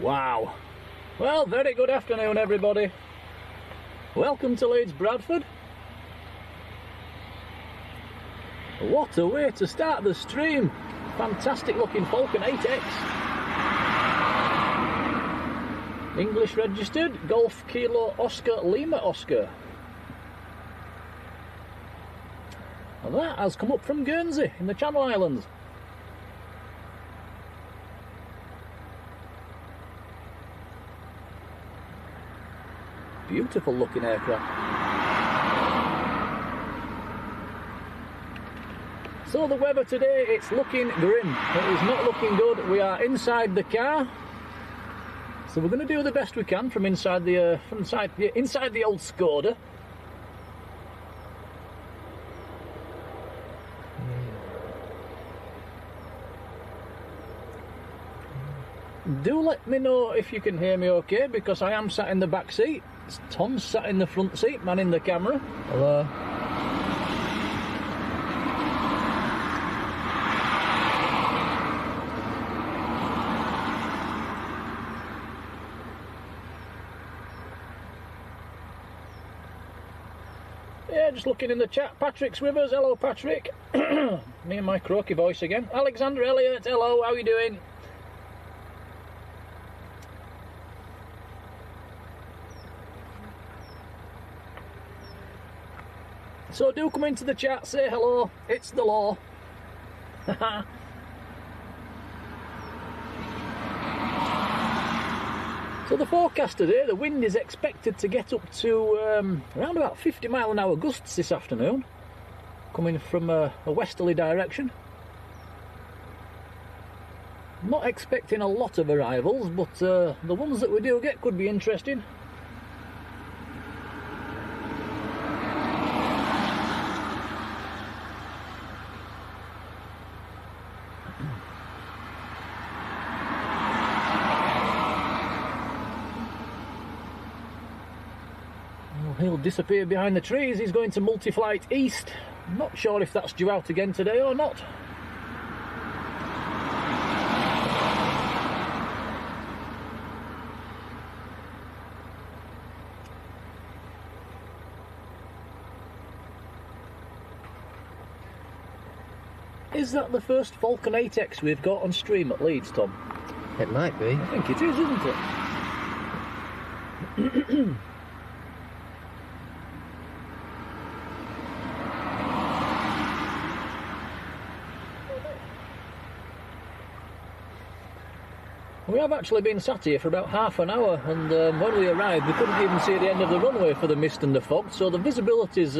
Wow. Well, very good afternoon, everybody. Welcome to Leeds Bradford. What a way to start the stream. Fantastic looking Falcon 8X. English registered, Golf Kilo Oscar Lima Oscar. And that has come up from Guernsey in the Channel Islands. Beautiful looking aircraft. So the weather today, it's looking grim. It is not looking good. We are inside the car, so we're going to do the best we can from inside the inside the old Skoda. Do let me know if you can hear me okay, because I am sat in the back seat. Tom's sat in the front seat, manning the camera. Hello. Yeah, just looking in the chat. Patrick's with us. Hello, Patrick. Me and my croaky voice again. Alexander Elliott, hello, how are you doing? So do come into the chat, say hello, it's the law. So the forecast today, the wind is expected to get up to around about 50 mile an hour gusts this afternoon, coming from a westerly direction. Not expecting a lot of arrivals, but the ones that we do get could be interesting. He'll disappear behind the trees. He's going to multi-flight east. I'm not sure if that's due out again today or not. Is that the first Falcon 8X we've got on stream at Leeds, Tom? It might be. I think it is, isn't it? We have actually been sat here for about half an hour, and when we arrived we couldn't even see the end of the runway for the mist and the fog, so the visibility's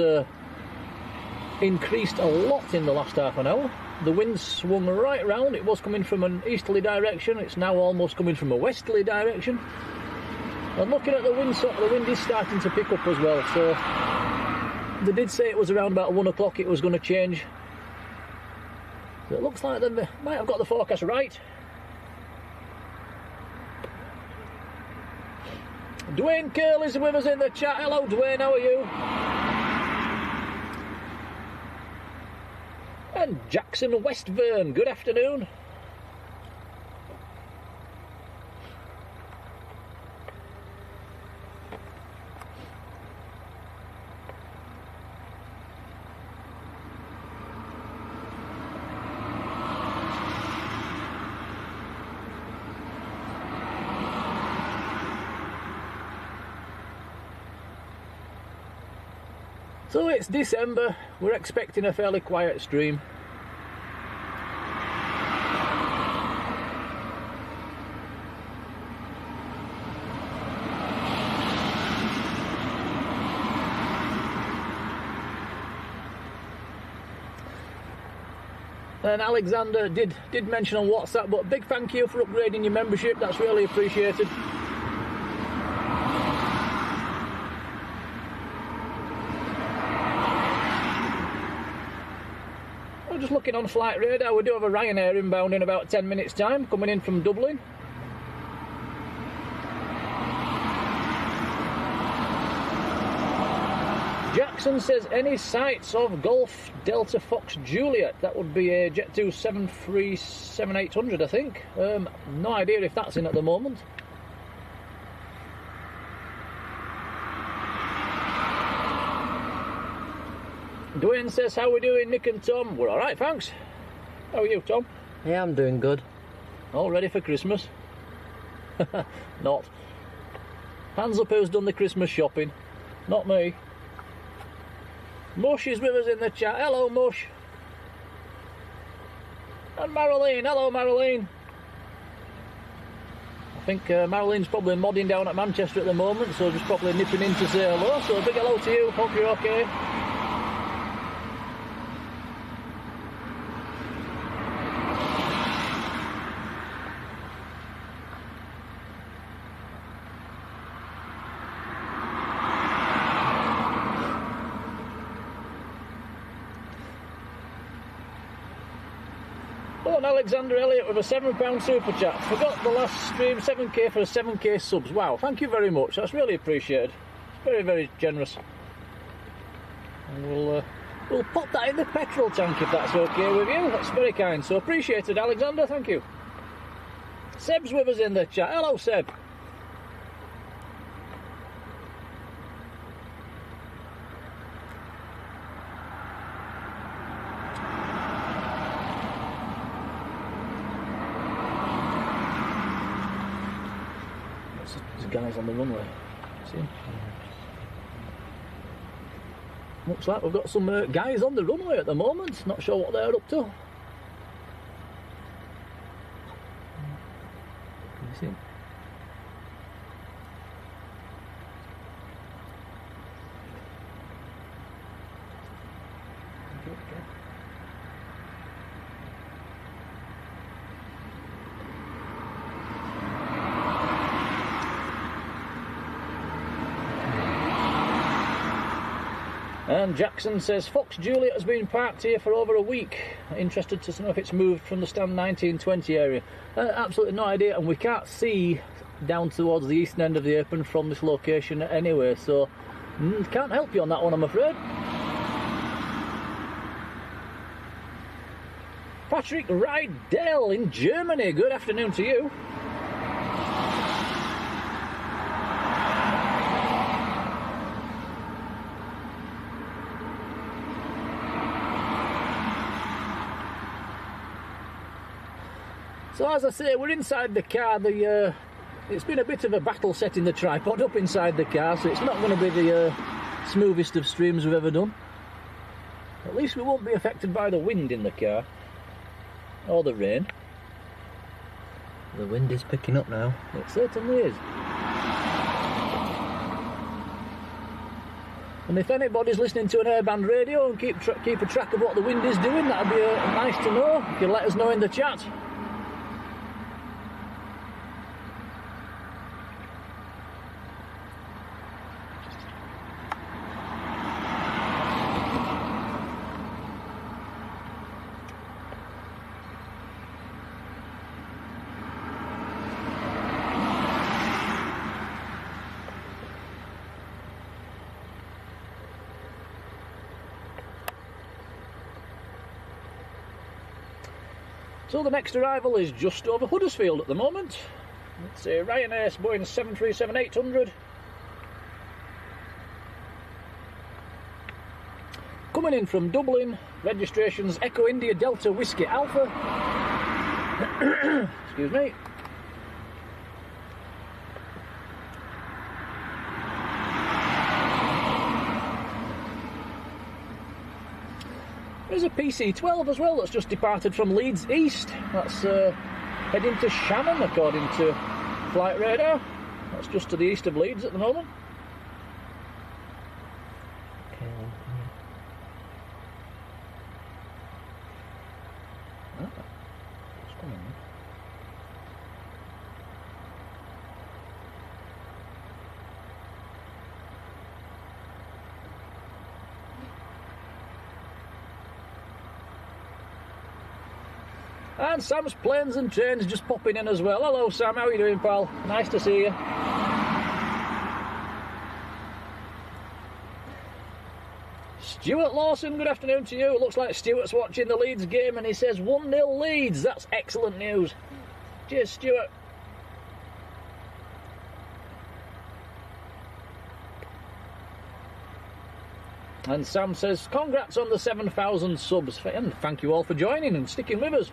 increased a lot in the last half an hour. The wind swung right round. It was coming from an easterly direction, it's now almost coming from a westerly direction. And looking at the wind is starting to pick up as well, so they did say it was around about 1 o'clock it was going to change. So it looks like they might have got the forecast right. Dwayne Curl is with us in the chat. Hello Dwayne, how are you? And Jackson Westvern, good afternoon. So it's December, we're expecting a fairly quiet stream. And Alexander did mention on WhatsApp, but big thank you for upgrading your membership, that's really appreciated. Just looking on flight radar, we do have a Ryanair inbound in about 10 minutes time, coming in from Dublin. Jackson says, any sights of Golf Delta Fox Juliet? That would be a Jet2 737-800, I think. No idea if that's in at the moment. Dwayne says, how we doing, Nick and Tom? We're alright, thanks. How are you, Tom? Yeah, I'm doing good. All ready for Christmas? Not. Hands up who's done the Christmas shopping. Not me. Mush is with us in the chat. Hello, Mush. And Marilyn. Hello, Marilyn. I think Marilyn's probably modding down at Manchester at the moment, so just probably nipping in to say hello. So a big hello to you. Hope you're okay. Alexander Elliott with a £7 super chat. Forgot the last stream, 7k for a 7k subs. Wow, thank you very much. That's really appreciated. It's very, very generous. And we'll pop that in the petrol tank if that's okay with you. That's very kind. So appreciated, Alexander. Thank you. Seb's with us in the chat. Hello, Seb. Guys on the runway. See? Looks like we've got some guys on the runway at the moment. Not sure what they're up to. Can you see them? Okay. And Jackson says, Fox Juliet has been parked here for over a week. Interested to know if it's moved from the stand 1920 area. Absolutely no idea, and we can't see down towards the eastern end of the apron from this location anyway, so can't help you on that one, I'm afraid. Patrick Rydell in Germany, good afternoon to you. So as I say, we're inside the car. It's been a bit of a battle setting the tripod up inside the car, so it's not going to be the smoothest of streams we've ever done. At least we won't be affected by the wind in the car. Or the rain. The wind is picking up now. It certainly is. And if anybody's listening to an airband radio and keep a track of what the wind is doing, that'd be nice to know. You can let us know in the chat. So the next arrival is just over Huddersfield at the moment. It's a Ryanair Boeing 737-800. Coming in from Dublin, registration's Echo India Delta Whiskey Alpha. Excuse me. There's a PC-12 as well that's just departed from Leeds East. That's heading to Shannon according to Flight Radar. That's just to the east of Leeds at the moment. Okay, It's coming in. And Sam's Planes and Trains just popping in as well. Hello Sam, how are you doing, pal? Nice to see you. Stuart Lawson, good afternoon to you. It looks like Stuart's watching the Leeds game and he says 1-0 Leeds. That's excellent news. Cheers, Stuart. And Sam says, congrats on the 7,000 subs, and thank you all for joining and sticking with us.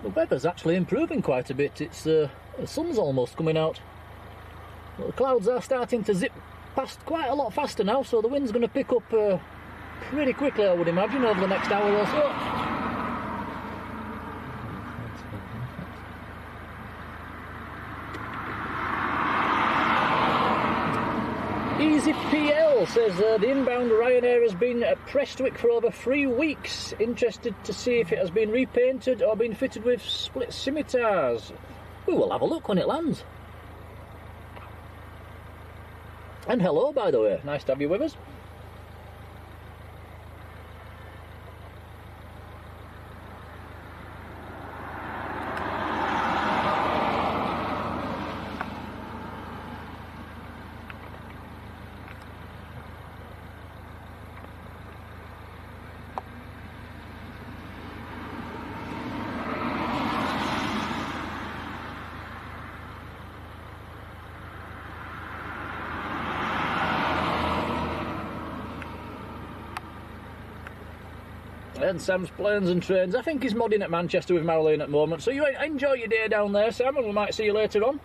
The weather's actually improving quite a bit. It's the sun's almost coming out. But the clouds are starting to zip past quite a lot faster now, so the wind's going to pick up pretty quickly, I would imagine, over the next hour or so. Easy PL says the inbound Ryanair has been at Prestwick for over 3 weeks. Interested to see if it has been repainted or been fitted with split scimitars. We will have a look when it lands. And hello, by the way. Nice to have you with us. And Sam's Planes and Trains. I think he's modding at Manchester with Marlene at the moment. So you enjoy your day down there, Sam, and we might see you later on.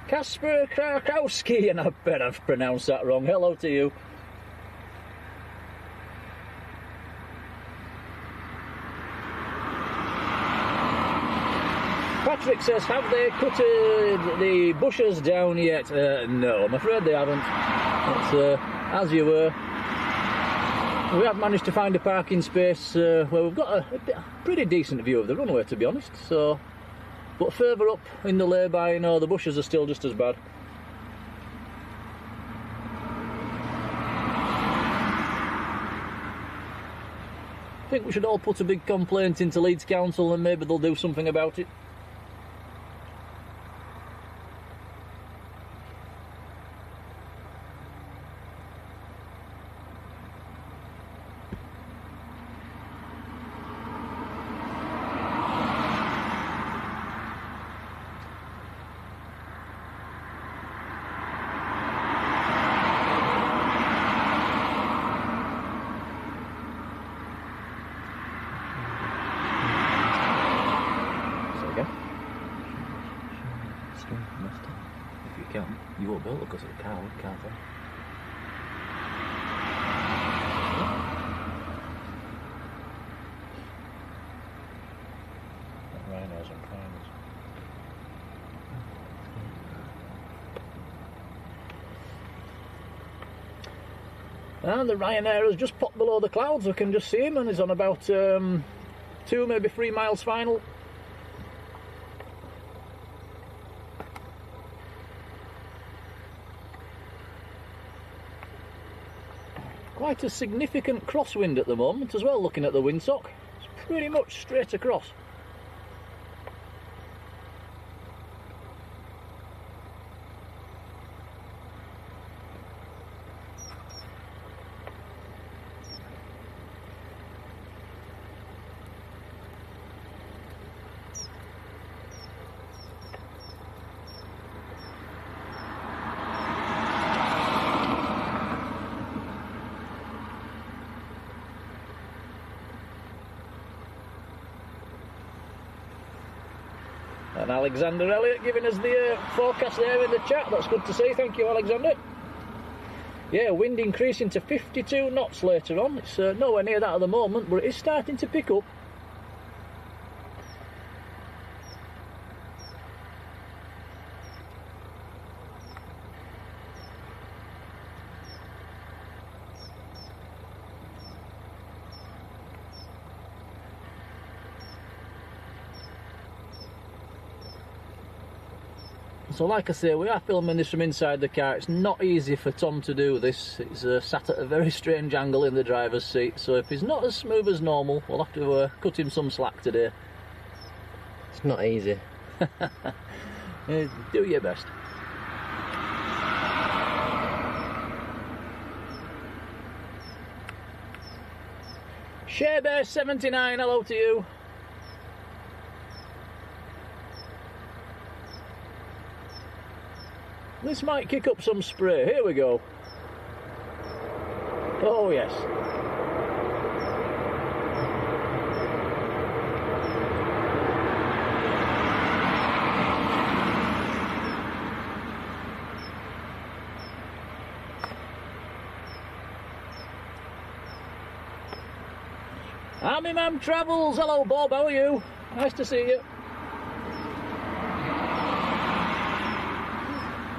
Kasper Krakowski, and I bet I've pronounced that wrong. Hello to you. Patrick says, have they cutted the bushes down yet? No, I'm afraid they haven't. It's, as you were. We have managed to find a parking space where we've got a pretty decent view of the runway, to be honest. So, but further up in the lay-by, you know, the bushes are still just as bad. I think we should all put a big complaint into Leeds Council and maybe they'll do something about it. You won't be able to because of the car, can't they? Rhinos and clowns. And the Ryanair has just popped below the clouds. We can just see him, and he's on about 2, maybe 3 miles final. Quite a significant crosswind at the moment as well, looking at the windsock. It's pretty much straight across. And Alexander Elliott giving us the forecast there in the chat. That's good to see. Thank you, Alexander. Yeah, wind increasing to 52 knots later on. It's nowhere near that at the moment, but it is starting to pick up. So like I say, we are filming this from inside the car. It's not easy for Tom to do this. He's sat at a very strange angle in the driver's seat, so if he's not as smooth as normal, we'll have to cut him some slack today. It's not easy. Do your best. ShareBear79, hello to you. This might kick up some spray. Here we go. Oh yes. Army Man Travels, hello Bob, how are you? Nice to see you.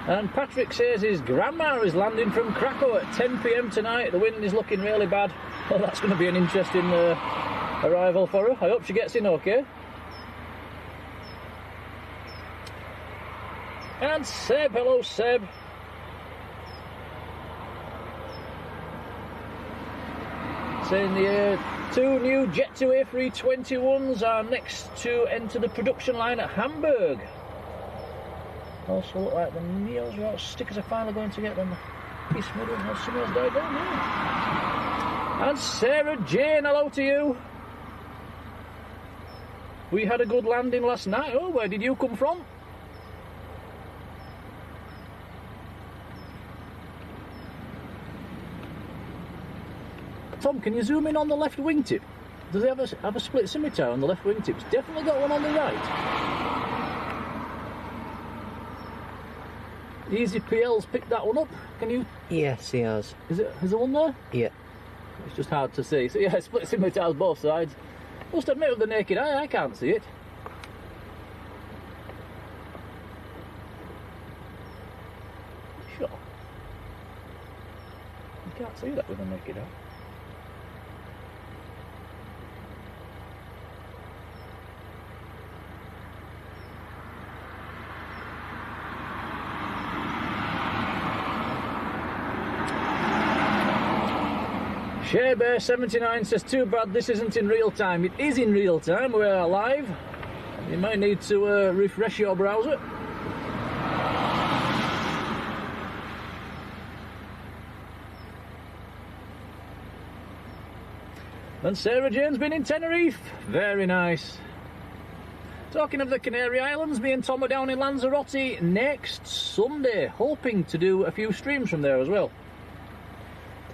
And Patrick says his grandma is landing from Krakow at 10 PM tonight. The wind is looking really bad. Well, that's going to be an interesting arrival for her. I hope she gets in okay. And Seb, hello Seb. Saying the two new Jet2 A321s are next to enter the production line at Hamburg. Also look like the Neos route stickers are finally going to get them. Piece middle, someone else died down there. And Sarah Jane, hello to you. We had a good landing last night. Oh, where did you come from? Tom, can you zoom in on the left wingtip? Does it have a split scimitar on the left wingtip? It's definitely got one on the right. Easy PL's picked that one up. Can you? Yes, he has. Is there one there? Yeah. It's just hard to see. So yeah, split scimitars both sides. Must admit, with the naked eye, I can't see it. Sure. You can't see that with the naked eye. ShareBear79 says, too bad this isn't in real time. It is in real time, we are live. You might need to refresh your browser. And Sarah Jane's been in Tenerife. Very nice. Talking of the Canary Islands, me and Tom are down in Lanzarote next Sunday, hoping to do a few streams from there as well.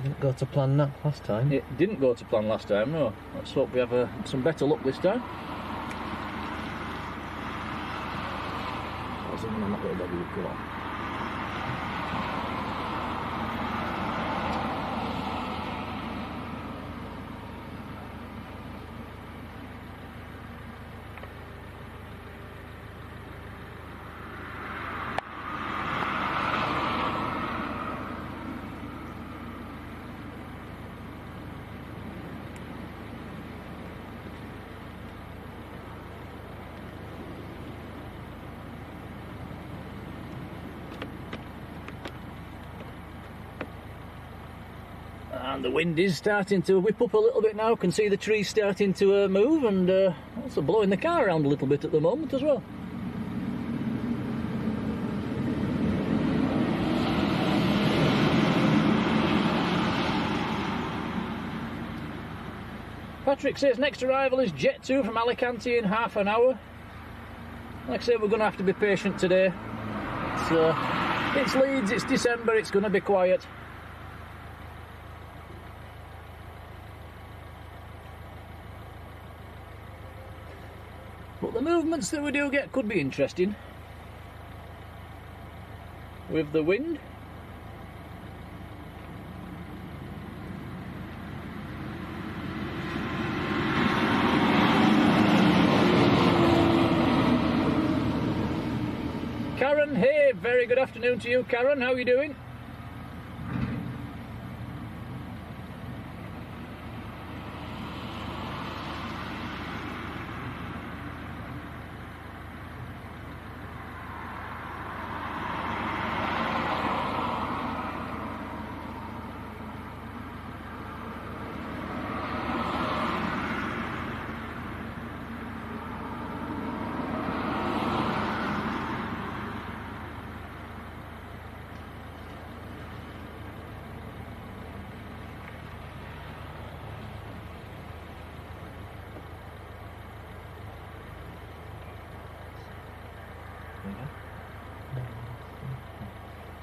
Didn't go to plan that last time. It didn't go to plan last time, no. Let's hope we have some better luck this time. I'm not going to let you go on. And the wind is starting to whip up a little bit now. Can see the trees starting to move, and also blowing the car around a little bit at the moment as well. Patrick says next arrival is Jet2 from Alicante in half an hour. Like I say, we're going to have to be patient today. It's Leeds, it's December, it's going to be quiet. But the movements that we do get could be interesting. With the wind. Karen, hey, very good afternoon to you, Karen. How are you doing?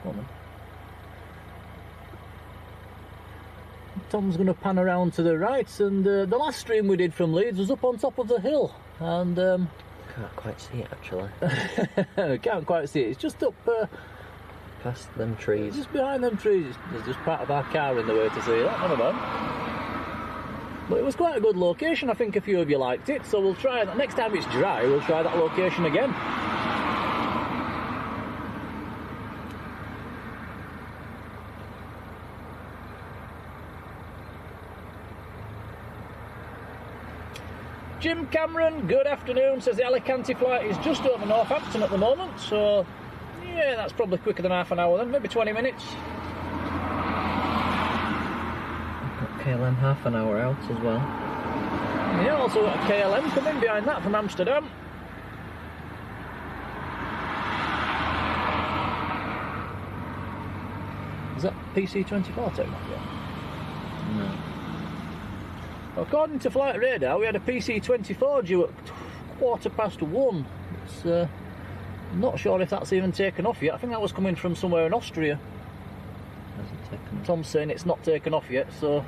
Come on then. Tom's going to pan around to the right, and the last stream we did from Leeds was up on top of the hill, and Can't quite see it actually. can't quite see it. It's just up Past them trees. just behind them trees. There's just part of our car in the way to see that. Never mind. But it was quite a good location. I think a few of you liked it, so we'll try that. Next time it's dry, we'll try that location again. Jim Cameron, good afternoon, says the Alicante flight is just over Northampton at the moment, so yeah, that's probably quicker than half an hour then, maybe 20 minutes. Got KLM half an hour out as well. Yeah, also got a KLM coming behind that from Amsterdam. Is that PC24 technology? No. According to Flight Radar, we had a PC24 due at 1:15. It's not sure if that's even taken off yet. I think that was coming from somewhere in Austria. Hasn't taken off. Tom's saying it's not taken off yet, so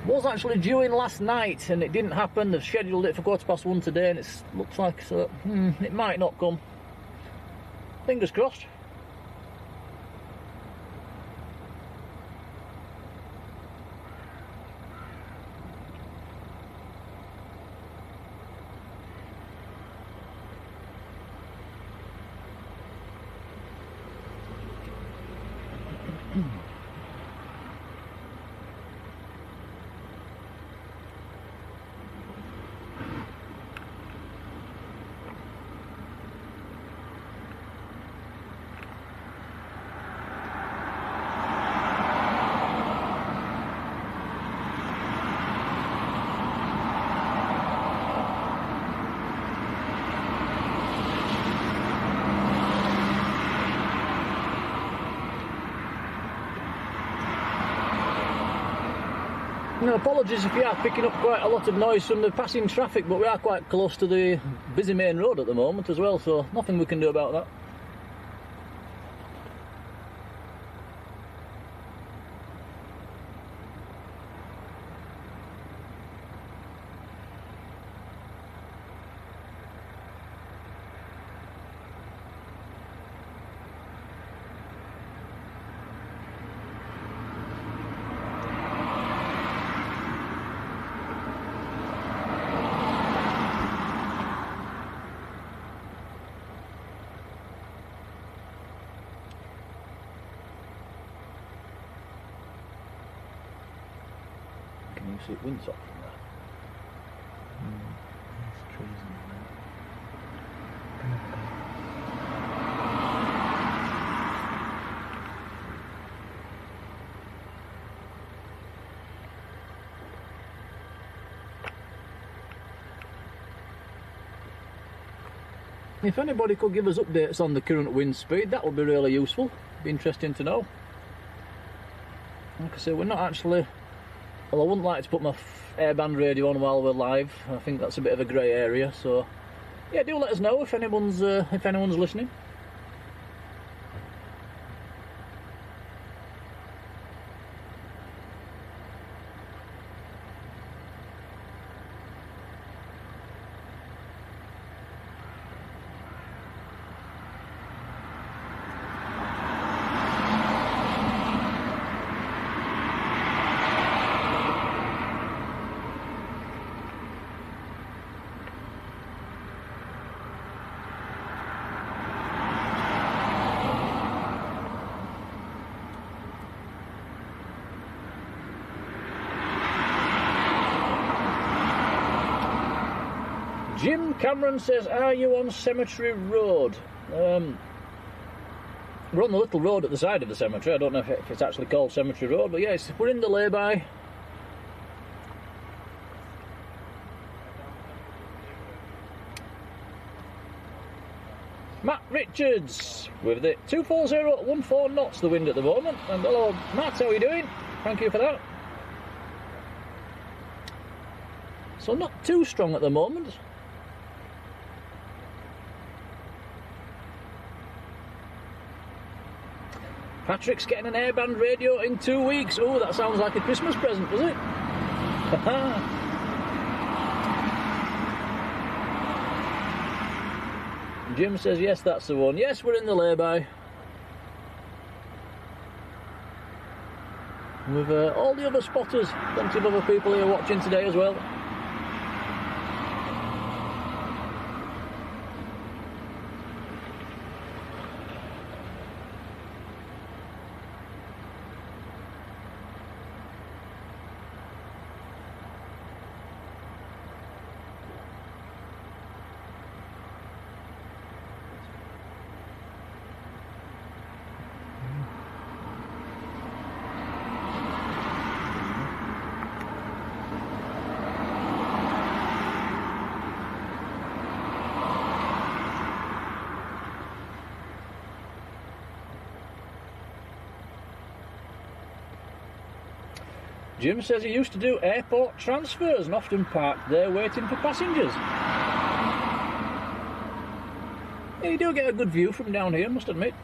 it was actually due in last night and it didn't happen. They've scheduled it for 1:15 today, and it looks like it might not come. Fingers crossed. No, apologies if you are picking up quite a lot of noise from the passing traffic, but we are quite close to the busy main road at the moment as well, so nothing we can do about that. Can you see it winds off from there? There's trees in there. If anybody could give us updates on the current wind speed, that would be really useful. Be interesting to know. Like I say, we're not actually... Well, I wouldn't like to put my airband radio on while we're live. I think that's a bit of a grey area, so... Yeah, do let us know if anyone's listening. Jim Cameron says, are you on Cemetery Road? We're on the little road at the side of the cemetery. I don't know if it's actually called Cemetery Road, but yes, we're in the lay-by. Matt Richards with it. 240 at 14 knots the wind at the moment. And hello, Matt, how are you doing? Thank you for that. So not too strong at the moment. Patrick's getting an airband radio in 2 weeks. Oh, that sounds like a Christmas present, does it? Jim says, yes, that's the one. Yes, we're in the lay-by. With all the other spotters, plenty of other people here watching today as well. Jim says he used to do airport transfers and often parked there waiting for passengers. Yeah, you do get a good view from down here, I must admit.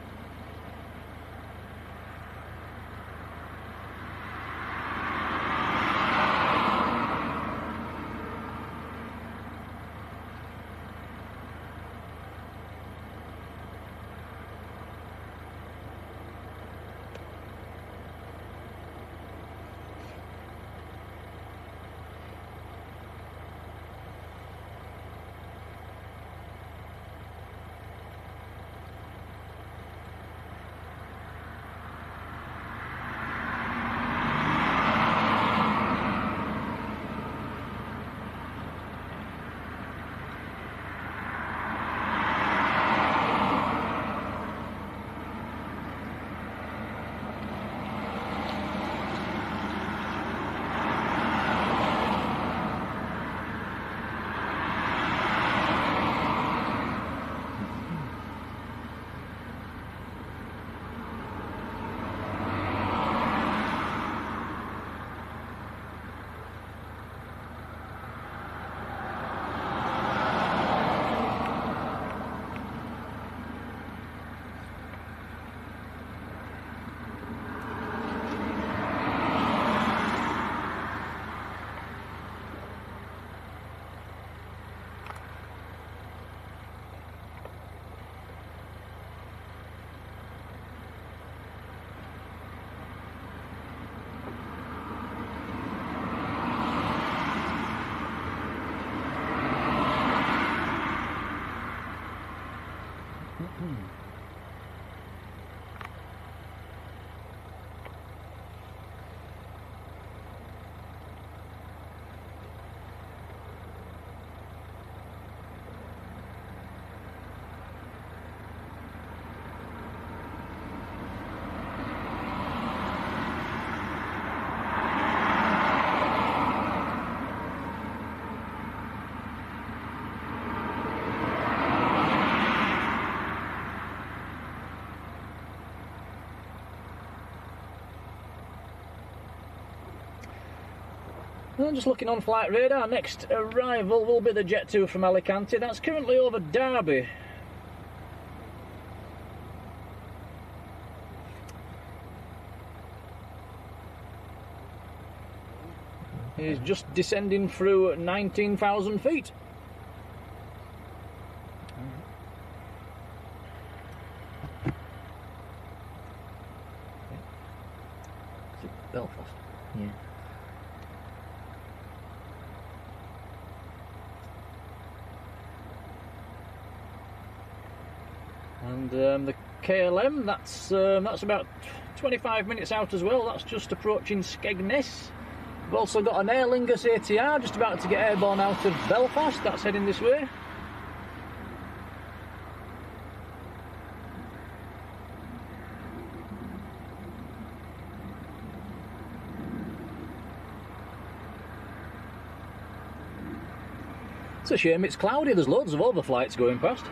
And just looking on flight radar, next arrival will be the Jet2 from Alicante. That's currently over Derby. He's just descending through 19,000 feet. Is it Belfast? Yeah. And the KLM, that's about 25 minutes out as well. That's just approaching Skegness. We've also got an Aer Lingus ATR just about to get airborne out of Belfast. That's heading this way. It's a shame it's cloudy. There's loads of overflights going past.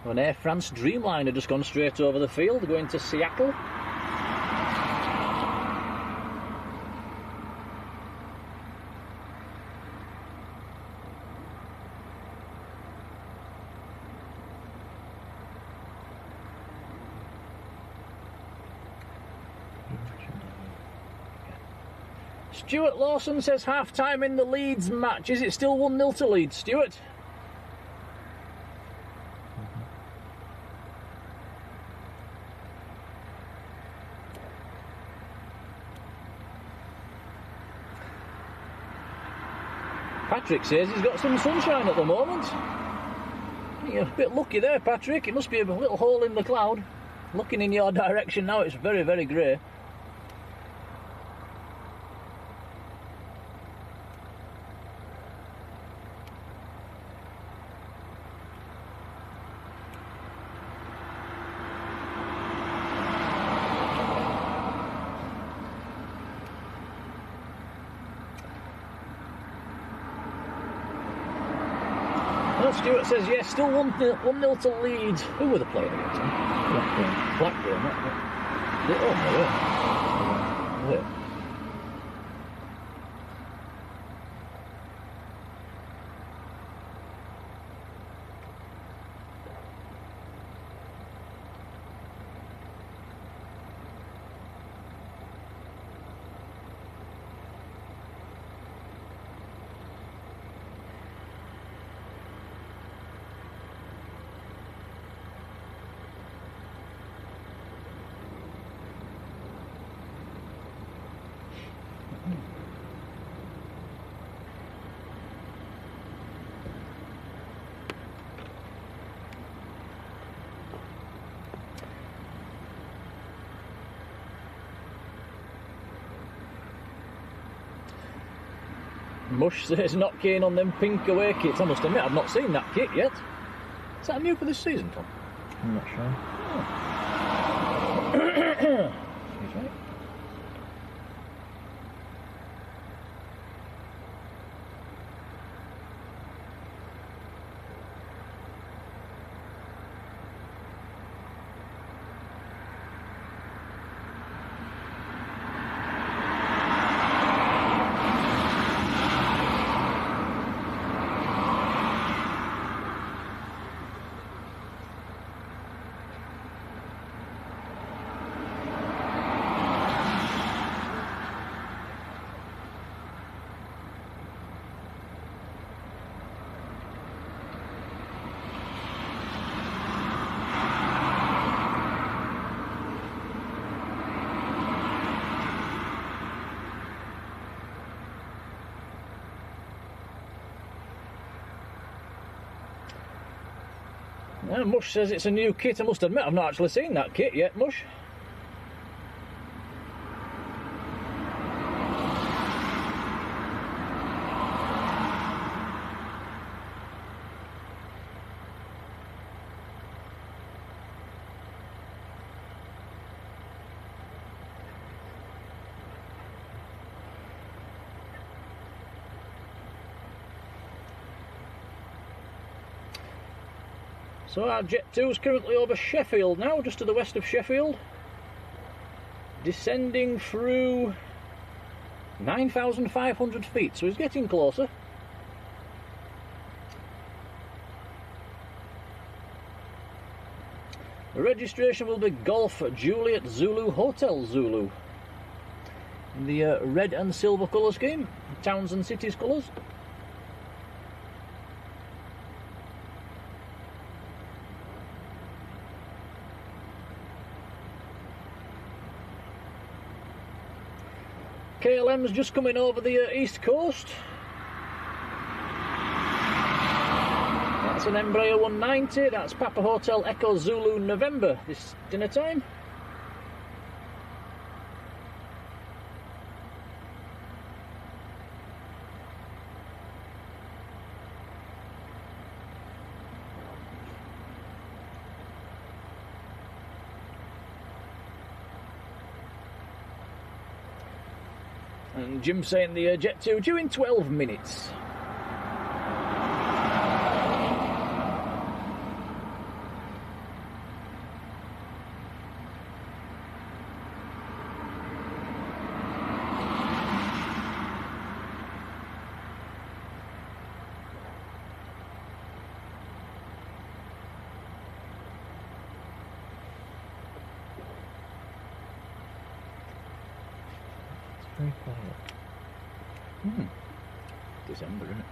An Air France Dreamliner just gone straight over the field, going to Seattle. Stuart Lawson says half time in the Leeds match. Is it still 1-0 to Leeds, Stuart? Patrick says he's got some sunshine at the moment. You're a bit lucky there, Patrick. It must be a little hole in the cloud. Looking in your direction now, it's very, very grey. Stuart says yes, still 1-0 to Leeds. Who were they playing against? Blackburn. Oh, no way. Mush says not keen on them pink away kits. I must admit I've not seen that kit yet. Is that new for this season, Tom? I'm not sure. Oh. Excuse me. Mush says it's a new kit. I must admit I've not actually seen that kit yet, Mush. So our Jet2 is currently over Sheffield now, just to the west of Sheffield. Descending through 9,500 feet, so he's getting closer. The registration will be Golf Juliet Zulu Hotel Zulu. In the red and silver colour scheme, towns and cities colours. KLM's just coming over the east coast. That's an Embraer 190, that's Papa Hotel Echo Zulu November this dinner time. And Jim saying the Jet2 due in 12 minutes. It's very quiet. December, isn't it?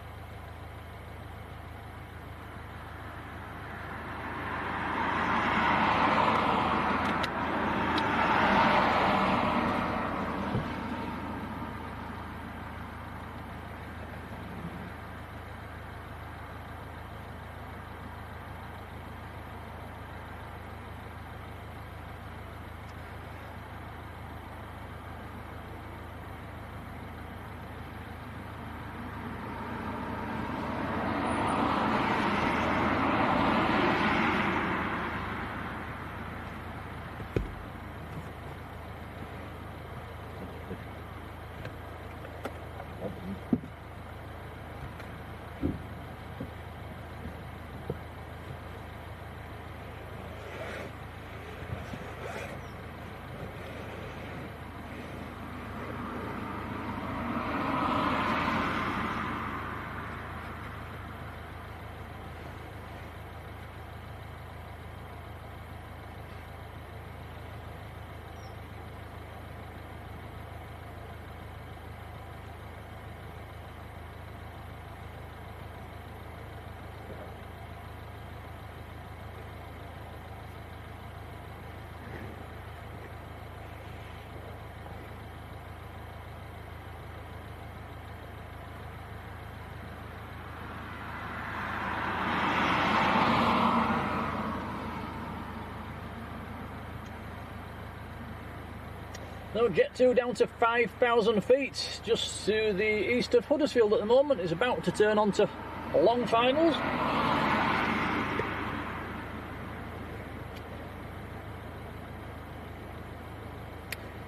No, Jet2 down to 5,000 feet, just to the east of Huddersfield at the moment. Is about to turn onto long finals.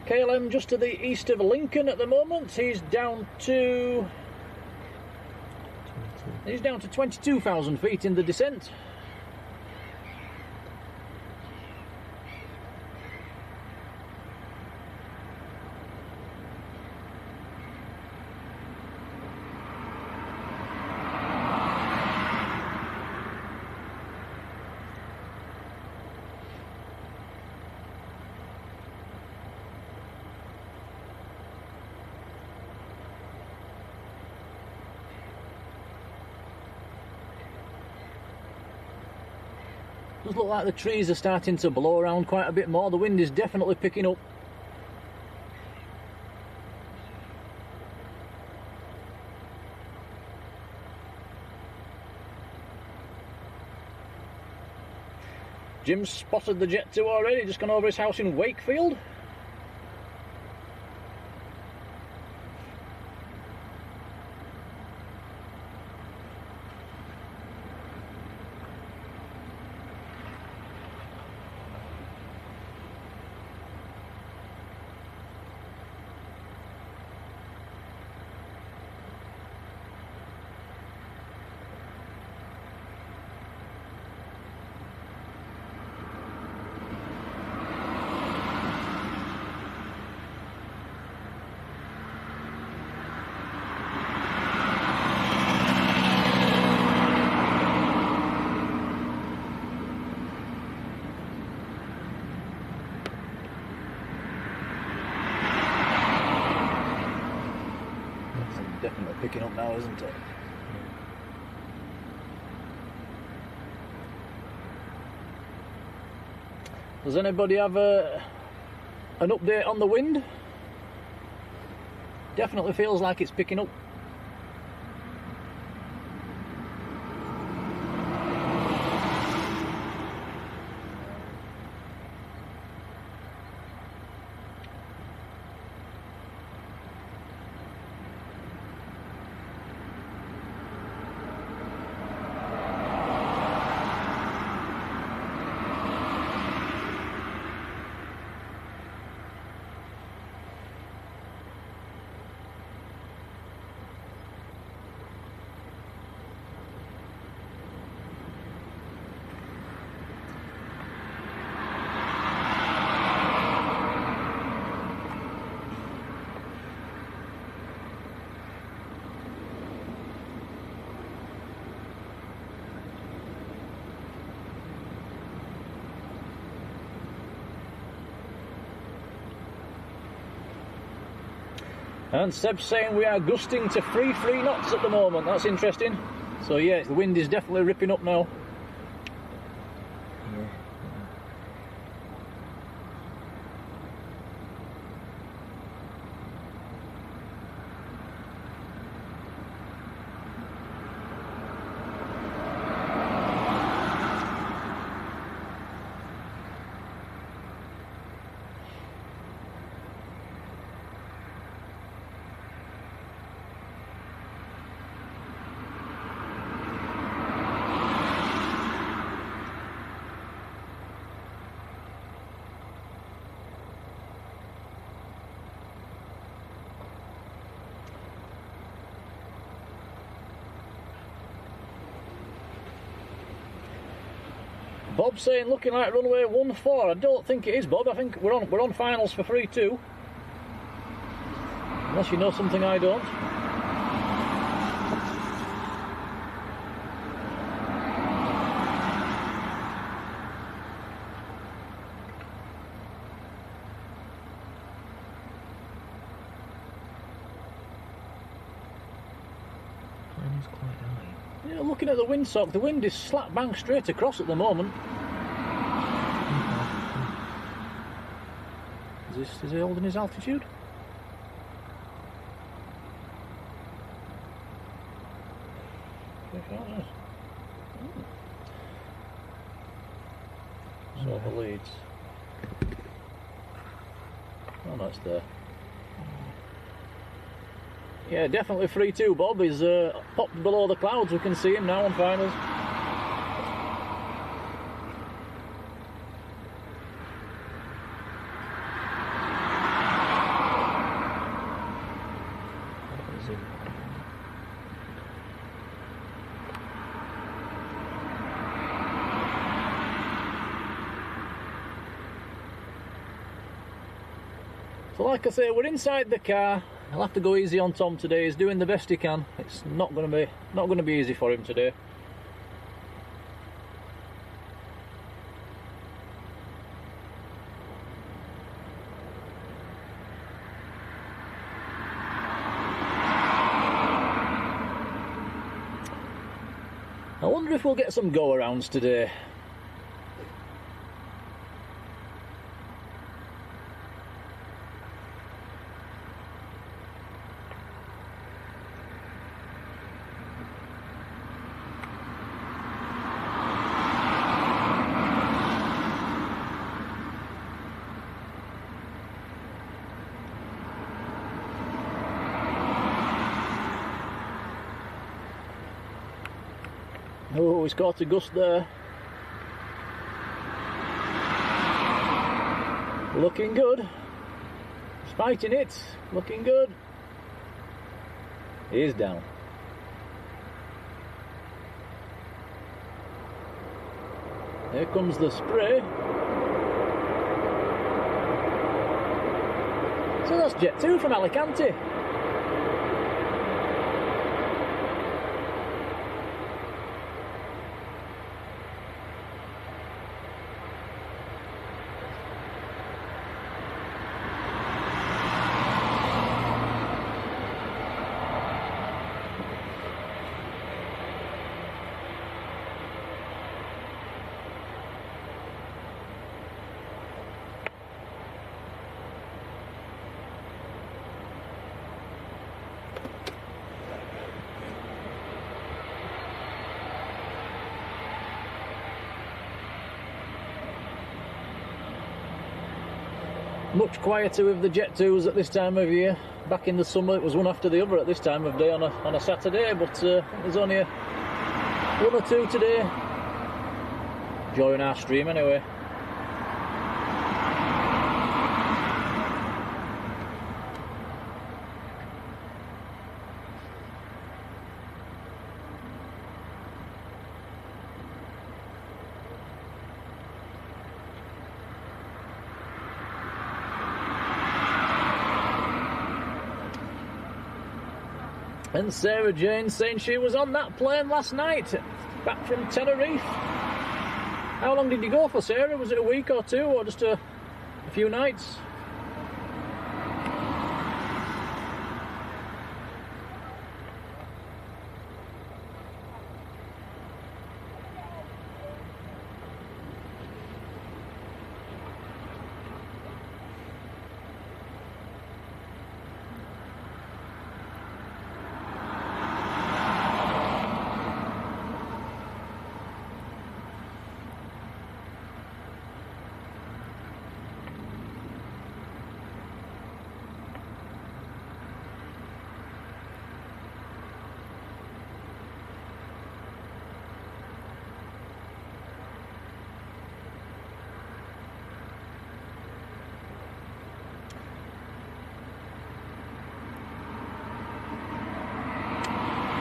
KLM just to the east of Lincoln at the moment. He's down to 22,000 feet in the descent. Does look like the trees are starting to blow around quite a bit more. The wind is definitely picking up. Jim's spotted the Jet2 already, just gone over his house in Wakefield. Definitely picking up now, isn't it? Does anybody have an update on the wind? Definitely feels like it's picking up. And Seb's saying we are gusting to 3 knots at the moment. That's interesting. So yeah, the wind is definitely ripping up now. Yeah. Bob saying looking like runway 14. I don't think it is, Bob. I think we're on finals for 3-2. Unless you know something I don't. Plane is quite high. Yeah, looking at the windsock, the wind is slap bang straight across at the moment. Is he holding his altitude? So for Leeds. Oh, that's there. Yeah, definitely 3-2. Bob is popped below the clouds. We can see him now on finals. So like I say, we're inside the car. I'll have to go easy on Tom today. He's doing the best he can. It's not going to be easy for him today. I wonder if we'll get some go-arounds today. Oh, he's caught a gust there. Looking good. He's fighting it. Looking good. He is down. Here comes the spray. So that's Jet2 from Alicante. Much quieter with the Jet2s at this time of year. Back in the summer it was one after the other at this time of day on a Saturday, but there's only one or two today. During our stream anyway. And Sarah Jane saying she was on that plane last night, back from Tenerife. How long did you go for, Sarah? Was it a week or two, or just a few nights?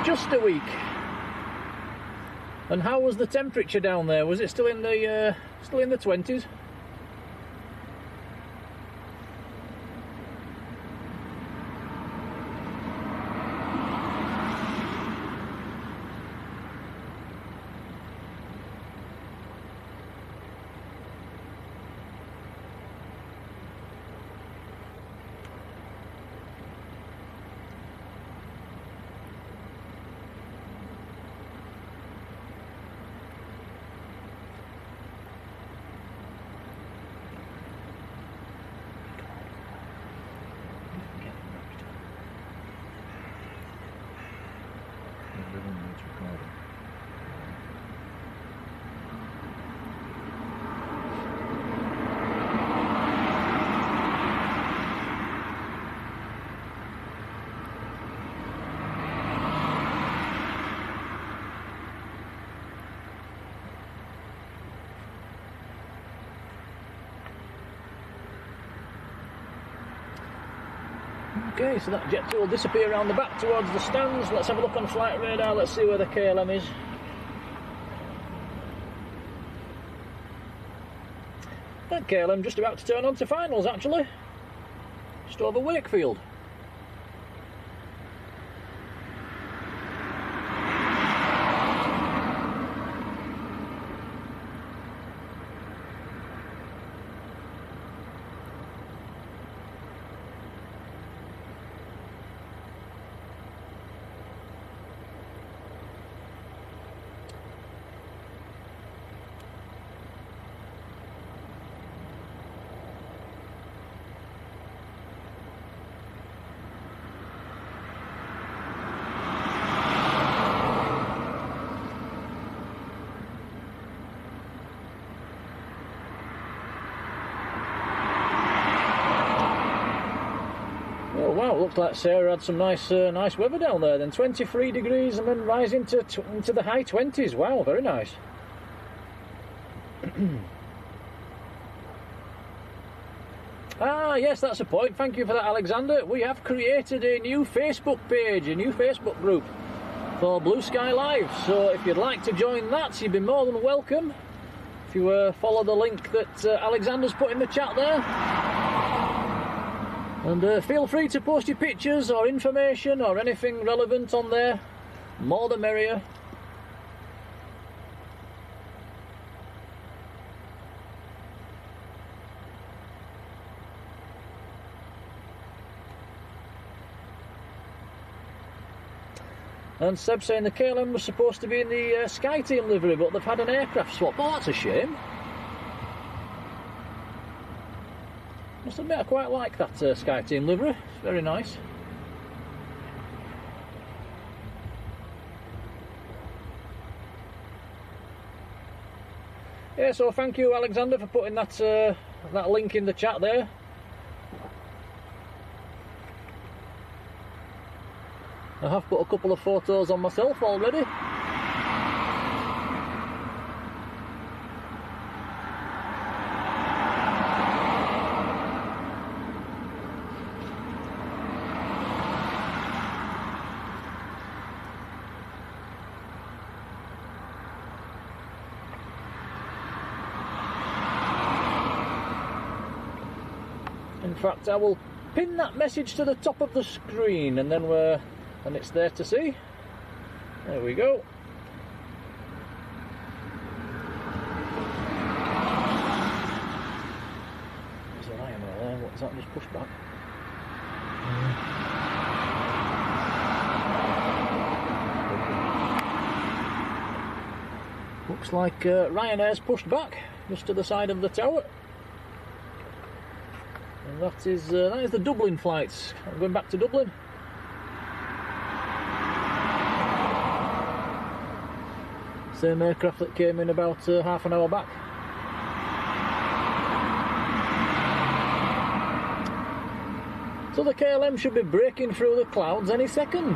Just a week. And how was the temperature down there? Was it still in the 20s? Okay, so that Jet2 will disappear around the back towards the stands. Let's have a look on flight radar, let's see where the KLM is. That KLM just about to turn on to finals actually. Just over Wakefield. Oh wow, looks like Sarah had some nice weather down there then. 23 degrees and then rising into the high 20s. Wow, very nice. Ah, yes, that's a point. Thank you for that, Alexander. We have created a new Facebook page, a new Facebook group for Blue Sky Live. So if you'd like to join that, you'd be more than welcome. If you follow the link that Alexander's put in the chat there. And feel free to post your pictures or information or anything relevant on there. More the merrier. And Seb saying the KLM was supposed to be in the Sky Team livery, but they've had an aircraft swap. Oh, that's a shame. Must admit, I quite like that Sky Team livery. It's very nice. Yeah, so thank you, Alexander, for putting that that link in the chat there. I have put a couple of photos on myself already. In fact, I will pin that message to the top of the screen, and then and it's there to see. There we go. There's an Ryanair there. What is that? Just pushed back. Looks like Ryanair's pushed back just to the side of the tower. And that is the Dublin flights. I'm going back to Dublin. Same aircraft that came in about half an hour back. So the KLM should be breaking through the clouds any second.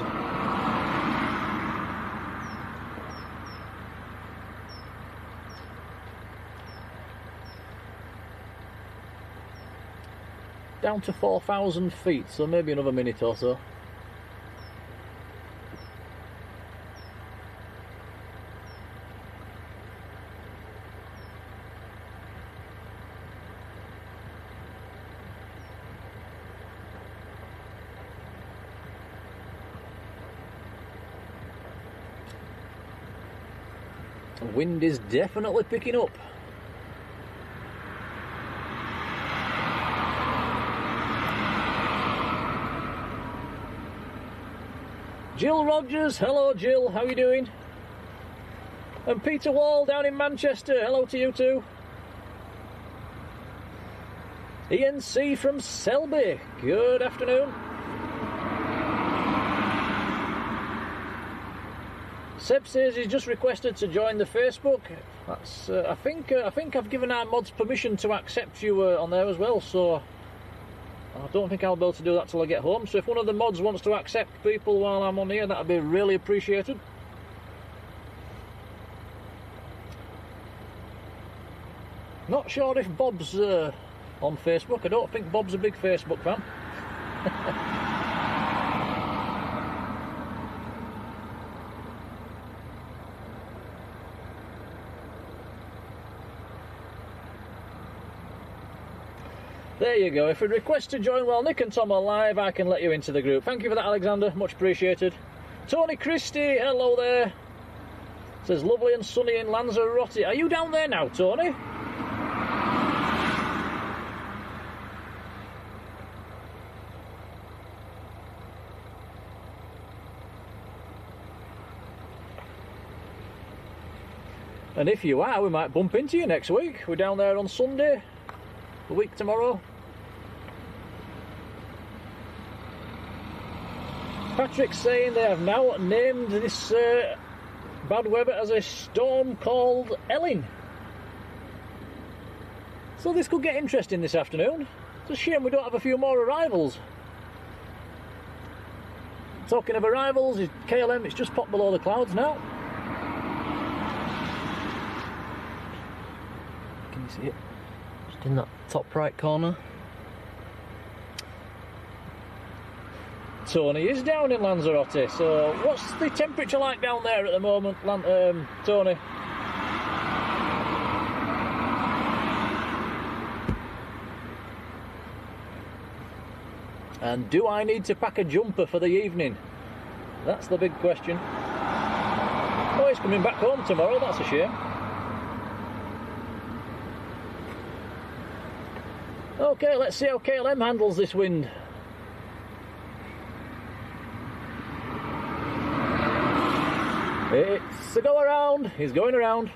Down to 4,000 feet, so maybe another minute or so. The wind is definitely picking up. Jill Rogers, hello Jill, how are you doing? And Peter Wall down in Manchester, hello to you too. Ian C from Selby, good afternoon. Seb says he's just requested to join the Facebook. That's I think I've given our mods permission to accept you on there as well, so I don't think I'll be able to do that till I get home. So if one of the mods wants to accept people while I'm on here, that'd be really appreciated. Not sure if Bob's on Facebook. I don't think Bob's a big Facebook fan. There you go. If we request to join while Nick and Tom are live, I can let you into the group. Thank you for that, Alexander. Much appreciated. Tony Christie, hello there. Says lovely and sunny in Lanzarote. Are you down there now, Tony? And if you are, we might bump into you next week. We're down there on Sunday, a week tomorrow. Patrick's saying they have now named this bad weather as a storm called Ellen. So this could get interesting this afternoon. It's a shame we don't have a few more arrivals. Talking of arrivals, KLM, it's just popped below the clouds now. Can you see it? Just in that top right corner. Tony is down in Lanzarote, so what's the temperature like down there at the moment, Tony? And do I need to pack a jumper for the evening? That's the big question. Oh, he's coming back home tomorrow, that's a shame. Okay, let's see how KLM handles this wind. It's a go around, he's going around.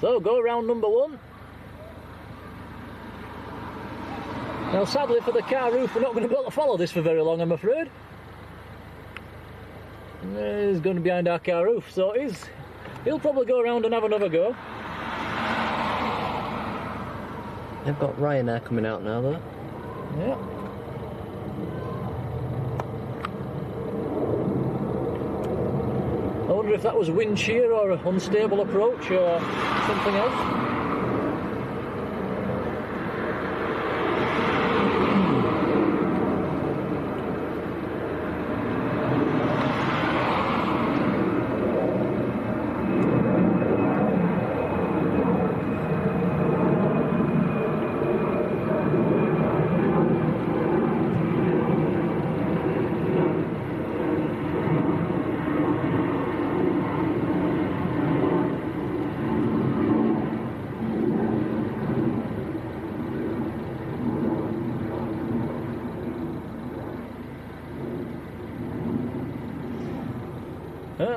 So, go around number one. Now, sadly for the car roof, we're not going to be able to follow this for very long, I'm afraid. He's going behind our car roof, so he'll probably go around and have another go. They've got Ryanair coming out now, though. Yeah. I wonder if that was wind shear or an unstable approach or something else.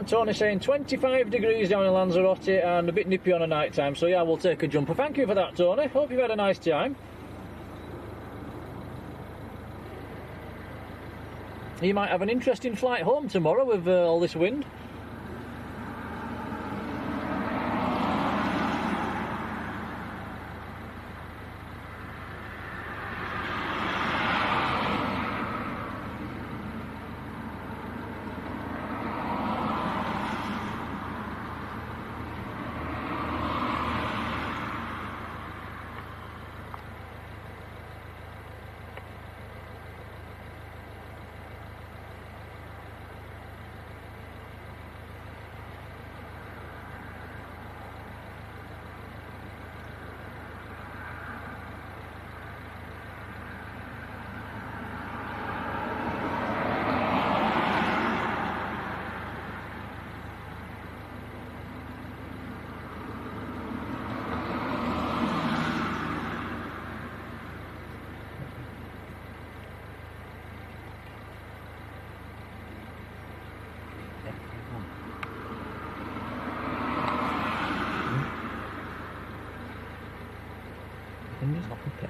Tony saying 25 degrees down in Lanzarote and a bit nippy on a night time, so yeah, we'll take a jumper. Thank you for that, Tony. Hope you've had a nice time. You might have an interesting flight home tomorrow with all this wind. You can just lock a pen.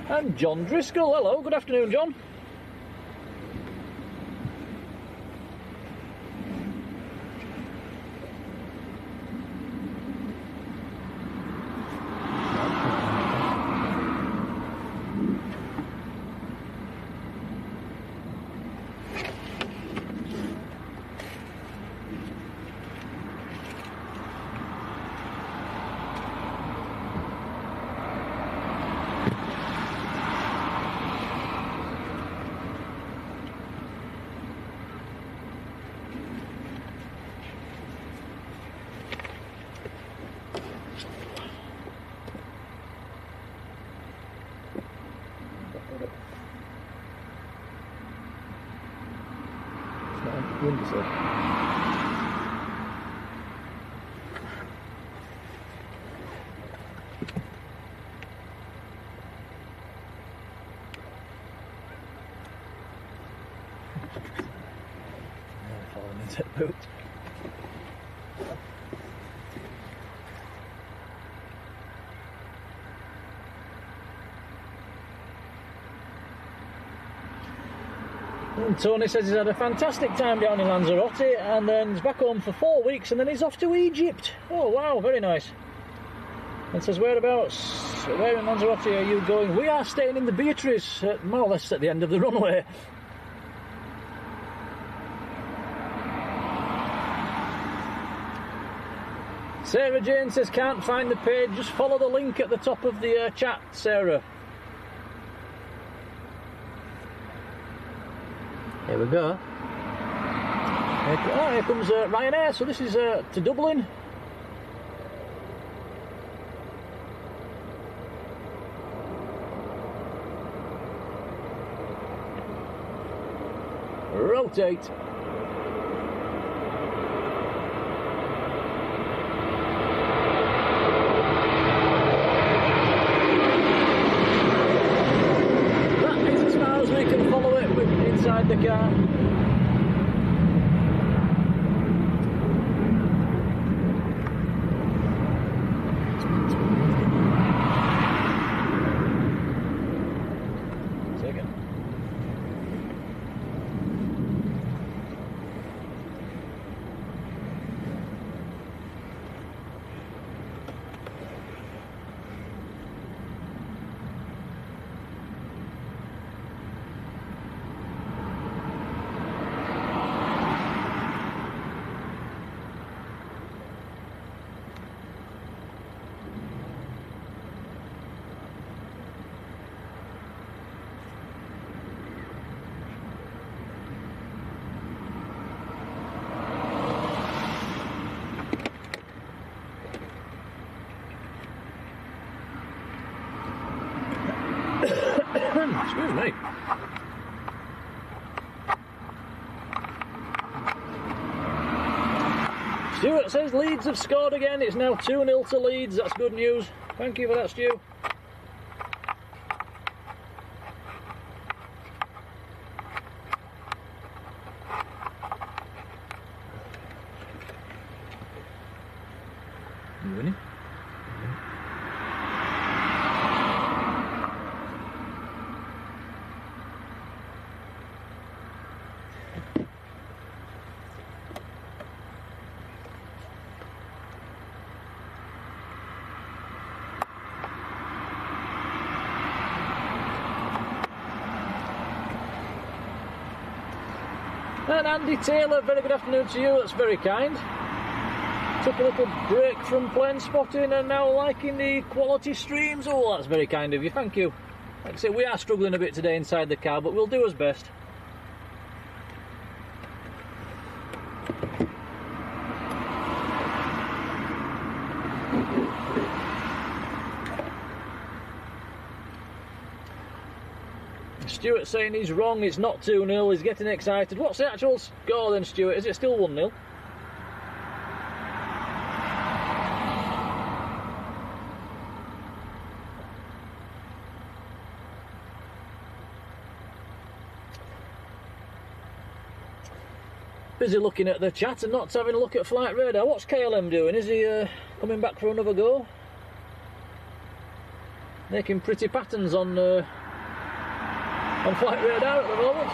And John Driscoll, hello, good afternoon, John. Windowsill. Falling into the boot. And Tony says he's had a fantastic time down in Lanzarote and then he's back home for 4 weeks and then he's off to Egypt. Oh wow, very nice. And says, where in Lanzarote are you going? We are staying in the Beatrice, more or less at the end of the runway. Sarah Jane says, can't find the page, just follow the link at the top of the chat, Sarah. Here we go. Here comes Ryanair, so this is to Dublin. Rotate. That is as far as we can follow it inside the car. Excuse me. Stuart says Leeds have scored again. It's now 2-0 to Leeds. That's good news. Thank you for that, Stu. You winning? And Andy Taylor, very good afternoon to you, that's very kind. Took a little break from plane spotting and now liking the quality streams. Oh, that's very kind of you, thank you. Like I say, we are struggling a bit today inside the car, but we'll do our best. Stuart saying he's wrong, it's not 2-0, he's getting excited. What's the actual score then, Stuart? Is it still 1-0? Busy looking at the chat and not having a look at flight radar. What's KLM doing? Is he coming back for another go? Making pretty patterns on flight radar at the moment.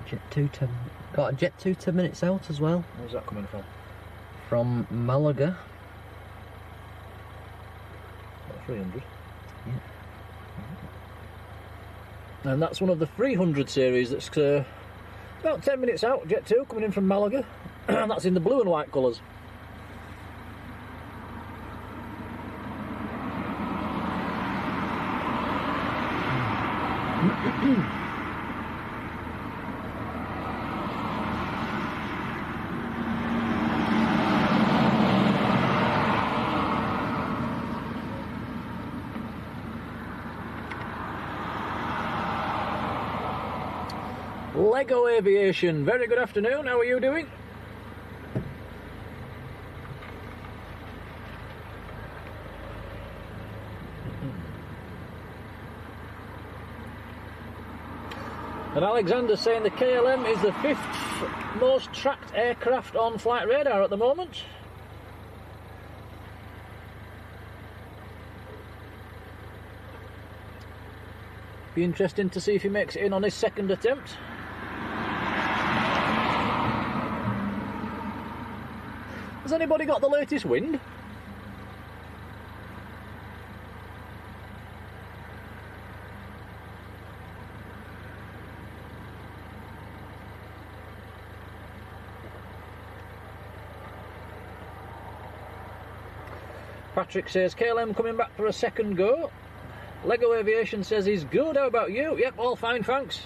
Jet2 got a Jet2 10 minutes out as well. Where's that coming from? From Malaga. About 300. Yeah. And that's one of the 300 series that's about 10 minutes out, Jet2 coming in from Malaga. And that's in the blue and white colours. Lego Aviation, very good afternoon, how are you doing? And Alexander's saying the KLM is the 5th most tracked aircraft on flight radar at the moment. Be interesting to see if he makes it in on his second attempt. Has anybody got the latest wind? Patrick says KLM coming back for a second go. Lego Aviation says he's good, how about you? Yep, all fine, thanks.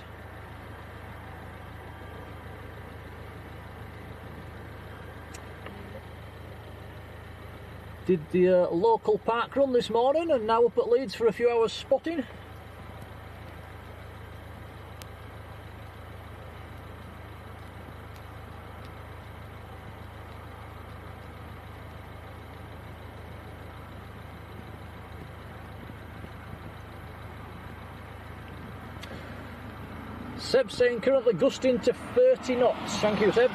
Did the local park run this morning and now up at Leeds for a few hours spotting. Seb saying currently gusting to 30 knots. Thank you, Seb.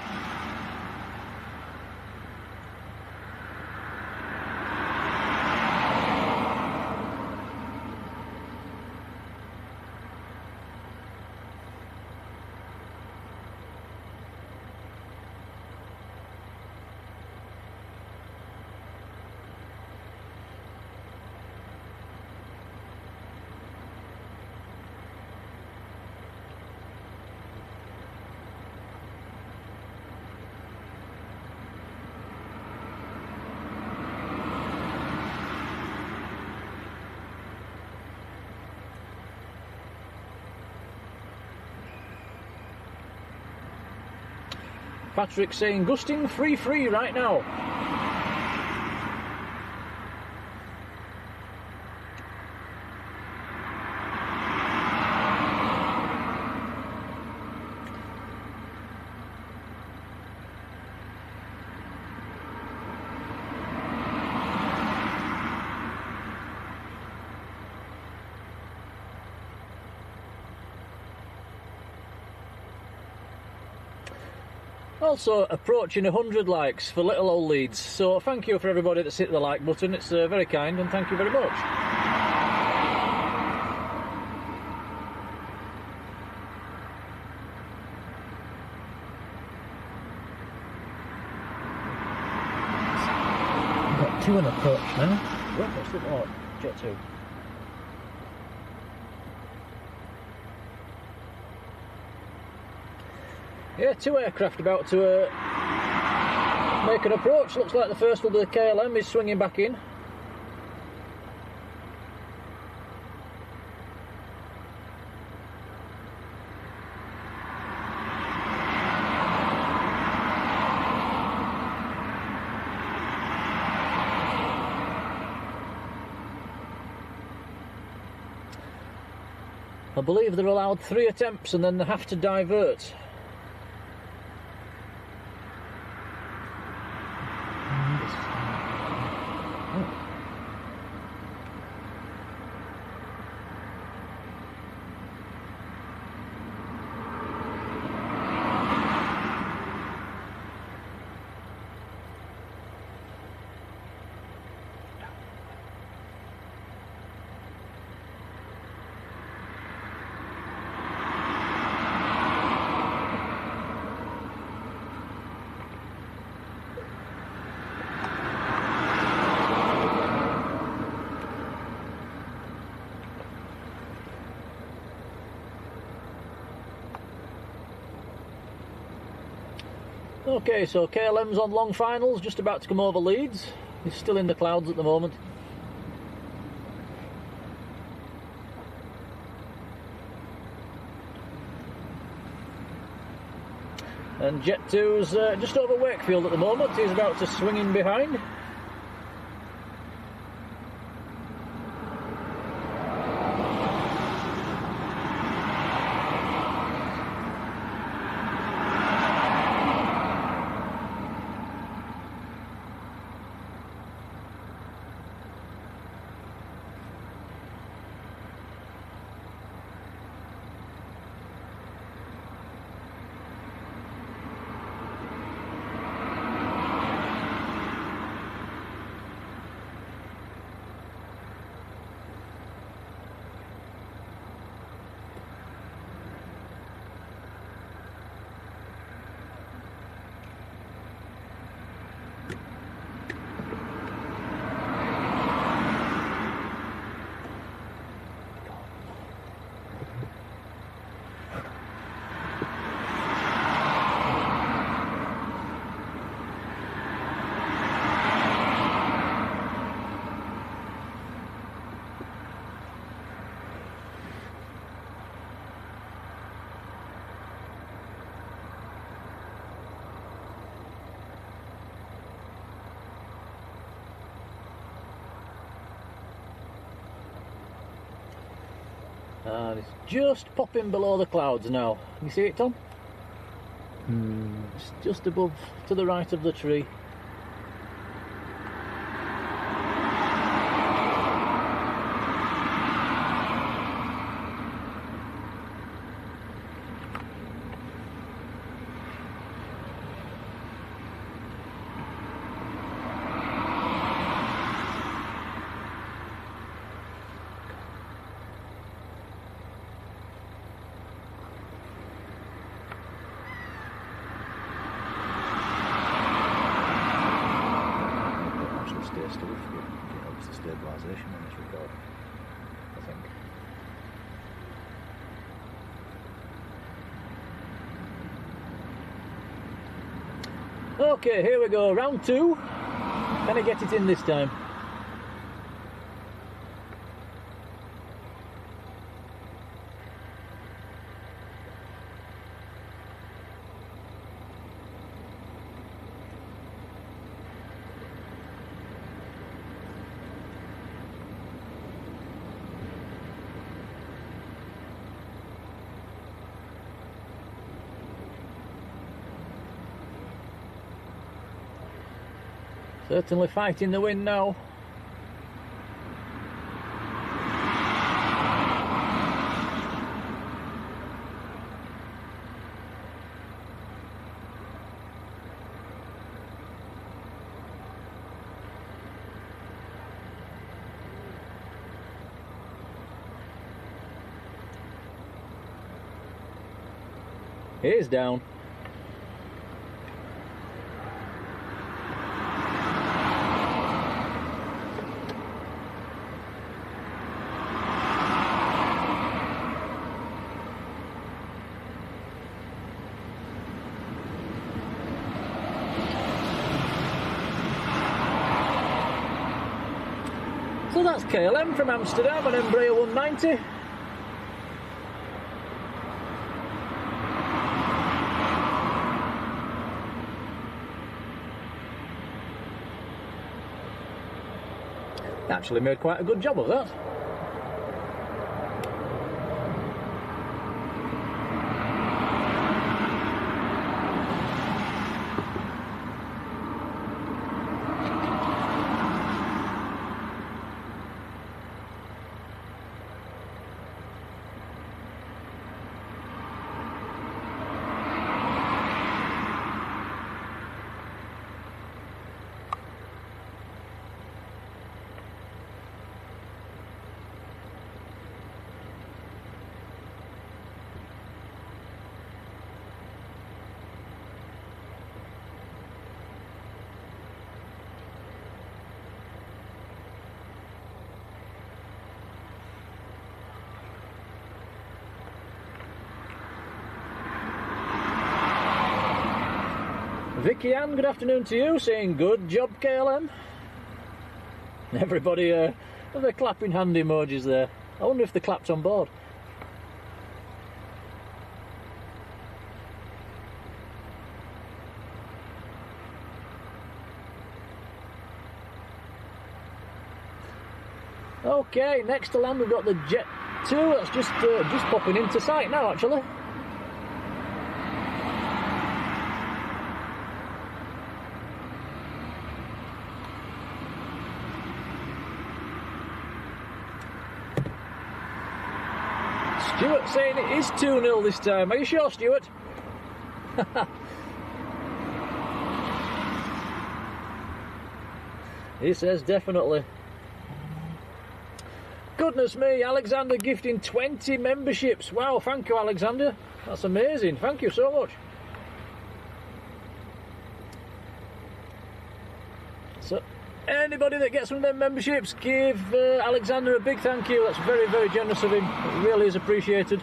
Patrick saying gusting 3-3 right now. Also approaching 100 likes for little old Leeds, so thank you for everybody that's hit the like button, it's very kind and thank you very much. We've got 2 on approach now. What's it? Oh, Jet2. Yeah, 2 aircraft about to make an approach. Looks like the first will be the KLM is swinging back in. I believe they're allowed 3 attempts and then they have to divert. Okay, so KLM's on long finals, just about to come over Leeds. He's still in the clouds at the moment. And Jet2's just over Wakefield at the moment. He's about to swing in behind. And it's just popping below the clouds now. You see it, Tom? It's just above, to the right of the tree. It helps the stabilisation on this record, I think. Okay, here we go, round 2. Can I get it in this time? Certainly fighting the wind now. He's down. So that's KLM from Amsterdam, an Embraer 190. Actually made quite a good job of that. Vicky Ann, good afternoon to you, saying good job KLM. Everybody, they're clapping hand emojis there. I wonder if they clapped on board. Okay, next to land we've got the Jet2, that's just popping into sight now actually. Stuart saying it is 2-0 this time. Are you sure, Stuart? He says definitely. Goodness me, Alexander gifting 20 memberships. Wow, thank you, Alexander. That's amazing. Thank you so much. So, anybody that gets one of them memberships, give Alexander a big thank you. That's very, very generous of him. It really is appreciated.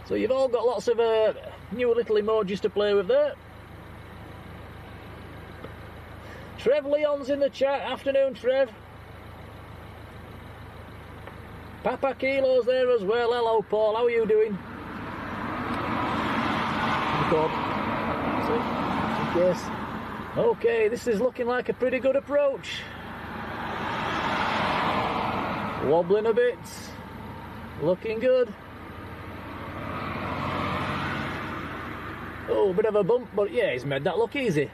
So you've all got lots of new little emojis to play with there. Trev Leon's in the chat. Afternoon, Trev. Papa Kilo's there as well. Hello, Paul. How are you doing? Yes. Okay, this is looking like a pretty good approach. Wobbling a bit. Looking good. Oh, a bit of a bump, but yeah, he's made that look easy.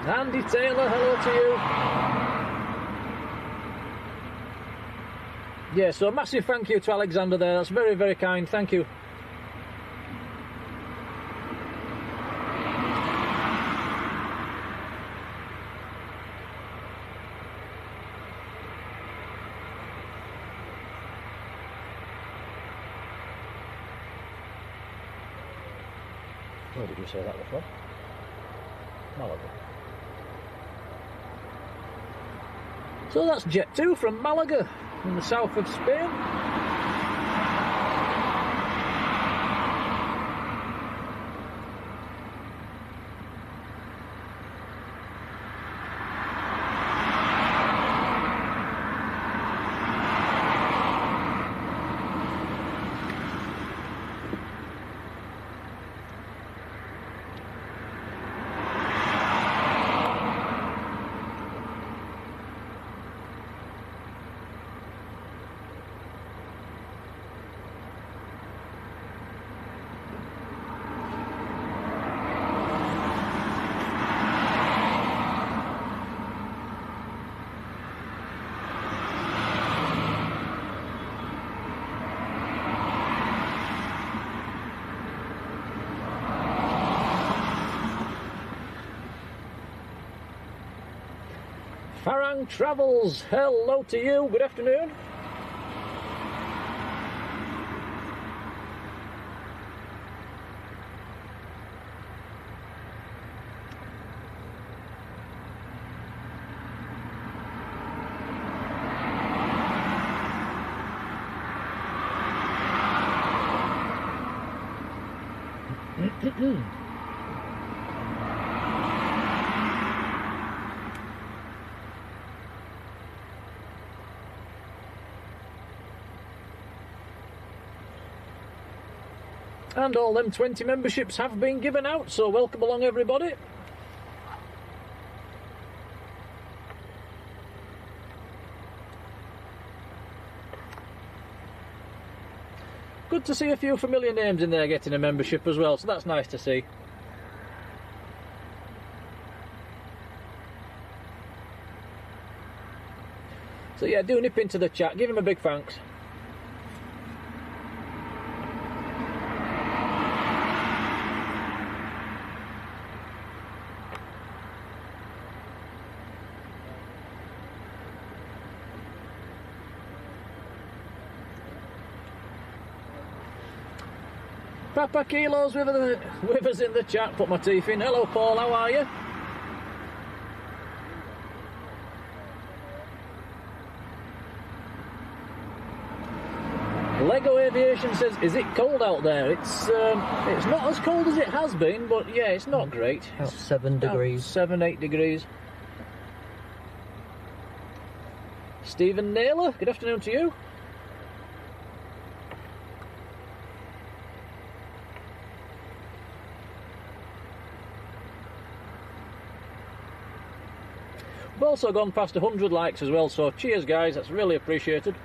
Andy Taylor, hello to you. Yeah, so a massive thank you to Alexander there. That's very, very kind. Thank you. Where did you say that was from? Malaga. So that's Jet2 from Malaga in the south of Spain. Farang Travels, hello to you, good afternoon. And all them 20 memberships have been given out, so welcome along everybody. Good to see a few familiar names in there getting a membership as well, so that's nice to see. So yeah, do nip into the chat, give him a big thanks. Papa Kilos with us in the chat, put my teeth in. Hello Paul, how are you? Lego Aviation says, is it cold out there? It's not as cold as it has been, but yeah, it's not great. About 7 degrees. 7, 8 degrees. Stephen Naylor, good afternoon to you. We've also gone past 100 likes as well, so cheers guys, that's really appreciated.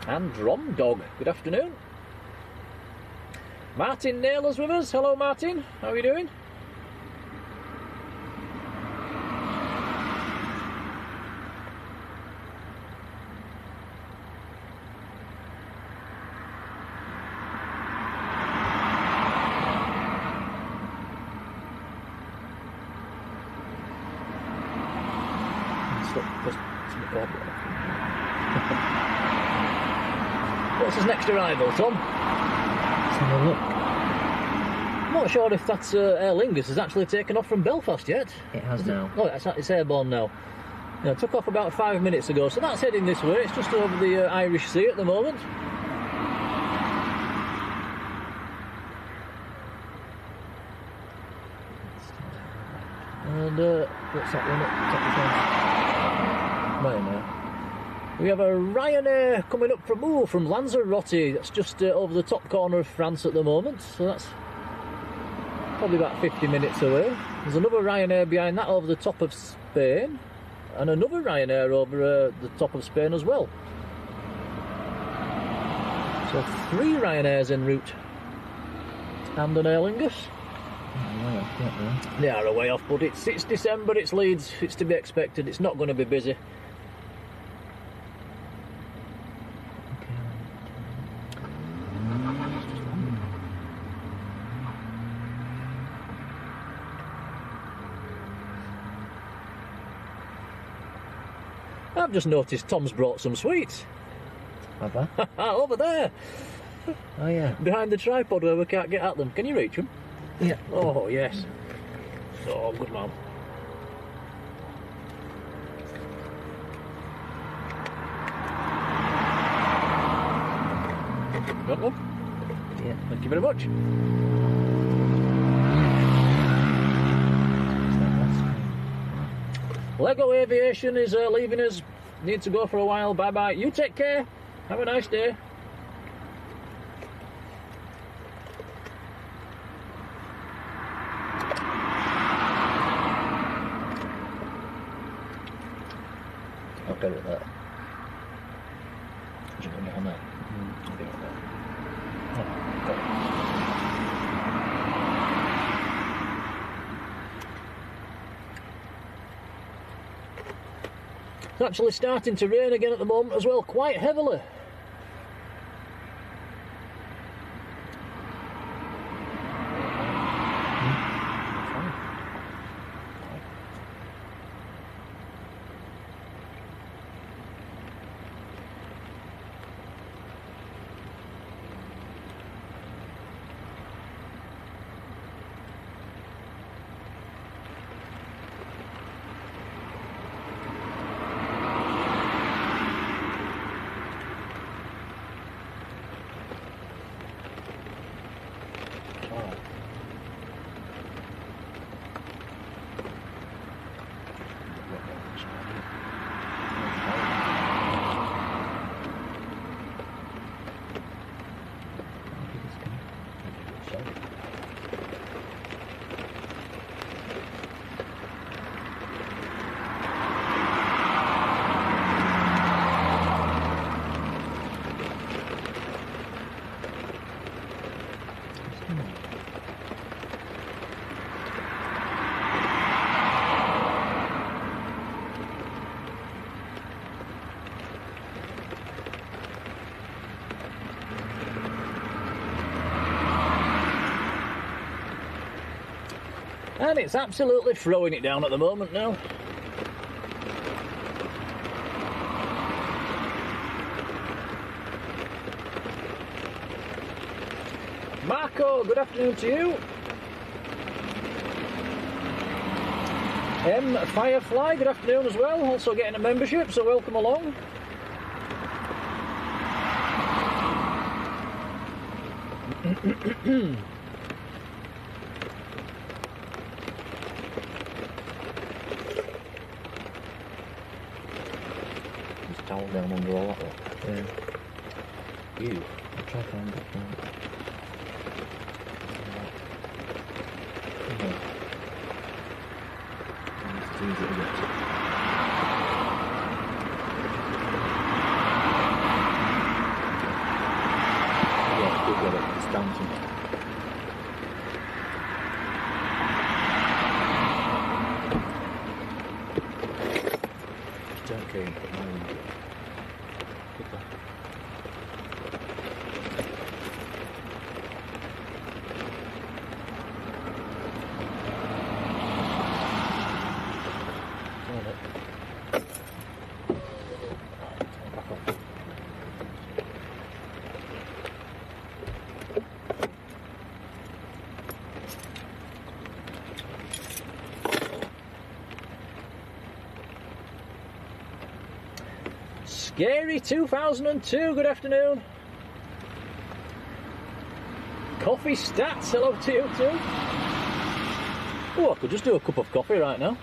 And Drom Dog, good afternoon. Martin Naylor's with us. Hello Martin, how are you doing? What's his next arrival, Tom? Let's have a look. I'm not sure if that's Aer Lingus has actually taken off from Belfast yet. It has now. Oh, it's airborne now. Yeah, it took off about 5 minutes ago, so that's heading this way. It's just over the Irish Sea at the moment. And what's that one up? Ryanair. We have a Ryanair coming up from Lanzarote. That's just over the top corner of France at the moment, so that's probably about 50 minutes away. There's another Ryanair behind that over the top of Spain, and another Ryanair over the top of Spain as well. So 3 Ryanairs en route. And an Aer Lingus. They are a way off, but it's December, it's Leeds, it's to be expected, it's not going to be busy. I've just noticed Tom's brought some sweets. Have I? Over there. Oh yeah. Behind the tripod where we can't get at them. Can you reach them? Yeah. Oh yes. Oh, good man. Got one? Yeah. Thank you very much. Lego Aviation is leaving us. Need to go for a while. Bye bye. You take care. Have a nice day. I'll go with that. Should we get on that? I'll get on that. Oh, got it. It's actually starting to rain again at the moment as well, quite heavily. And it's absolutely throwing it down at the moment now. Marco, good afternoon to you. Firefly, good afternoon as well. Also getting a membership, so welcome along. Towel down under all that. Yeah. You. I'll try to find it. It's too easy to get to. Yeah, do get it. It's bouncing. Don't care. Scary 2002, good afternoon. Coffee Stats, hello to you too. Oh, I could just do a cup of coffee right now.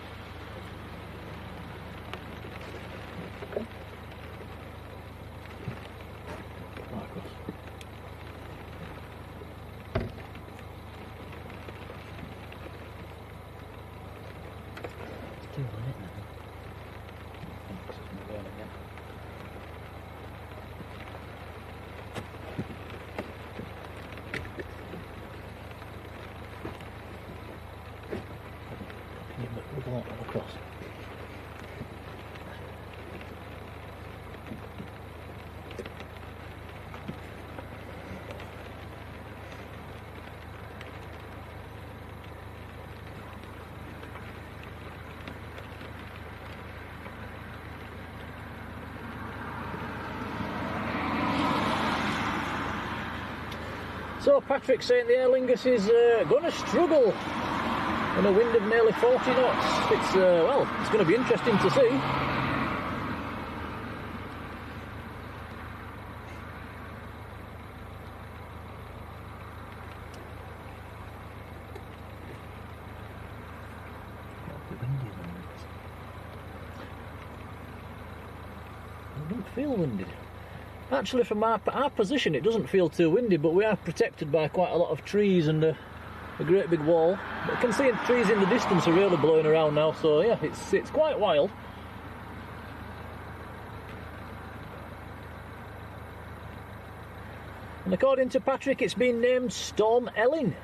So Patrick's saying the Aer Lingus is going to struggle in a wind of nearly 40 knots. It's well, it's going to be interesting to see. It doesn't feel windy. Actually, from our position, it doesn't feel too windy, but we are protected by quite a lot of trees and a great big wall. But I can see trees in the distance are really blowing around now, so yeah, it's quite wild. And according to Patrick, it's been named Storm Ellen.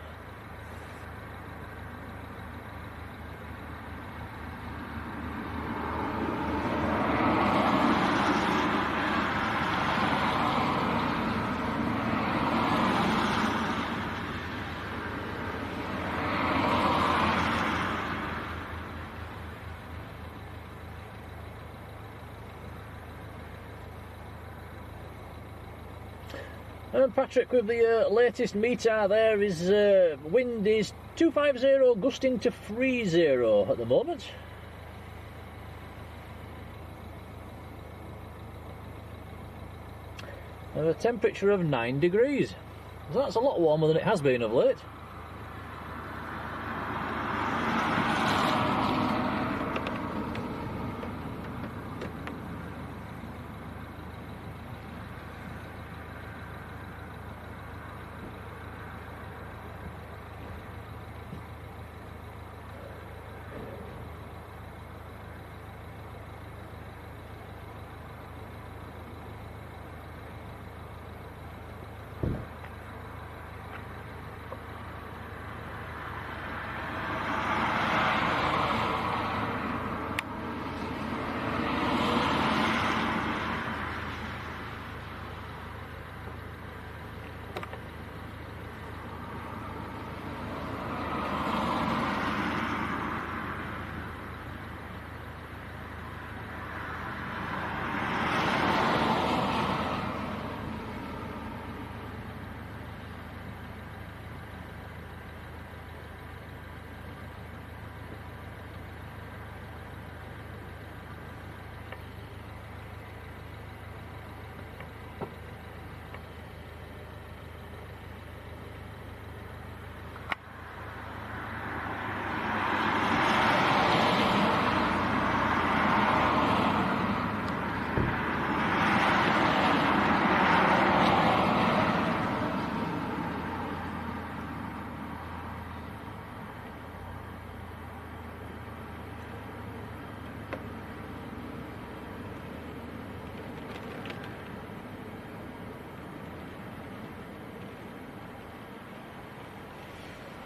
And Patrick, with the latest meter there, is wind is 250 gusting to 30 at the moment. And a temperature of 9 degrees. So that's a lot warmer than it has been of late.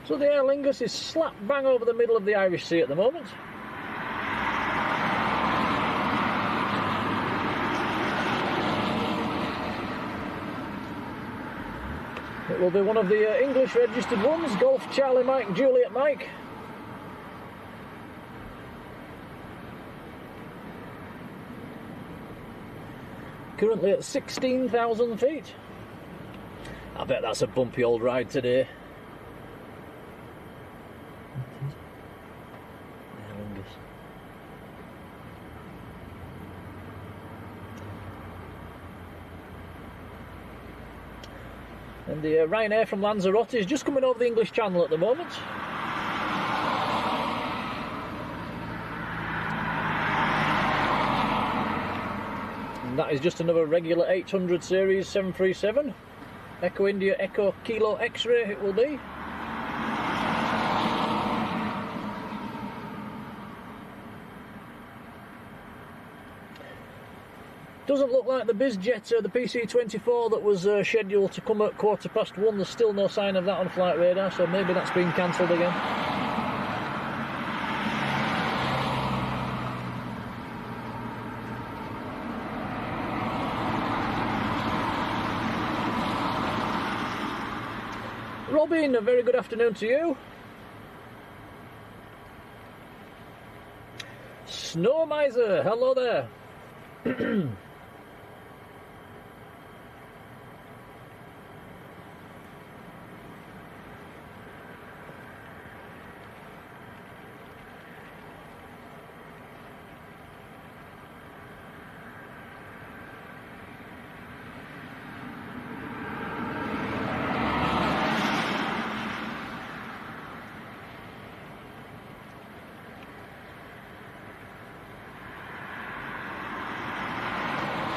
So the Aer Lingus is slap bang over the middle of the Irish Sea at the moment. It will be one of the English registered ones, Golf Charlie Mike Juliet Mike. Currently at 16,000 feet. I bet that's a bumpy old ride today. And the Ryanair from Lanzarote is just coming over the English Channel at the moment. And that is just another regular 800 series 737. Echo India Echo Kilo X-ray it will be. Doesn't look like the BizJet, the PC-24 that was scheduled to come at 1:15. There's still no sign of that on flight radar, so maybe that's been cancelled again. Robin, a very good afternoon to you. Snow Miser, hello there.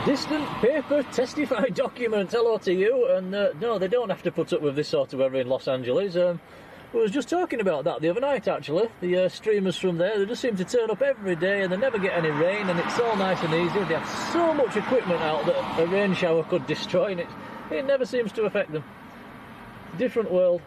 Distant paper testify document, hello to you. And no, they don't have to put up with this sort of weather in Los Angeles. I was just talking about that the other night actually. The streamers from there, they just seem to turn up every day and they never get any rain, and it's all nice and easy. They have so much equipment out that a rain shower could destroy, and it never seems to affect them. Different world.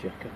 Jacker.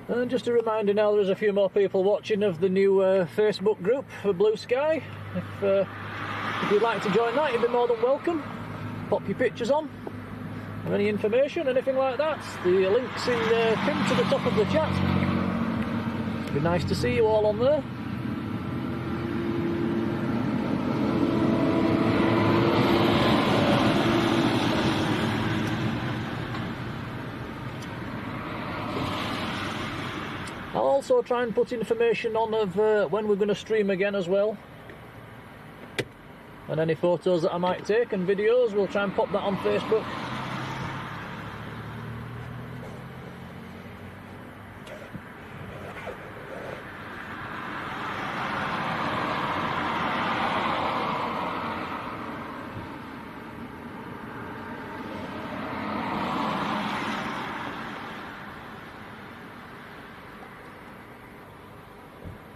And just a reminder now, there's a few more people watching of the new Facebook group for Blue Sky. If you'd like to join that, you'd be more than welcome. Pop your pictures on, or any information, anything like that. The link's in pinned to the top of the chat. It'd be nice to see you all on there. I'll also try and put information on of when we're going to stream again as well. And any photos that I might take and videos, we'll try and pop that on Facebook.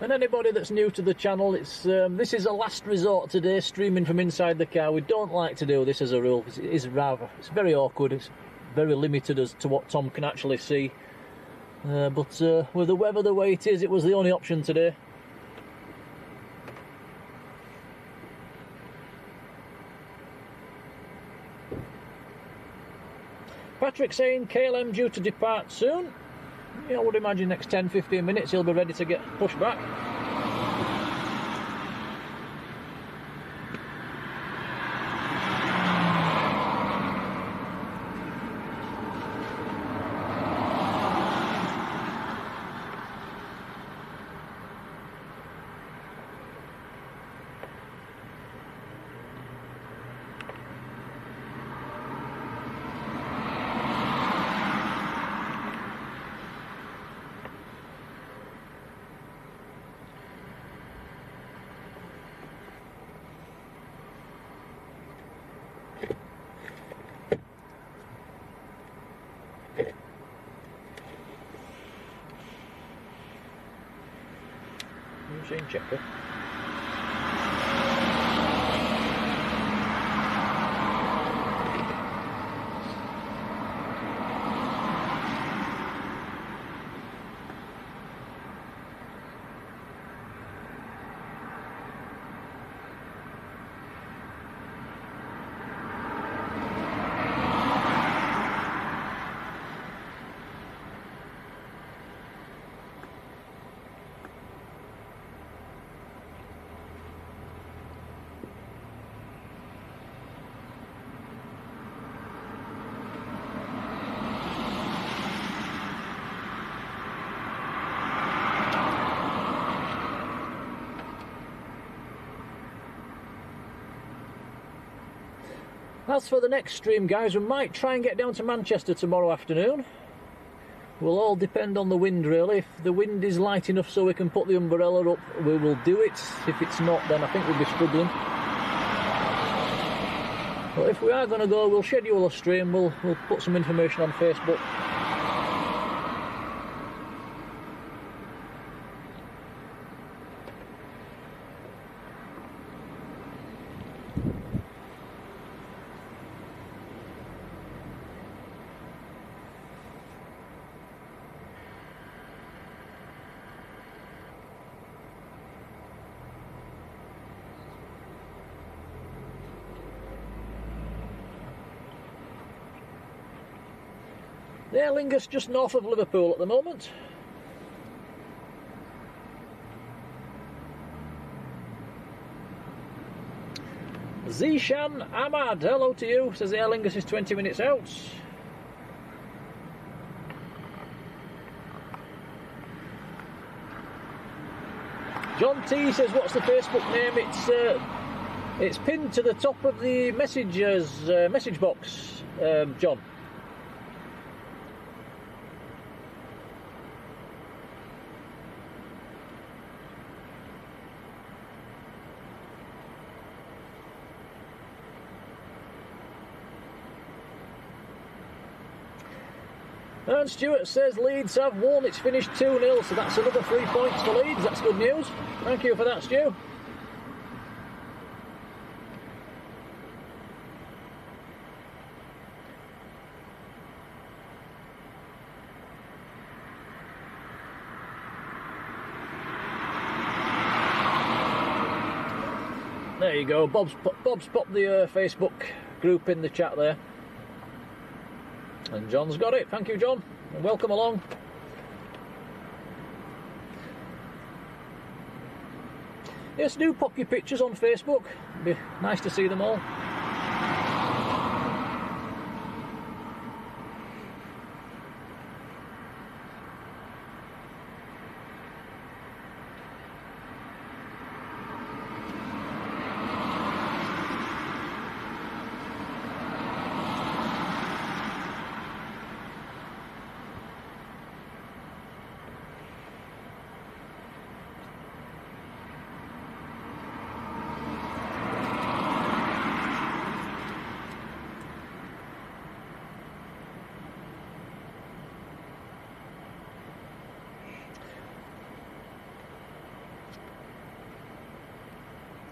And anybody that's new to the channel, it's this is a last resort today, streaming from inside the car. We don't like to do this as a rule. It's very awkward. It's very limited as to what Tom can actually see. But with the weather the way it is, it was the only option today. Patrick saying KLM due to depart soon. Yeah, I would imagine next 10-15 minutes he'll be ready to get pushed back. checker. As for the next stream, guys, we might try and get down to Manchester tomorrow afternoon. Will all depend on the wind, really. If the wind is light enough so we can put the umbrella up, we will do it. If it's not, then I think we'll be struggling. But if we are going to go, we'll schedule a stream. We'll put some information on Facebook. The Aer Lingus just north of Liverpool at the moment. Zishan Ahmad, hello to you, says the Aer Lingus is 20 minutes out. John T says, what's the Facebook name? It's pinned to the top of the message box, John. And Stuart says Leeds have won, it's finished 2-0, so that's another 3 points for Leeds. That's good news. Thank you for that, Stu. There you go, Bob's popped the Facebook group in the chat there. And John's got it. Thank you, John, and welcome along. Yes, do pop your pictures on Facebook. It'd be nice to see them all.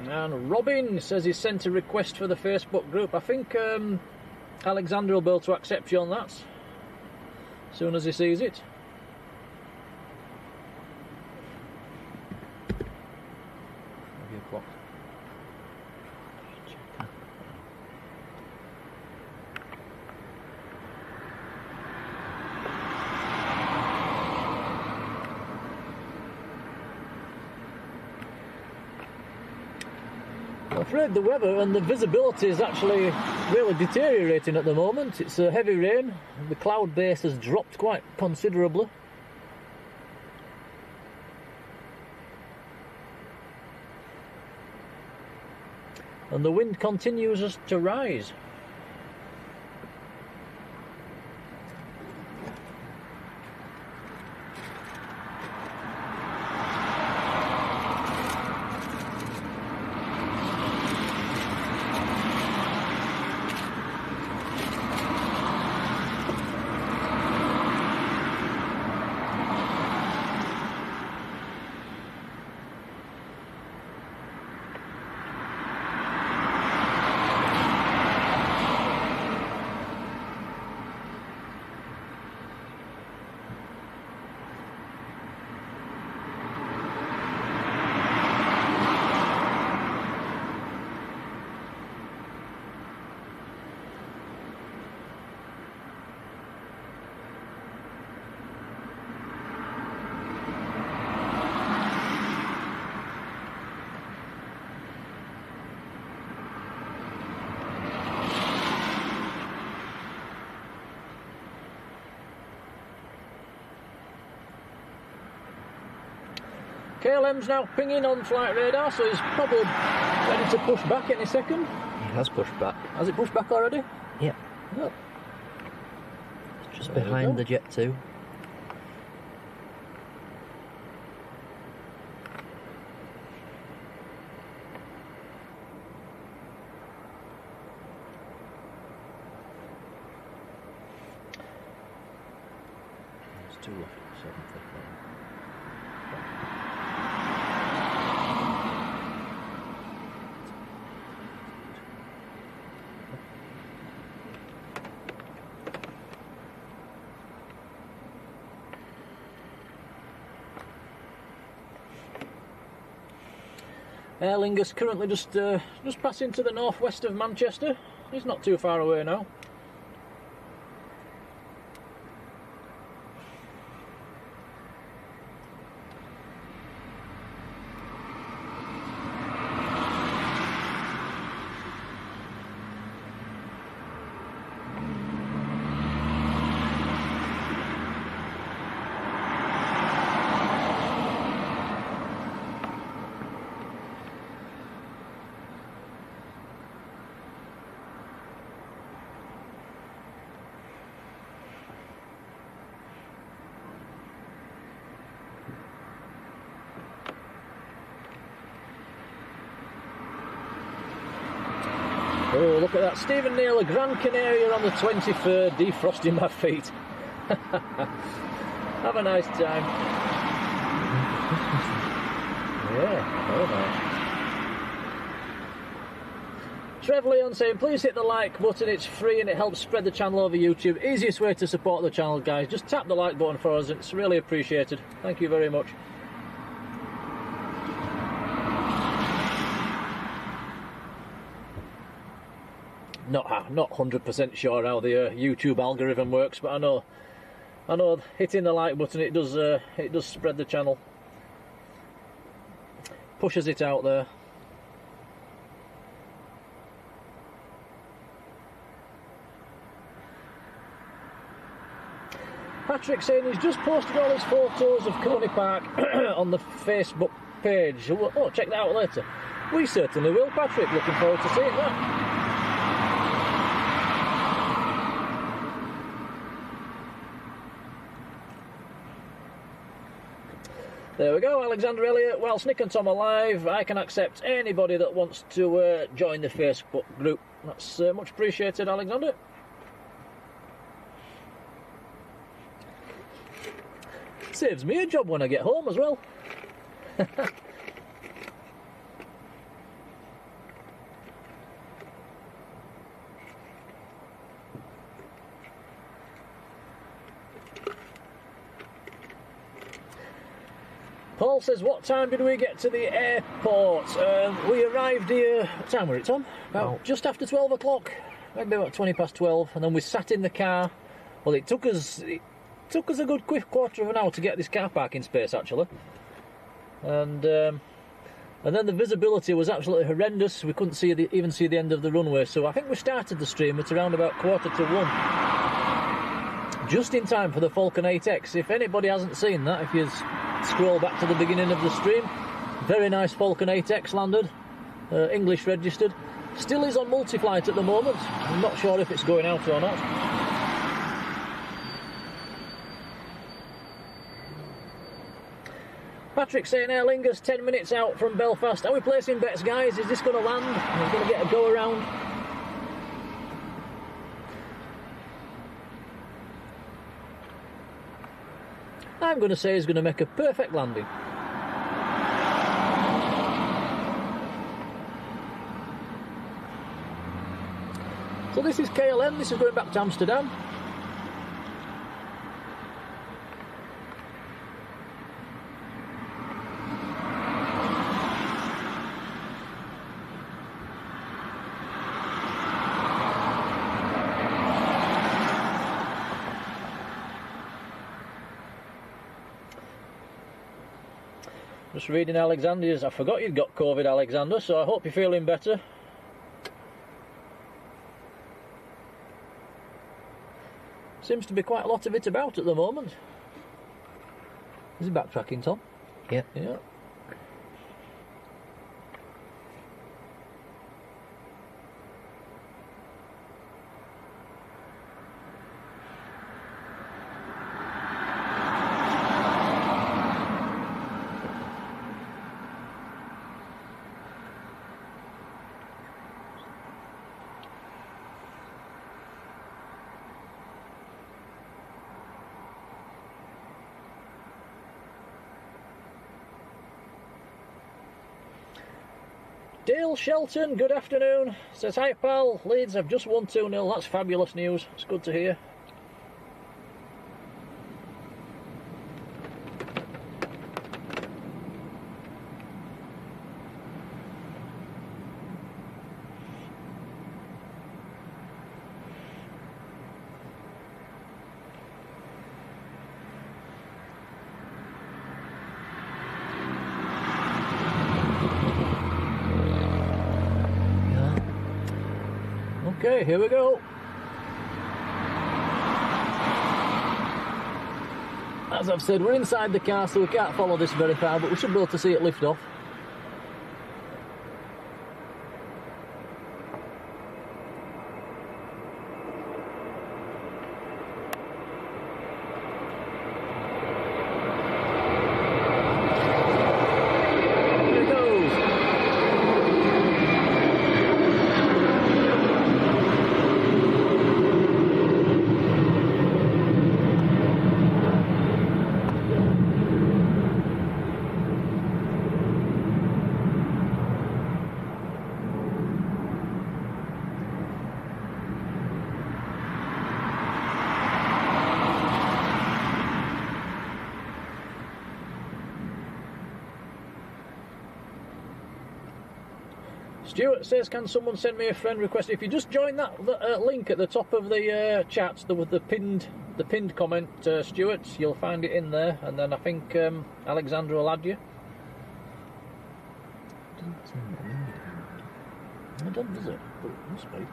And Robin says he sent a request for the Facebook group. I think Alexander will be able to accept you on that as soon as he sees it. I'm afraid the weather and the visibility is actually really deteriorating at the moment. It's a heavy rain. The cloud base has dropped quite considerably. And the wind continues to rise. KLM's now pinging on flight radar, so he's probably ready to push back any second. He has pushed back. Has it pushed back already? Yeah. Yep. Just behind the Jet2. There's 2 left, 7th. Aer Lingus currently just passing to the northwest of Manchester. He's not too far away now. Oh, look at that. Stephen Naylor, Gran Canaria on the 23rd, defrosting my feet. Have a nice time. Yeah, very nice. Trev Leon saying, please hit the like button, it's free and it helps spread the channel over YouTube. Easiest way to support the channel, guys. Just tap the like button for us, it's really appreciated. Thank you very much. Not 100% sure how the YouTube algorithm works, but I know hitting the like button it does spread the channel, pushes it out there. Patrick saying he's just posted all his photos of Coney Park on the Facebook page. Oh, check that out later. We certainly will, Patrick. Looking forward to seeing that. There we go, Alexander Elliott. Whilst Nick and Tom are live, I can accept anybody that wants to join the Facebook group. That's much appreciated, Alexander. Saves me a job when I get home as well. Paul says, what time did we get to the airport? We arrived here, what time were it, Tom? About just after 12 o'clock, maybe about 20 past 12, and then we sat in the car. Well, it took us a good quick quarter of an hour to get this car parking space, actually. And then the visibility was absolutely horrendous. We couldn't even see the end of the runway, so I think we started the stream at around about 1:45. Just in time for the Falcon 8X. If anybody hasn't seen that, if you scroll back to the beginning of the stream, very nice Falcon 8X landed, English registered. Still is on multi-flight at the moment. I'm not sure if it's going out or not. Patrick saying Aer Lingus 10 minutes out from Belfast. Are we placing bets, guys? Is this going to land? Are we going to get a go around? I'm going to say he's going to make a perfect landing. So this is KLM, this is going back to Amsterdam. Just reading Alexander's. I forgot you'd got COVID, Alexander, so I hope you're feeling better. Seems to be quite a lot of it about at the moment. Is he backtracking, Tom? Yeah. Yeah. Dale Shelton, good afternoon. Says, hi pal, Leeds have just won 2-0. That's fabulous news. It's good to hear. Okay, here we go. As I've said, we're inside the car, so we can't follow this very far, but we should be able to see it lift off. Here it goes. Stuart says, can someone send me a friend request? If you just join that link at the top of the chat, with the pinned comment, Stuart, you'll find it in there, and then I think Alexandra will add you. I don't, does it? But it must be.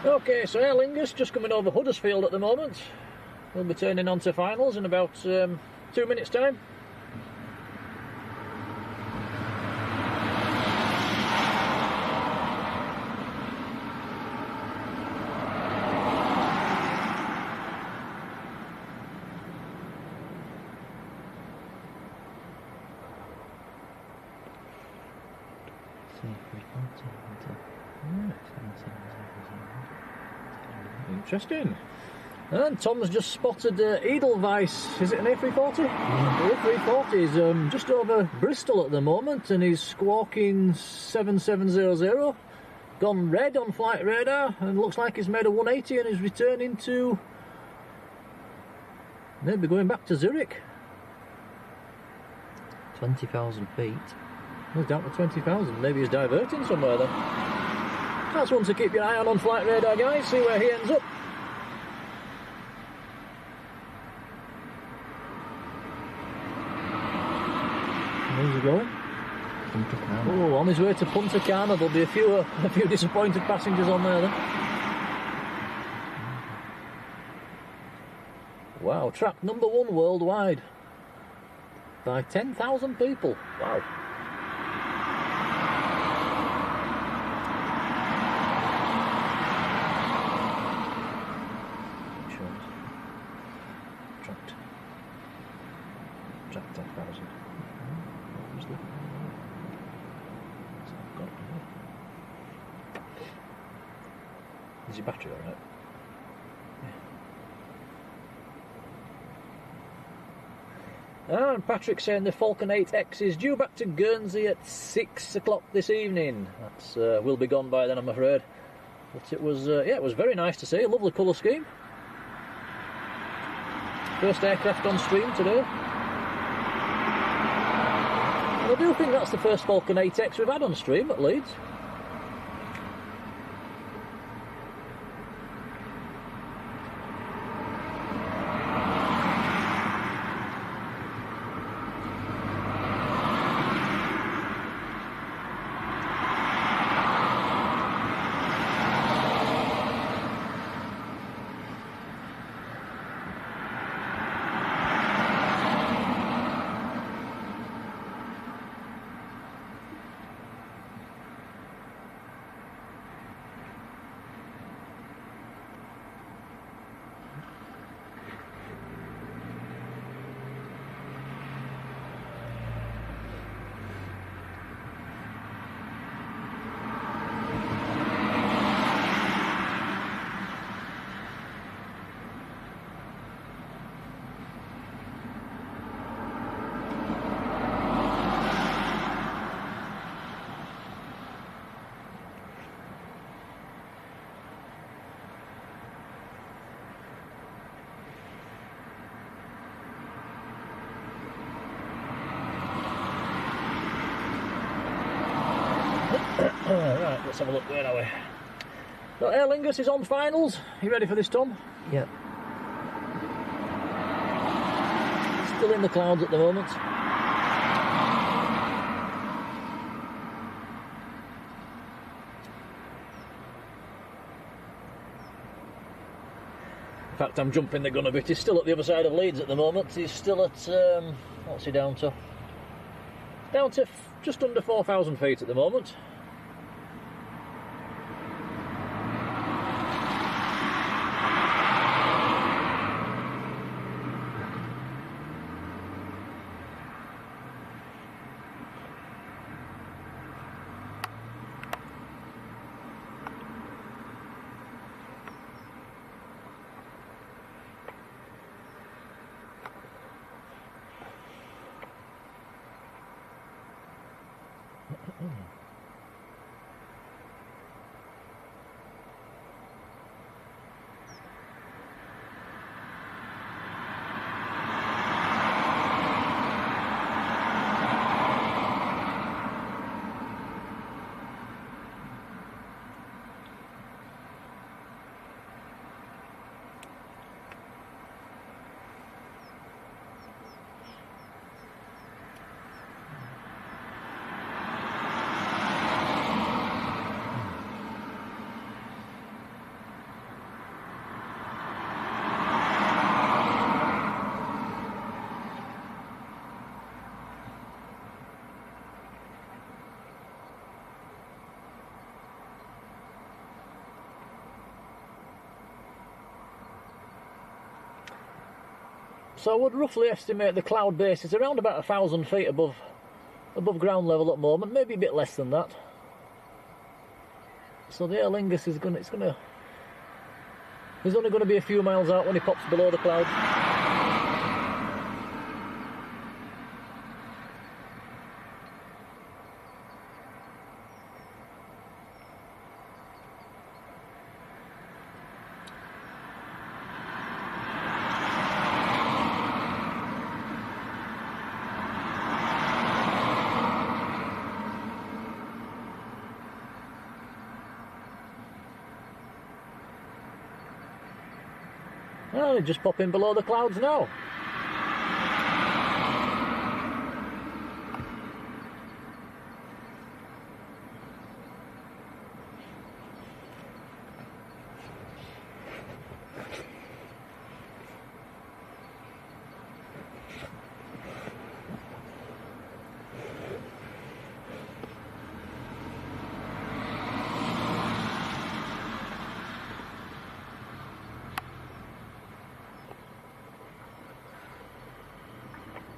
Okay, so Aer Lingus just coming over Huddersfield at the moment. We'll be turning on to finals in about 2 minutes' time. Interesting. And Tom's just spotted Edelweiss. Is it an A340? Yeah. The A340 is just over Bristol at the moment, and he's squawking 7700. Gone red on flight radar, and looks like he's made a 180 and is returning to... maybe going back to Zurich. 20,000 feet. He's down to 20,000. Maybe he's diverting somewhere then. That's one to keep your eye on flight radar, guys. See where he ends up. Where's he going? Punta Cana. Oh, on his way to Punta Cana. There'll be a few disappointed passengers on there then. Wow, track number 1 worldwide by 10,000 people. Wow. Track 10,000. Is your battery alright? Yeah. And Patrick saying the Falcon 8X is due back to Guernsey at 6 o'clock this evening. That's will be gone by then, I'm afraid. But it was yeah, it was very nice to see. A lovely colour scheme. First aircraft on stream today. And I do think that's the first Falcon 8X we've had on stream at Leeds. Right, let's have a look. Where are we? So Aer Lingus is on finals. You ready for this, Tom? Yep. Still in the clouds at the moment. In fact, I'm jumping the gun a bit. He's still at the other side of Leeds at the moment. He's still at, what's he down to? Down to just under 4,000 feet at the moment. So I would roughly estimate the cloud base is around about 1,000 feet above ground level at the moment, maybe a bit less than that. So the Aer Lingus is he's only going to be a few miles out when he pops below the clouds. Oh, just popping below the clouds now.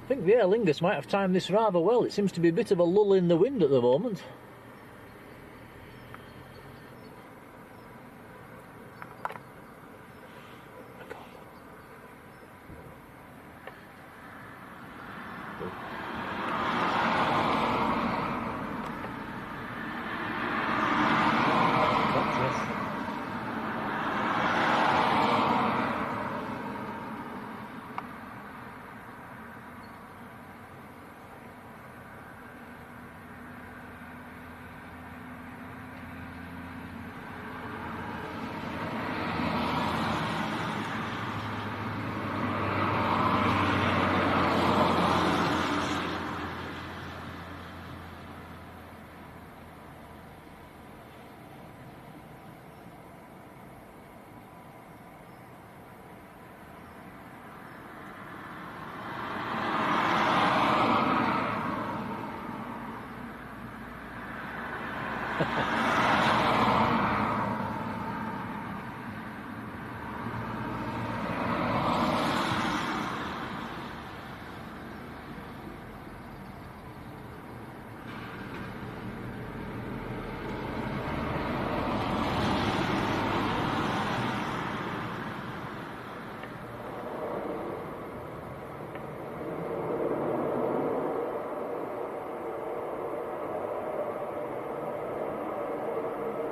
I think the Aer Lingus might have timed this rather well. It seems to be a bit of a lull in the wind at the moment.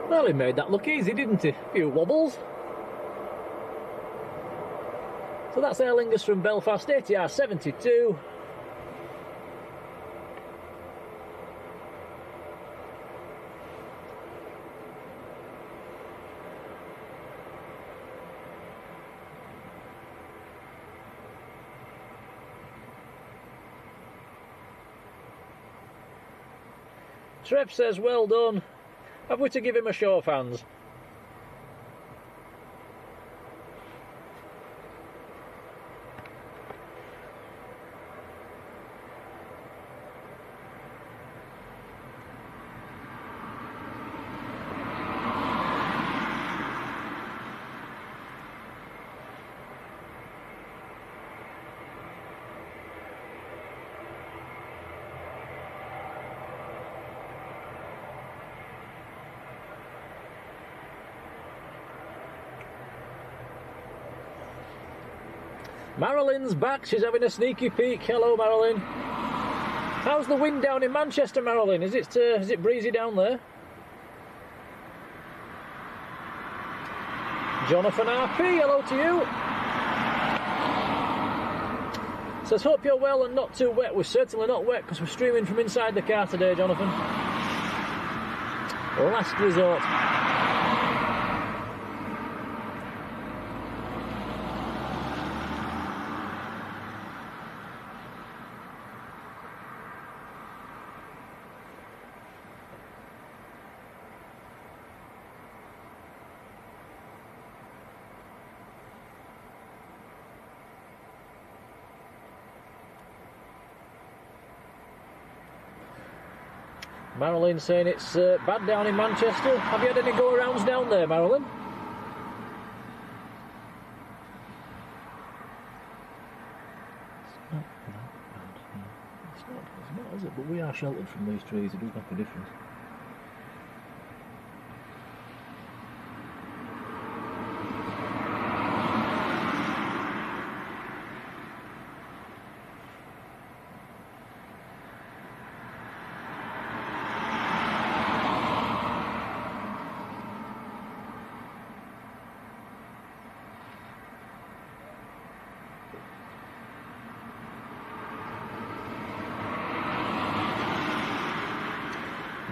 Well, he made that look easy, didn't he? A few wobbles. So that's Aer Lingus from Belfast, ATR 72. Trev says, well done. Have we to give him a show of hands? Marilyn's back, she's having a sneaky peek. Hello, Marilyn. How's the wind down in Manchester, Marilyn? Is it breezy down there? Jonathan RP, hello to you. Says, hope you're well and not too wet. We're certainly not wet because we're streaming from inside the car today, Jonathan. Last resort. Marilyn saying it's bad down in Manchester. Have you had any go-arounds down there, Marilyn? It's not that bad. It's not, is it? But we are sheltered from these trees. It does make a difference.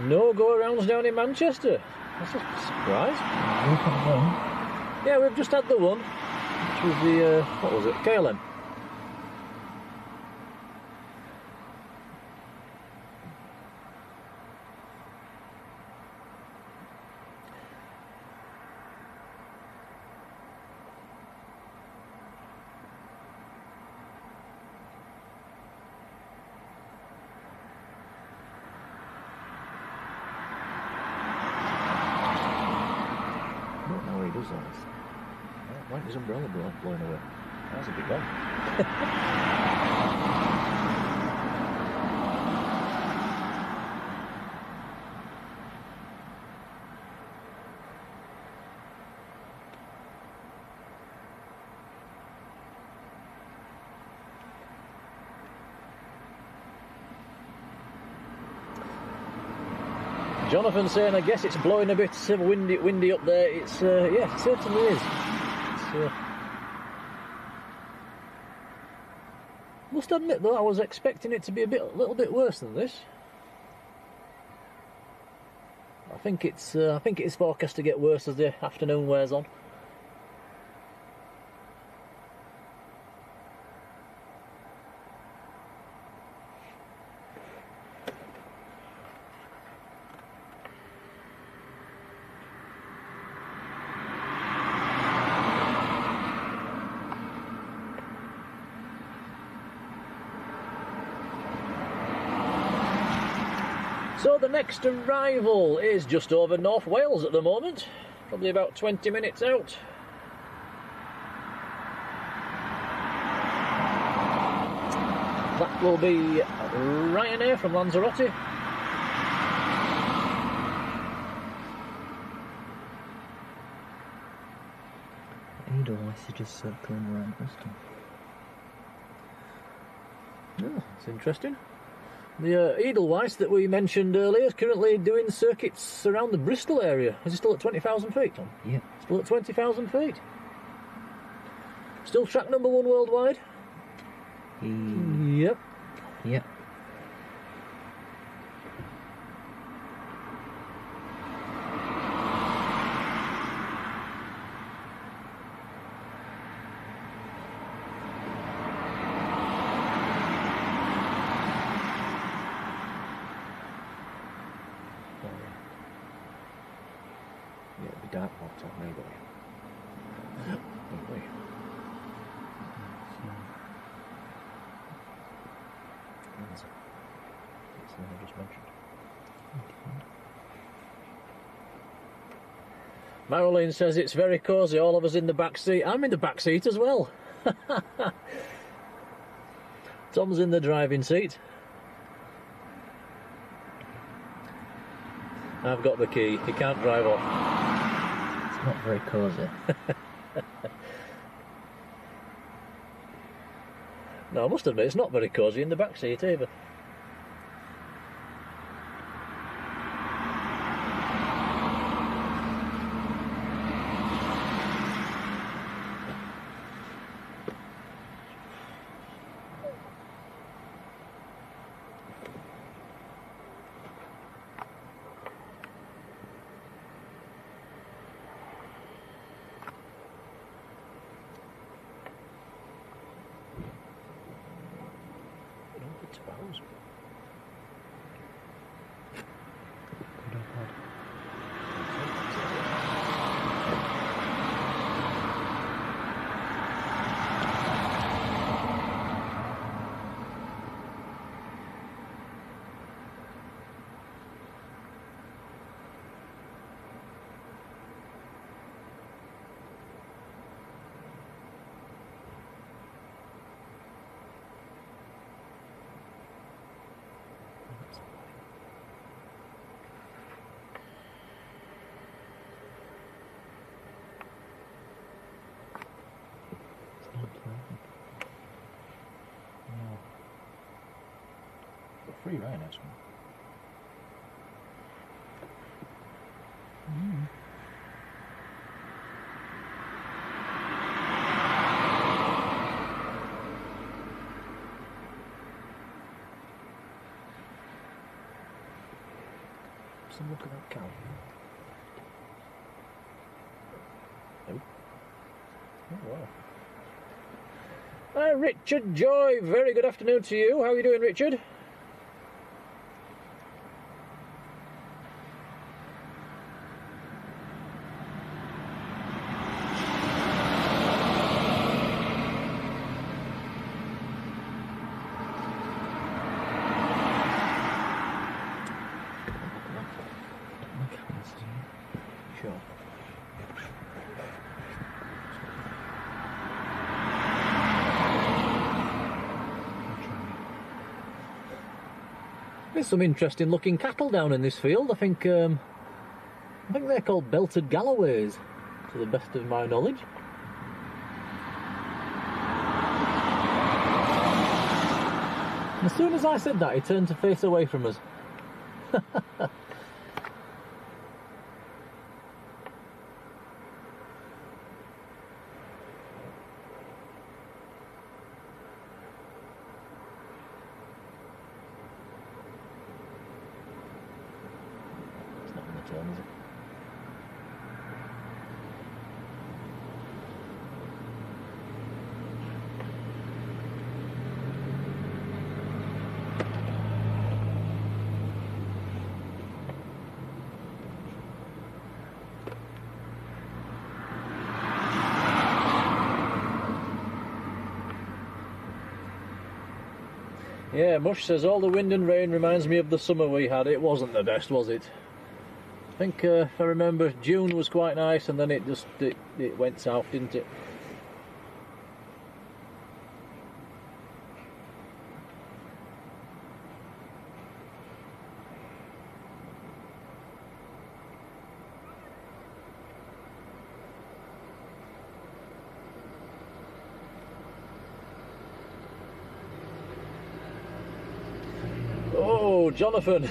No go-arounds down in Manchester. That's a surprise. Yeah, we've just had the one, which was the, what was it, KLM. Why is his umbrella blowing away? That was a big one. Jonathan saying, I guess it's blowing a bit windy up there. It's yeah, it certainly is. Must admit though, I was expecting it to be a little bit worse than this. I think it's forecast to get worse as the afternoon wears on. So the next arrival is just over North Wales at the moment, probably about 20 minutes out. That will be Ryanair from Lanzarote. Edelweiss is just circling around Bristol. Oh, that's interesting. The Edelweiss that we mentioned earlier is currently doing circuits around the Bristol area. Is it still at 20,000 feet, Tom? Yeah. Still at 20,000 feet. Still track number 1 worldwide? Yep. Yep. dark water, maybe. Lovely. That's the one I just mentioned. Marilyn says it's very cosy, all of us in the back seat. I'm in the back seat as well. Tom's in the driving seat. I've got the key, he can't drive off. It's not very cosy. No, I must admit, it's not very cosy in the back seat either. Free Ryanair. Just look at that cow. Oh. Oh wow. Richard Joy, very good afternoon to you. How are you doing, Richard? There's some interesting looking cattle down in this field. I think they're called belted Galloways, to the best of my knowledge. And as soon as I said that, he turned to face away from us. Is it? Yeah, Mush says all the wind and rain reminds me of the summer we had. It wasn't the best, was it? I think, if I remember, June was quite nice, and then it went south, didn't it? Oh, Jonathan,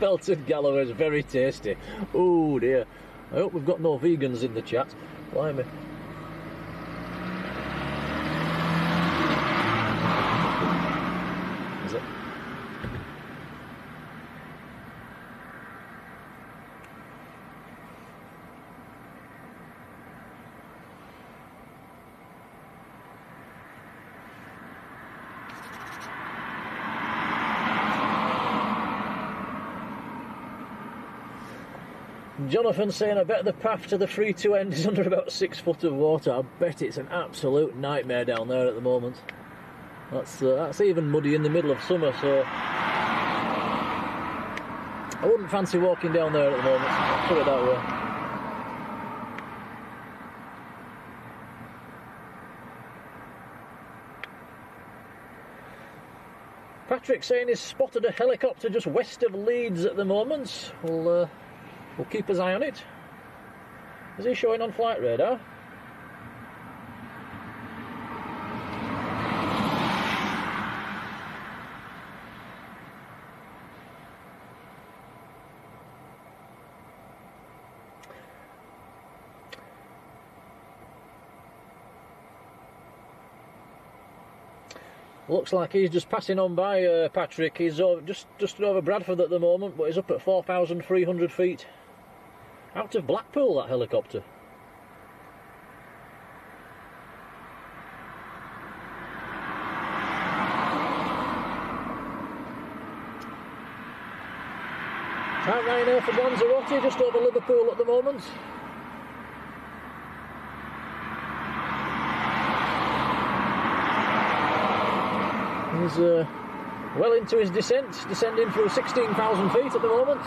belted Galloway is very tasty. Oh dear. I hope we've got no vegans in the chat. Blimey. Is it? Jonathan saying, I bet the path to the 3-2 end is under about 6 foot of water. I bet it's an absolute nightmare down there at the moment. That's even muddy in the middle of summer, so I wouldn't fancy walking down there at the moment. I'll put it that way. Patrick saying he's spotted a helicopter just west of Leeds at the moment. We'll keep his eye on it. Is he showing on flight radar? Looks like he's just passing on by Patrick. He's just over Bradford at the moment, but he's up at 4,300 feet. Out of Blackpool, that helicopter. Ryanair for Lanzarote, just over Liverpool at the moment. He's well into his descent, descending through 16,000 feet at the moment.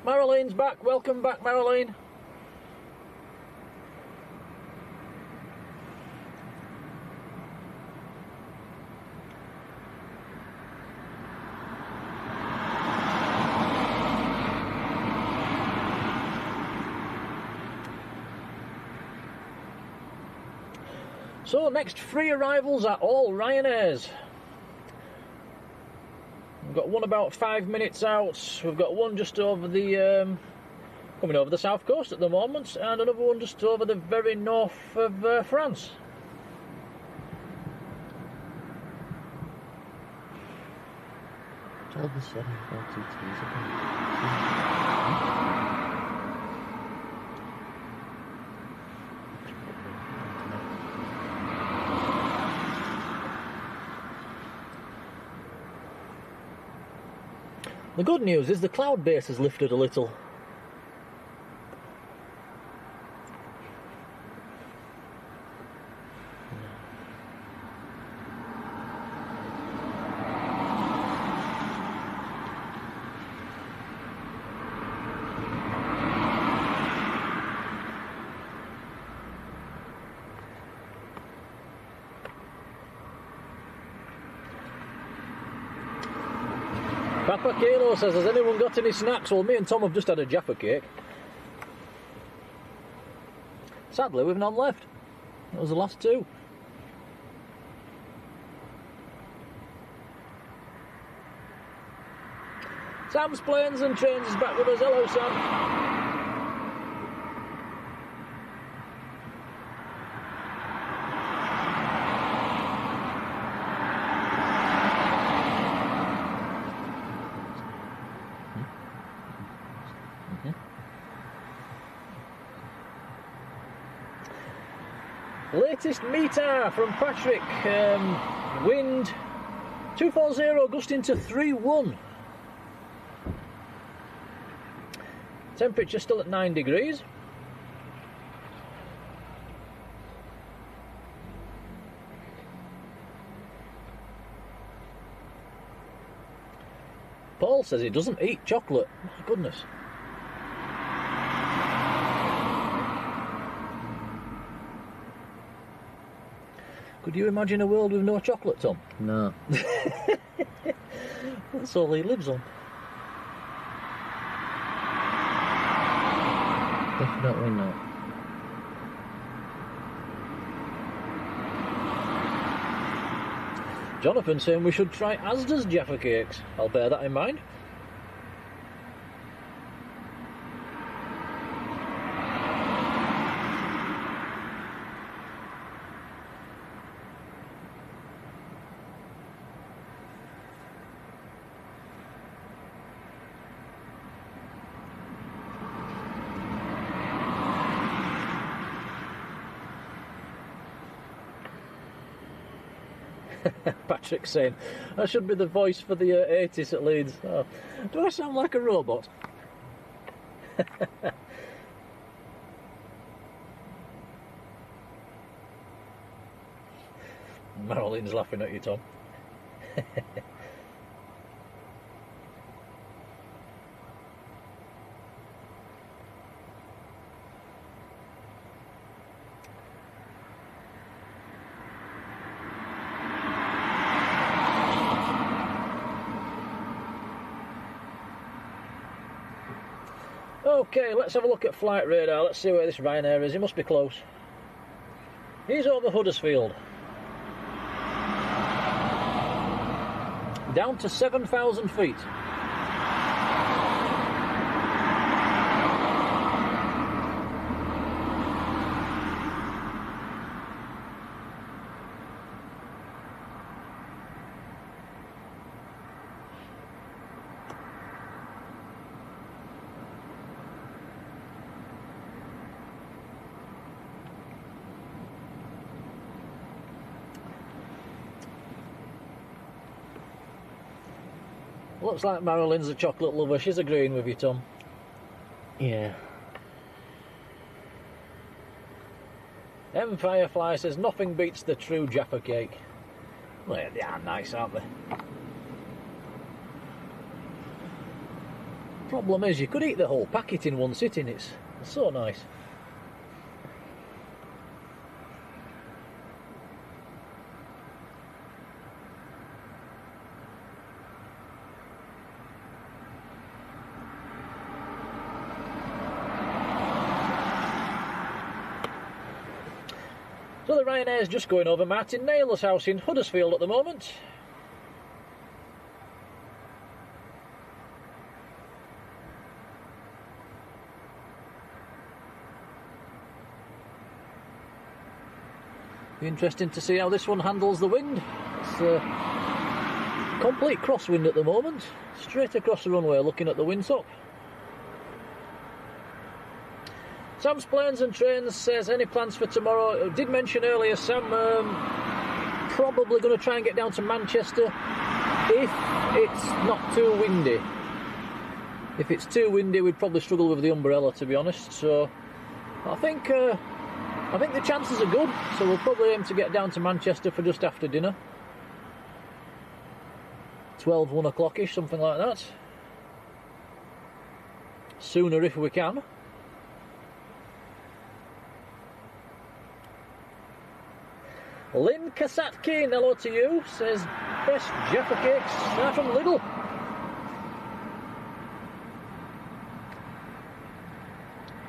Maralene's back. Welcome back, Maralene. So next free arrivals are all Ryanairs. We've got one about 5 minutes out. We've got one just over the coming over the south coast at the moment, and another one just over the very north of France. Tell the 742s about. The good news is the cloud base has lifted a little. Papa Kilo says, has anyone got any snacks? Well, me and Tom have just had a Jaffa cake. Sadly, we've none left. That was the last two. Sam's Planes and Trains is back with us. Hello, Sam. Latest meter from Patrick. Wind 240 gusting to 3-1. Temperature still at 9 degrees. Paul says he doesn't eat chocolate. My goodness. Could you imagine a world with no chocolate, Tom? No. That's all he lives on. Definitely not. Jonathan saying we should try Asda's Jaffa cakes. I'll bear that in mind. Patrick saying, that should be the voice for the 80s at Leeds. Oh, do I sound like a robot? Marlene's laughing at you, Tom. Okay, let's have a look at flight radar. Let's see where this Ryanair is. He must be close. He's over Huddersfield. Down to 7,000 feet. Looks like Marilyn's a chocolate lover. She's agreeing with you, Tom. Yeah. M Firefly says nothing beats the true Jaffa cake. Well, they are nice, aren't they? Problem is, you could eat the whole packet in one sitting. It's so nice. So the Ryanair's just going over Martin Naylor's house in Huddersfield at the moment. Be interesting to see how this one handles the wind. It's a complete crosswind at the moment, straight across the runway looking at the windsock. Sam's Planes and Trains says, any plans for tomorrow? I did mention earlier, Sam, probably going to try and get down to Manchester if it's not too windy. If it's too windy, we'd probably struggle with the umbrella, to be honest. So I think the chances are good. So we'll probably aim to get down to Manchester for just after dinner. 12, 1 o'clock-ish, something like that. Sooner if we can. Lynn Kasatkin, hello to you, says best Jaffa cakes are from Lidl.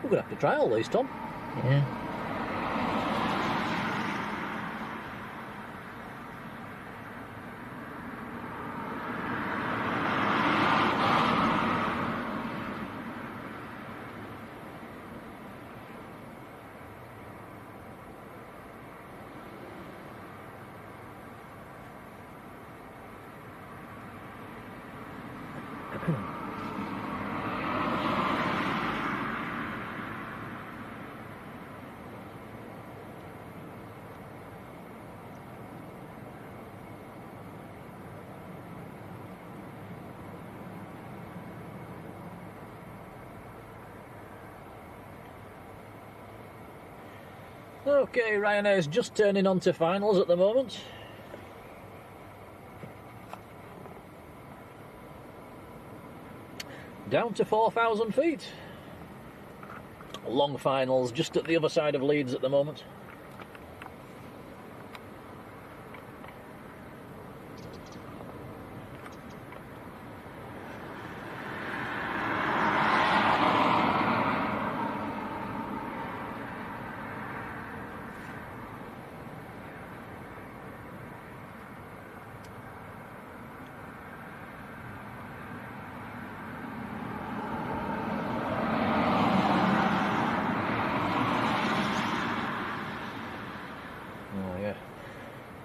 We're going to have to try all these, Tom. Yeah. Okay, Ryanair's just turning on to finals at the moment. Down to 4,000 feet. Long finals just at the other side of Leeds at the moment.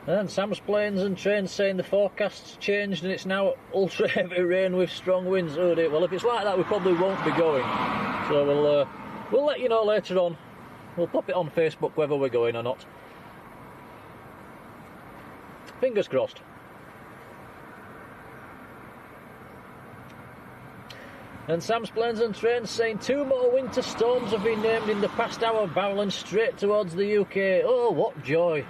And Sam's Planes and Trains saying the forecast's changed and it's now ultra heavy rain with strong winds. Oh dear. Well, if it's like that, we probably won't be going. So we'll let you know later on. We'll pop it on Facebook whether we're going or not. Fingers crossed. And Sam's Planes and Trains saying 2 more winter storms have been named in the past hour, barreling straight towards the UK. Oh, what joy.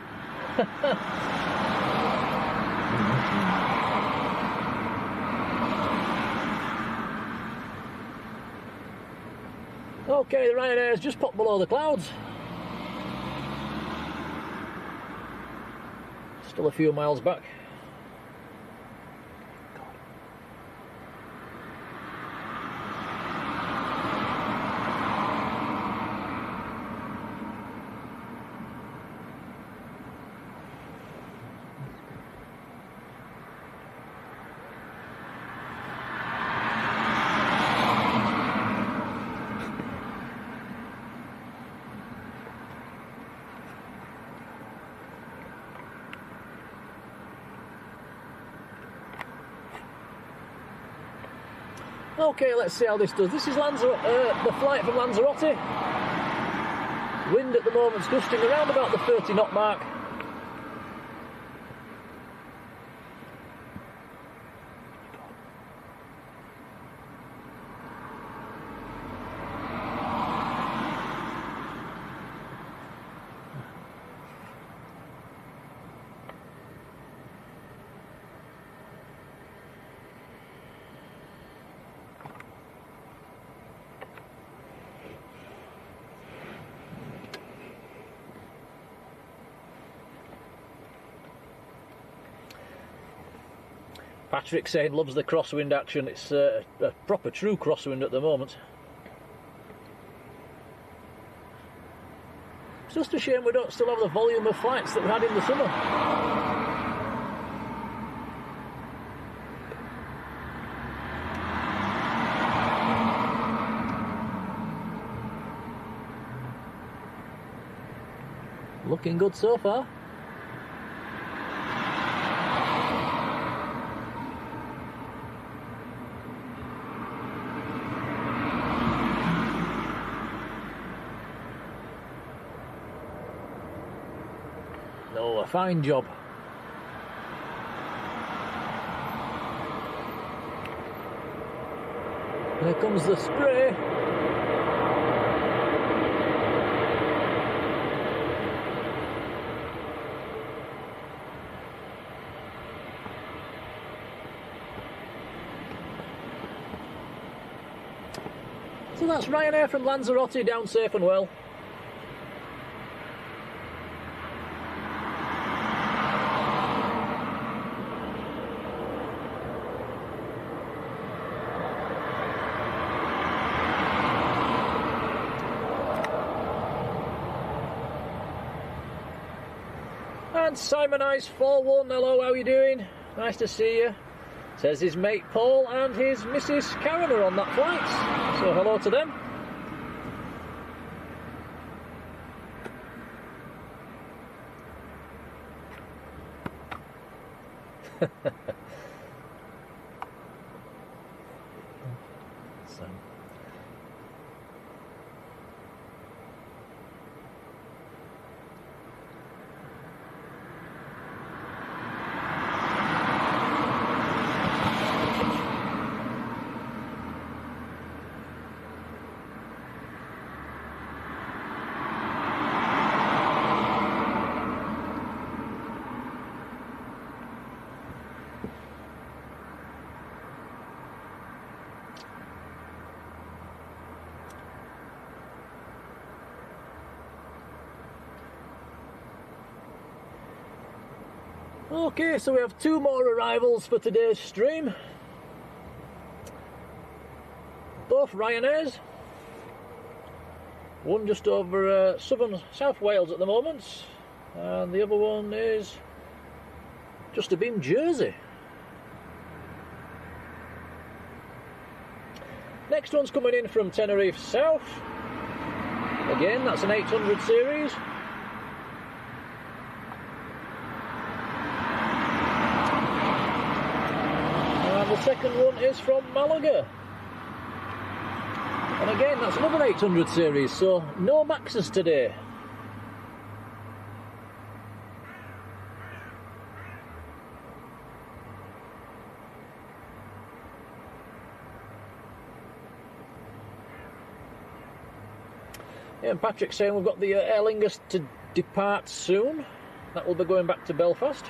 Okay, the Ryanair's just popped below the clouds. Still a few miles back. Okay, let's see how this does. This is the flight from Lanzarote. Wind at the moment's gusting around about the 30 knot mark. Patrick saying loves the crosswind action. It's a proper true crosswind at the moment. It's just a shame we don't still have the volume of flights that we had in the summer. Looking good so far. Oh, a fine job. There comes the spray. So that's Ryanair from Lanzarote down safe and well. And Simon Ice 41, hello, how are you doing? Nice to see you. Says his mate Paul and his Mrs. Karen are on that flight. So hello to them. Okay, so we have 2 more arrivals for today's stream. Both Ryanairs. One just over South Wales at the moment, and the other one is just abeam Jersey. Next one's coming in from Tenerife South. Again, that's an 800 series. The second one is from Malaga, and again that's another 800 series, so no Maxes today. Yeah, and Patrick's saying we've got the Aer Lingus to depart soon. That will be going back to Belfast.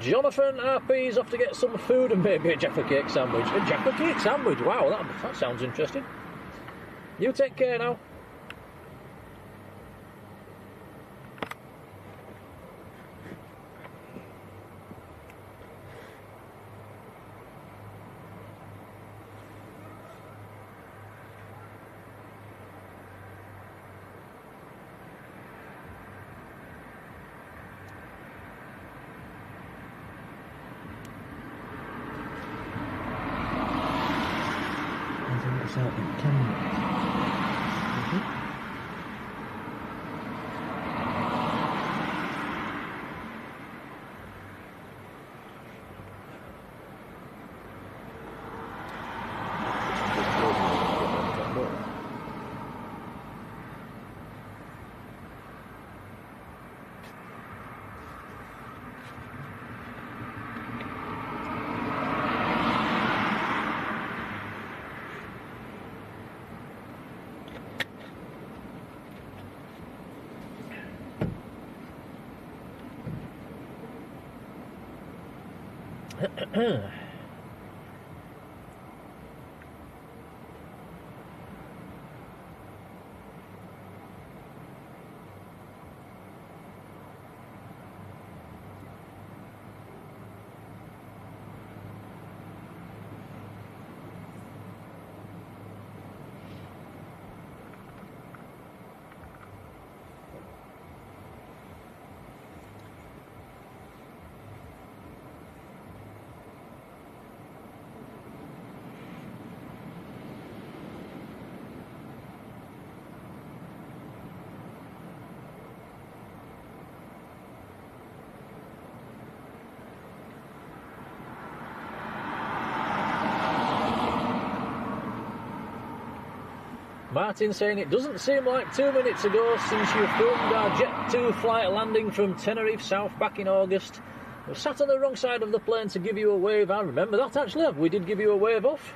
Jonathan RP's off to get some food and maybe a Jaffa cake sandwich. A Jaffa cake sandwich? Wow, that sounds interesting. You take care now. Out in 10 minutes. Martin saying it doesn't seem like 2 minutes ago since you filmed our Jet2 flight landing from Tenerife South back in August. We sat on the wrong side of the plane to give you a wave. I remember that actually. We did give you a wave off.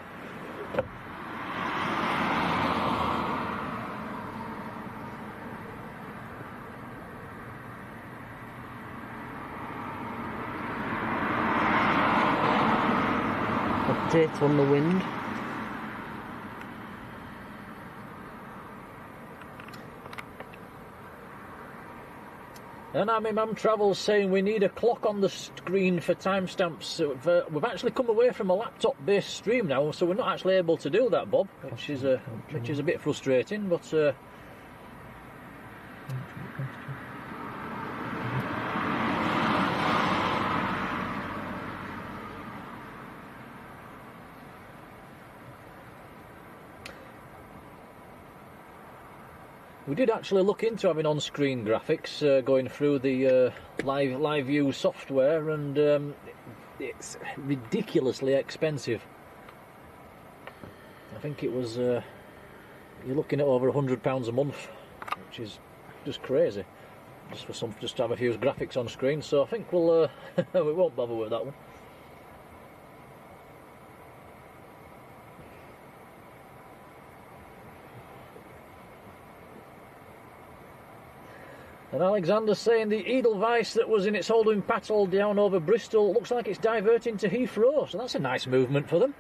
Update on the wind. And I'm Imam Travels saying we need a clock on the screen for timestamps. We've actually come away from a laptop-based stream now, so we're not actually able to do that, Bob, which is a bit frustrating. But we did actually look into having on-screen graphics going through the live view software, and it's ridiculously expensive. I think it was you're looking at over £100 a month, which is just crazy, just to have a few graphics on screen. So I think we'll we won't bother with that one. And Alexander's saying the Edelweiss that was in its holding patrol down over Bristol looks like it's diverting to Heathrow, so that's a nice movement for them.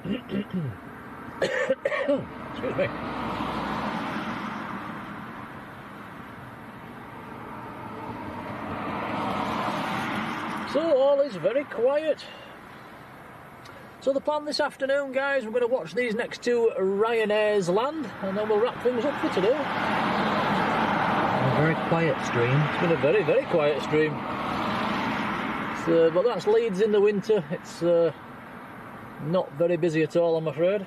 Excuse me. So all is very quiet. So the plan this afternoon, guys, we're going to watch these next two Ryanair's land, and then we'll wrap things up for today. A very quiet stream. It's been a very, very quiet stream. But that's Leeds in the winter. It's not very busy at all, I'm afraid.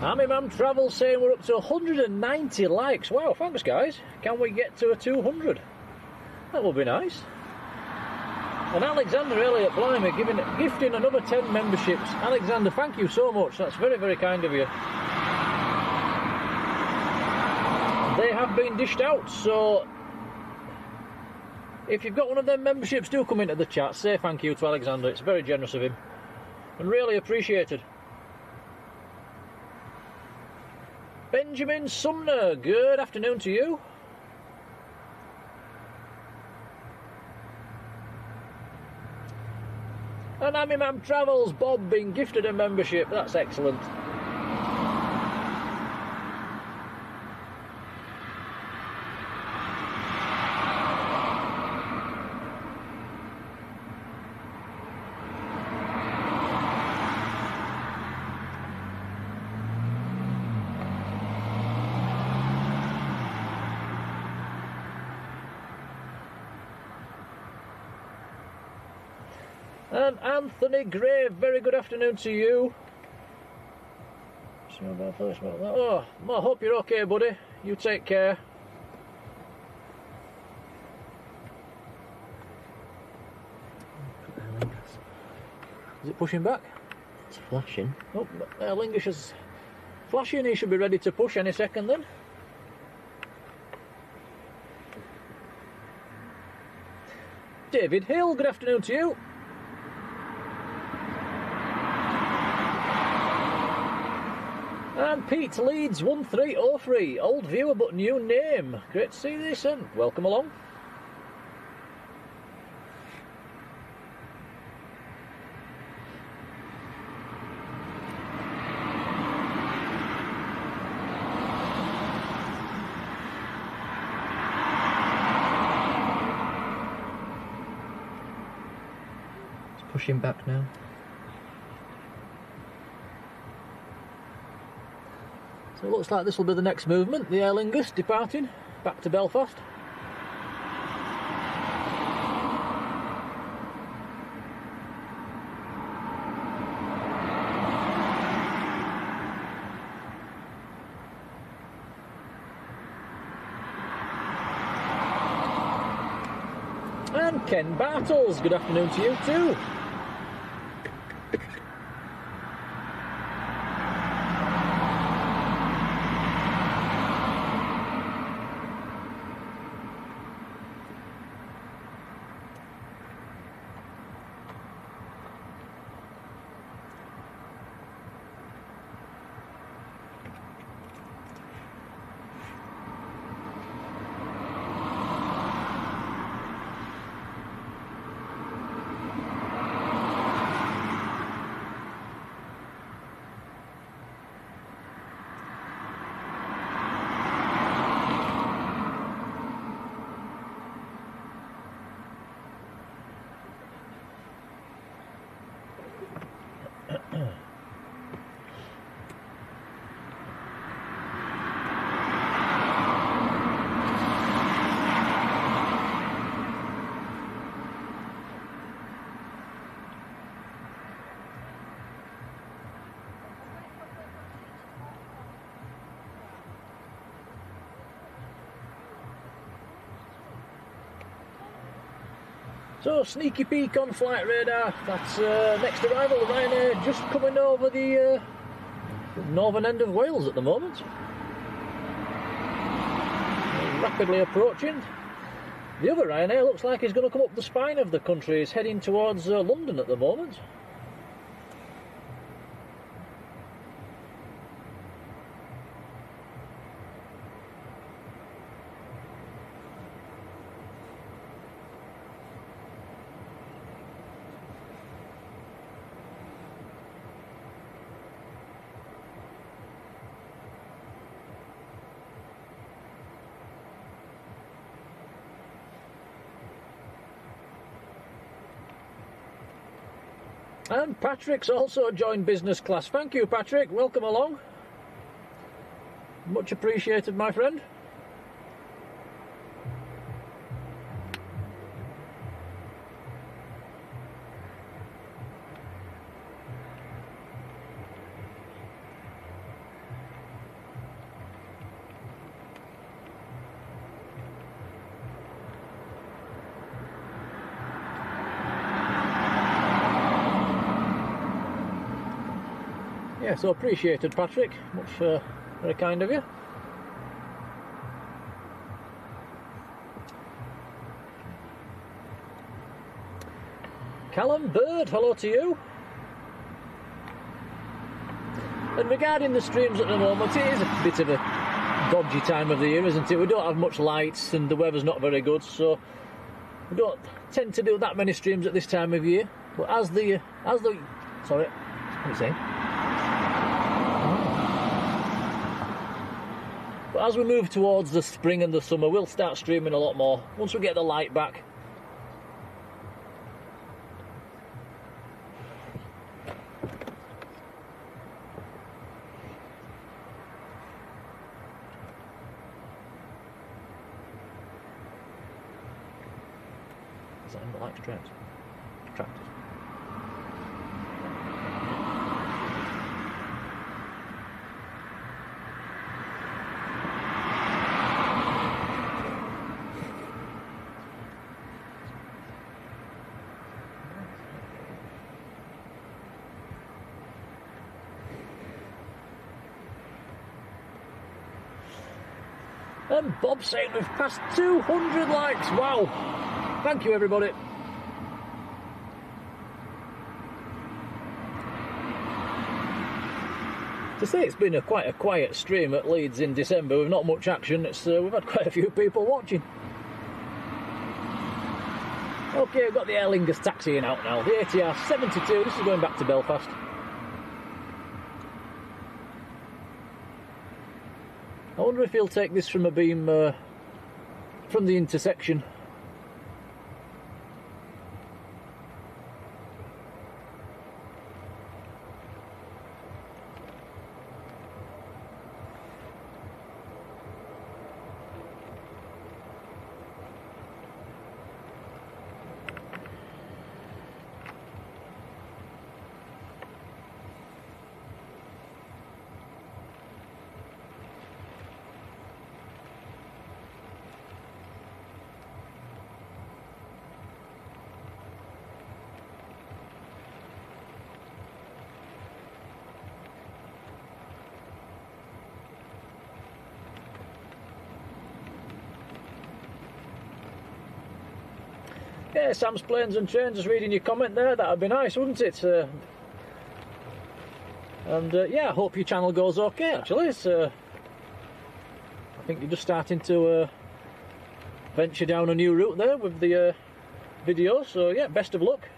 Hammy Man Travel saying we're up to 190 likes. Wow, thanks guys. Can we get to a 200? That would be nice. And Alexander Elliott, blimey, gifting another 10 memberships. Alexander, thank you so much. That's very, very kind of you. They have been dished out, so if you've got one of them memberships, do come into the chat. Say thank you to Alexander. It's very generous of him and really appreciated. Benjamin Sumner, good afternoon to you. And Hammy Man Travels, Bob being gifted a membership. That's excellent. And Anthony Gray, very good afternoon to you. Oh, I hope you're okay, buddy. You take care. Is it pushing back? It's flashing. Oh, Aer Lingus is flashing. He should be ready to push any second then. David Hill, good afternoon to you. And Pete Leeds 1303, old viewer but new name. Great to see this and welcome along. It's pushing back now. So it looks like this will be the next movement, the Aer Lingus departing back to Belfast. And Ken Bartles, good afternoon to you too. So, sneaky peek on flight radar. That's next arrival, Ryanair just coming over the northern end of Wales at the moment. Rapidly approaching. The other Ryanair looks like he's going to come up the spine of the country. He's heading towards London at the moment. And Patrick's also joined business class. Thank you, Patrick. Welcome along. Much appreciated, my friend. Yeah, so appreciated, Patrick. Much very kind of you. Callum Bird, hello to you. And regarding the streams at the moment, it is a bit of a dodgy time of the year, isn't it? We don't have much lights and the weather's not very good, so we don't tend to do that many streams at this time of year. But as the sorry, what are you saying? But as we move towards the spring and the summer, we'll start streaming a lot more once we get the light back. Is that in the light tractors? And Bob saying we've passed 200 likes. Wow. Thank you, everybody. To say it's been quite a quiet stream at Leeds in December with not much action, we've had quite a few people watching. Okay, we've got the Aer Lingus taxiing out now. The ATR 72, this is going back to Belfast. I wonder if he'll take this from a beam from the intersection. Yeah, Sam's Planes and Trains, just reading your comment there, that would be nice, wouldn't it? Yeah, I hope your channel goes okay, actually. I think you're just starting to venture down a new route there with the video, so yeah, best of luck.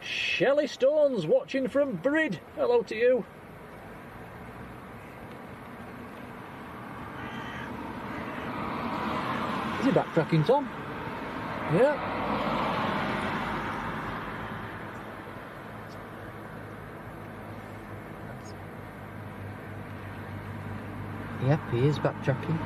Shelley Stones watching from Brid, hello to you. Is he backtracking, Tom? Yeah. Yep, he is backtracking.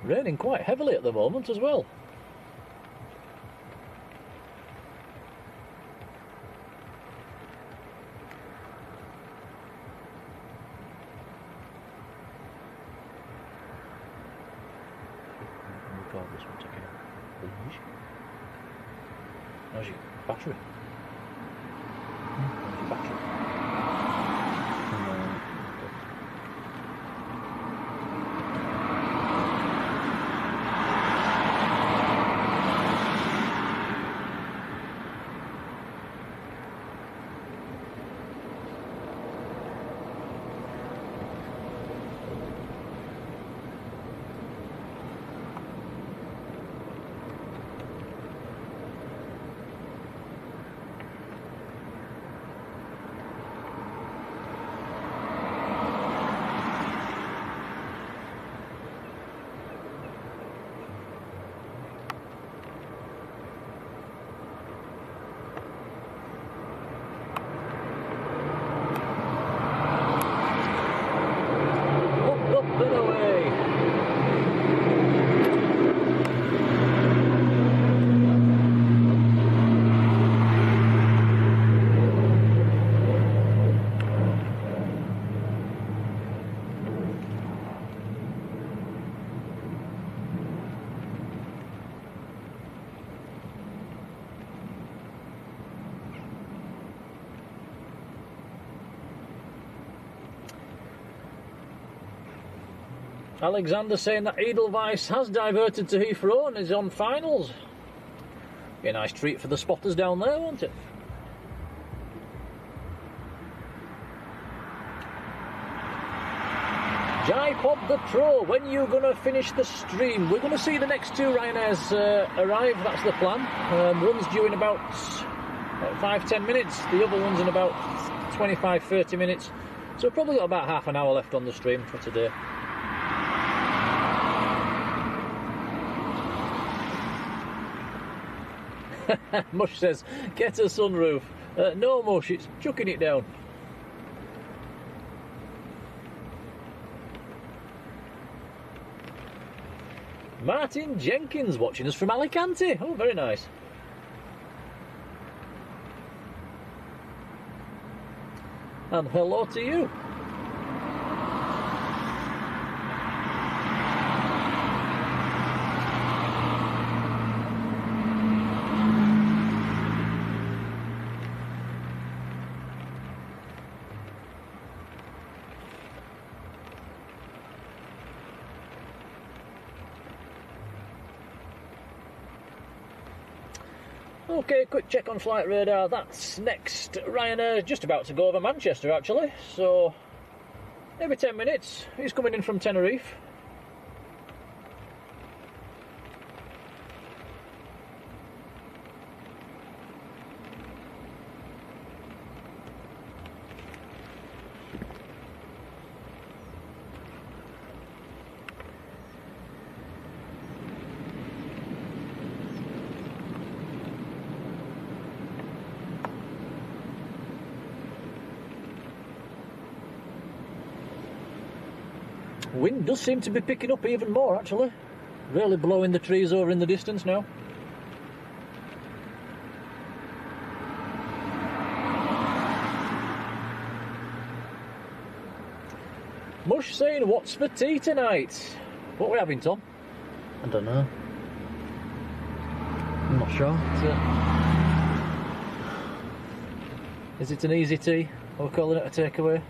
Raining quite heavily at the moment as well. Record this one again. How's your battery? How's your battery? Alexander saying that Edelweiss has diverted to Heathrow and is on finals. Be a nice treat for the spotters down there, won't it? Jipod the Pro, when you going to finish the stream? We're going to see the next two Ryanairs arrive, that's the plan. One's due in about 5-10 minutes, the other one's in about 25-30 minutes. So we've probably got about half an hour left on the stream for today. Mush says, get a sunroof. No, Mush, it's chucking it down. Martin Jenkins watching us from Alicante. Oh, very nice. And hello to you. Okay, quick check on flight radar. That's next. Ryanair just about to go over Manchester, actually. So, maybe 10 minutes. He's coming in from Tenerife. Wind does seem to be picking up even more, actually. Really blowing the trees over in the distance now. Mush saying, what's for tea tonight? What are we having, Tom? I don't know. I'm not sure. Is it an easy tea? Or calling it a takeaway?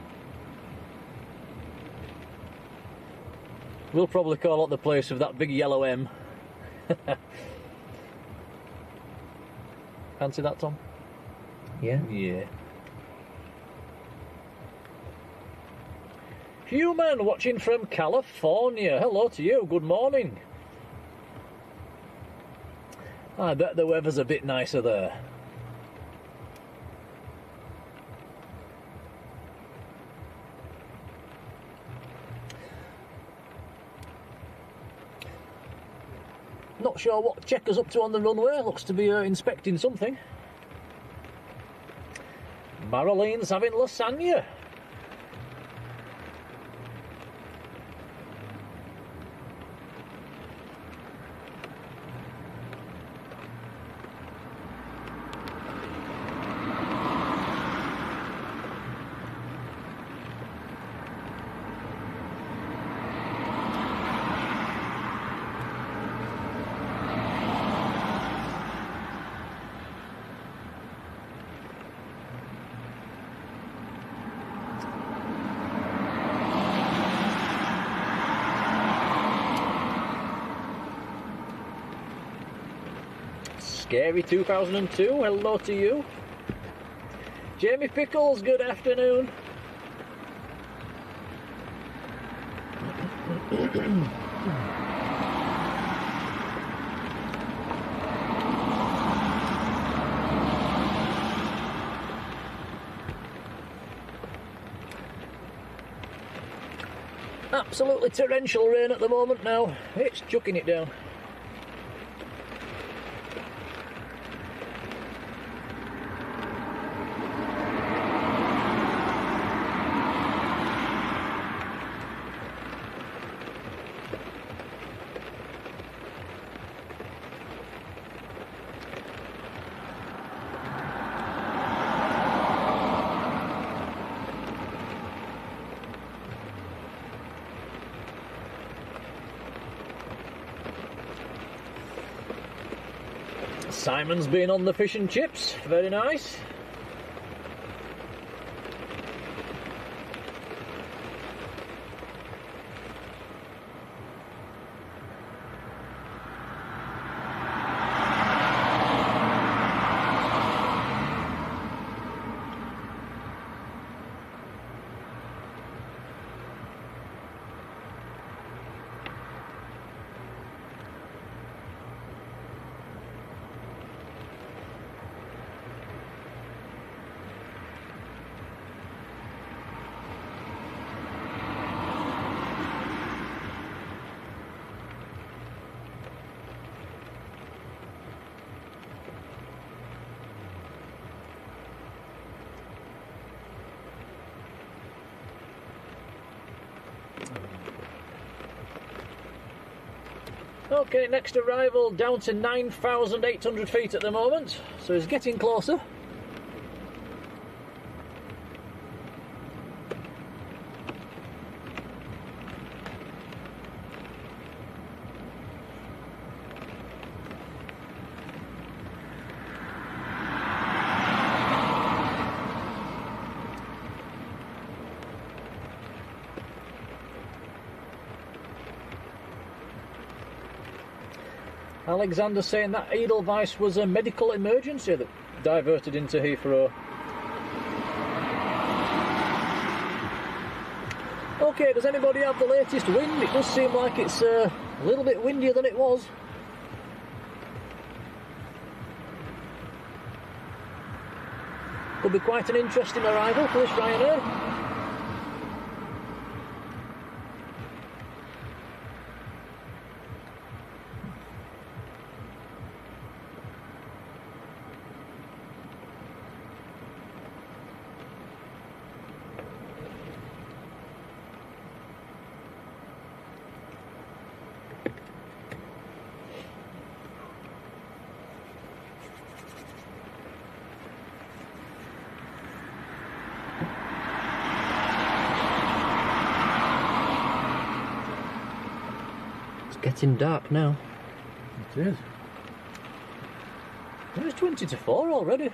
We'll probably call out the place with that big yellow M. Fancy that, Tom? Yeah? Yeah. Human watching from California. Hello to you, good morning. I bet the weather's a bit nicer there. Not sure what Checker's up to on the runway. Looks to be inspecting something. Maralene's having lasagna. Scary 2002, hello to you. Jamie Pickles, good afternoon. Absolutely torrential rain at the moment now. It's chucking it down. Simon's been on the fish and chips, very nice. Okay, next arrival down to 9,800 feet at the moment, so he's getting closer. Alexander saying that Edelweiss was a medical emergency that diverted into Heathrow. Okay, does anybody have the latest wind? It does seem like it's a little bit windier than it was. Could be quite an interesting arrival for this Ryanair. Getting dark now. It is. It's 20 to 4 already.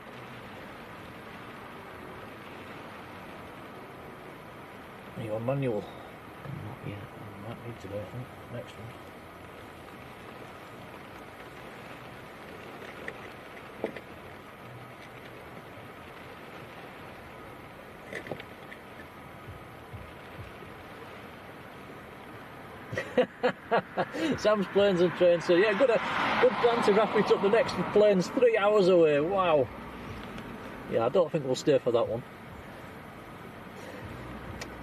Are you on manual? Not yet. You might need to do, I think. Next one. Sam's Planes and Trains, so yeah, good plan to wrap it up. The next plane's 3 hours away. Wow. Yeah, I don't think we'll stay for that one.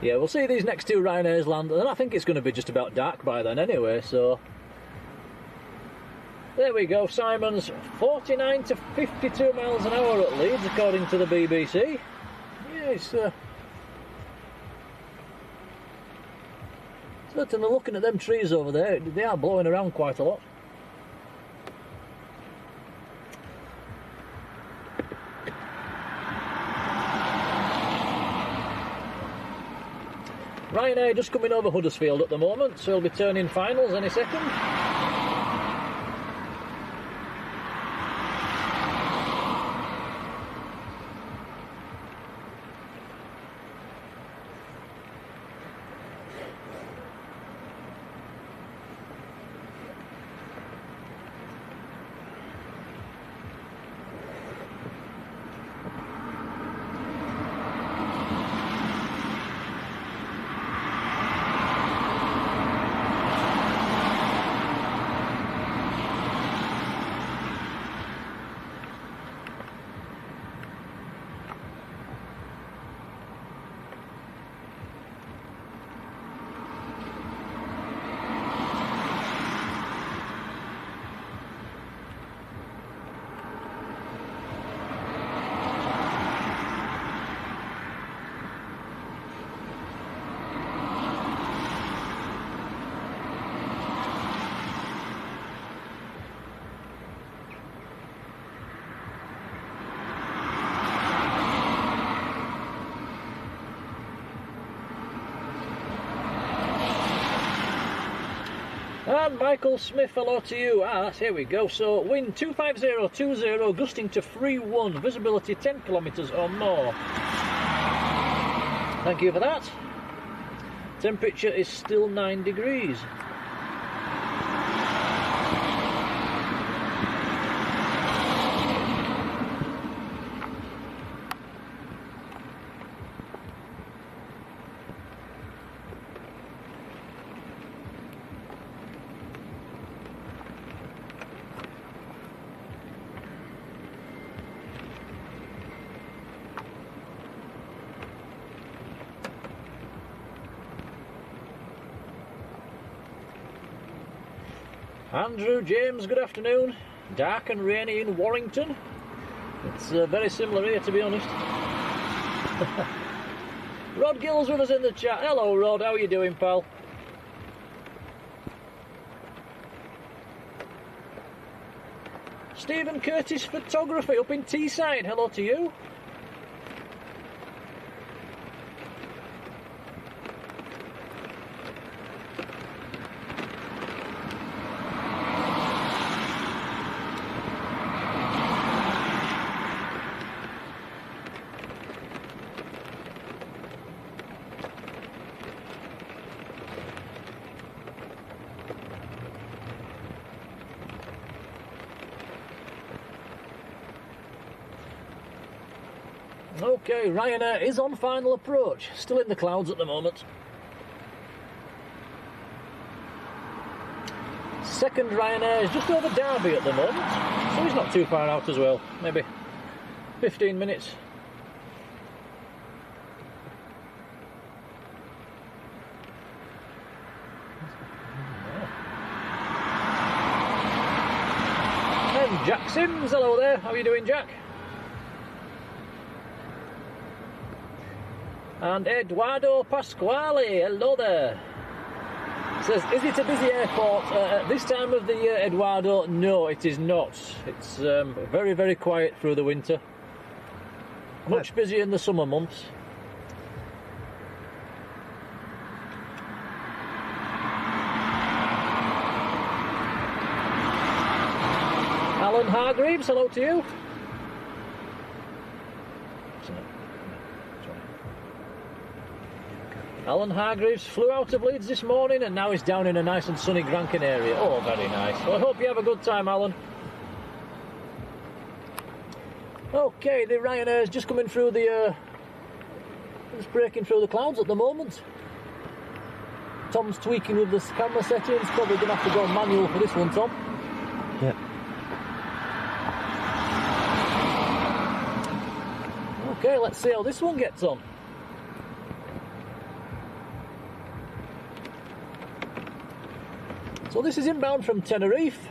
Yeah, we'll see these next two Ryanairs land, and I think it's going to be just about dark by then anyway, so... There we go, Simon's 49 to 52 miles an hour at Leeds, according to the BBC. Yeah, it's... Certainly looking at them trees over there, they are blowing around quite a lot. Ryanair just coming over Huddersfield at the moment, so he'll be turning finals any second. And Michael Smith, hello to you. Here we go. So wind 25020, gusting to 3-1, visibility 10 kilometres or more. Thank you for that. Temperature is still 9 degrees. Andrew James, good afternoon. Dark and rainy in Warrington. It's very similar here, to be honest. Rod Gill's with us in the chat. Hello, Rod. How are you doing, pal? Stephen Curtis Photography up in Teesside, hello to you. Okay, Ryanair is on final approach, still in the clouds at the moment. Second Ryanair is just over Derby at the moment, so he's not too far out as well, maybe 15 minutes. And Jack Sims, hello there, how are you doing, Jack? And Eduardo Pasquale, hello there. Says, is it a busy airport at this time of the year, Eduardo? No, it is not. It's very, very quiet through the winter. Much busier in the summer months. Alan Hargreaves, hello to you. Alan Hargreaves flew out of Leeds this morning and now is down in a nice and sunny Gran Canaria. Oh, very nice. Well, I hope you have a good time, Alan. Okay, the Ryanair is just coming through the... it's breaking through the clouds at the moment. Tom's tweaking with the camera settings. Probably going to have to go manual for this one, Tom. Yep. Okay, let's see how this one gets on. So this is inbound from Tenerife.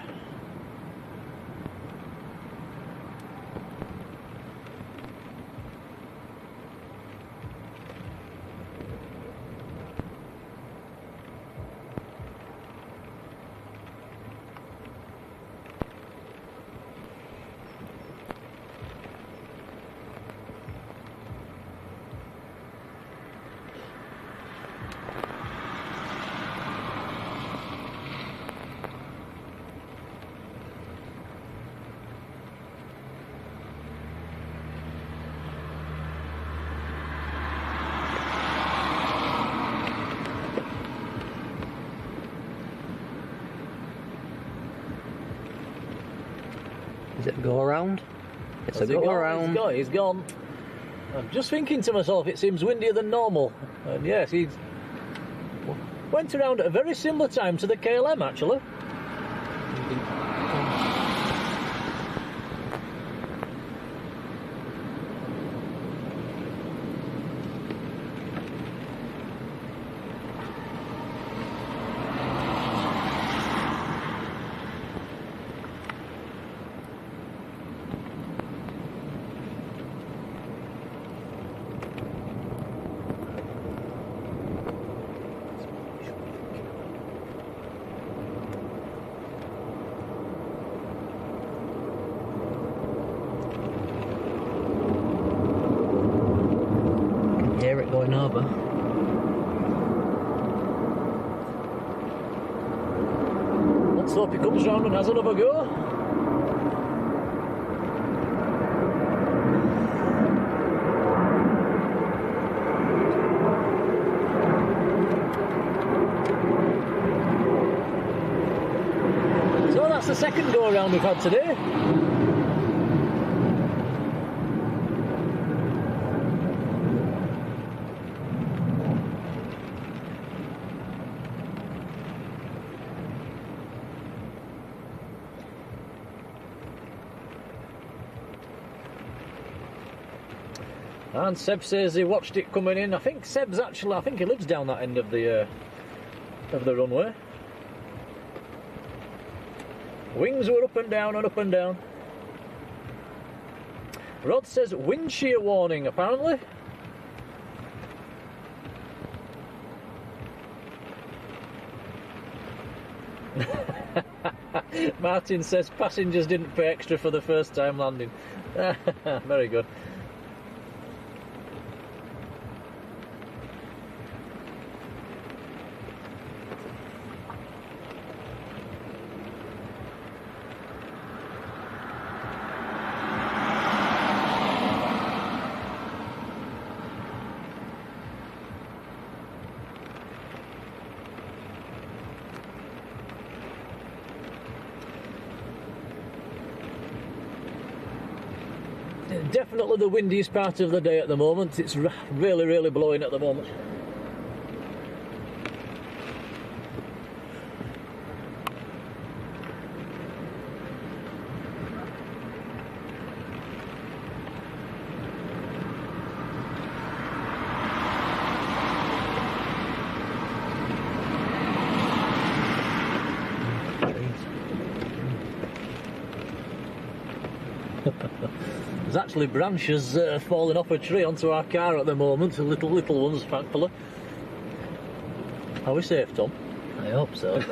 Is it a go around? It's a go around. He's gone. I'm just thinking to myself, it seems windier than normal. And yes, he went around at a very similar time to the KLM actually. Hear it going over. Let's hope he comes round and has another go. So that's the second go around we've had today. And Seb says he watched it coming in. I think Seb's actually, I think he lives down that end of the runway. Wings were up and down and up and down. Rod says wind shear warning, apparently. Martin says passengers didn't pay extra for the first time landing. Very good. Definitely the windiest part of the day at the moment. It's really, really blowing at the moment. There's actually branches falling off a tree onto our car at the moment, little ones, thankfully. Are we safe, Tom? I hope so.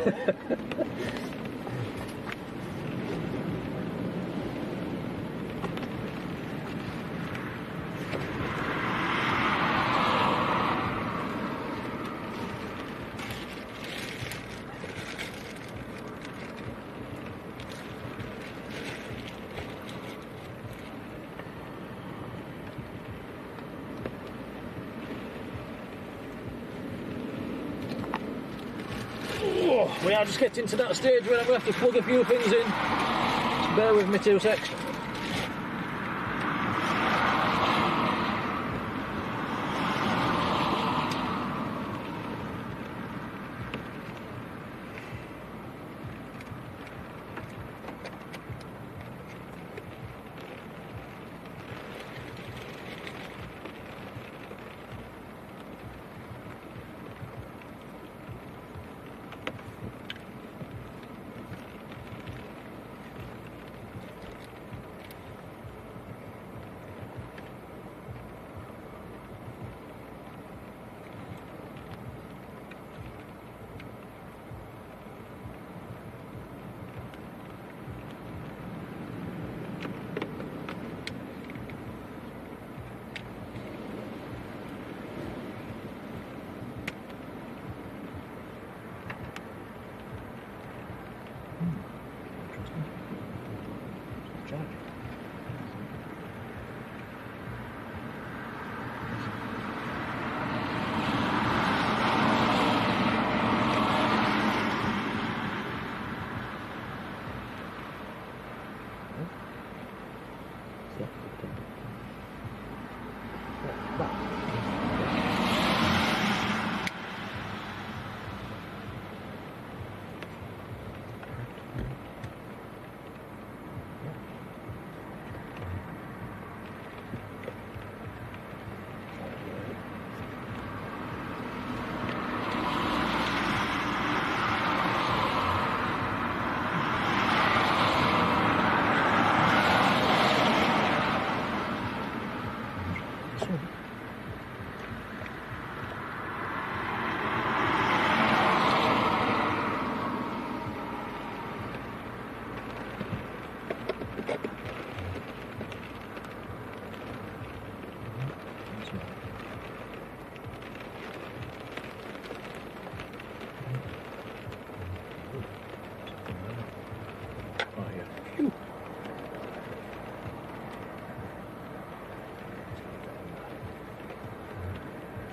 We are just getting to that stage where I'm going to have to plug a few things in. Just bear with me 2 secs.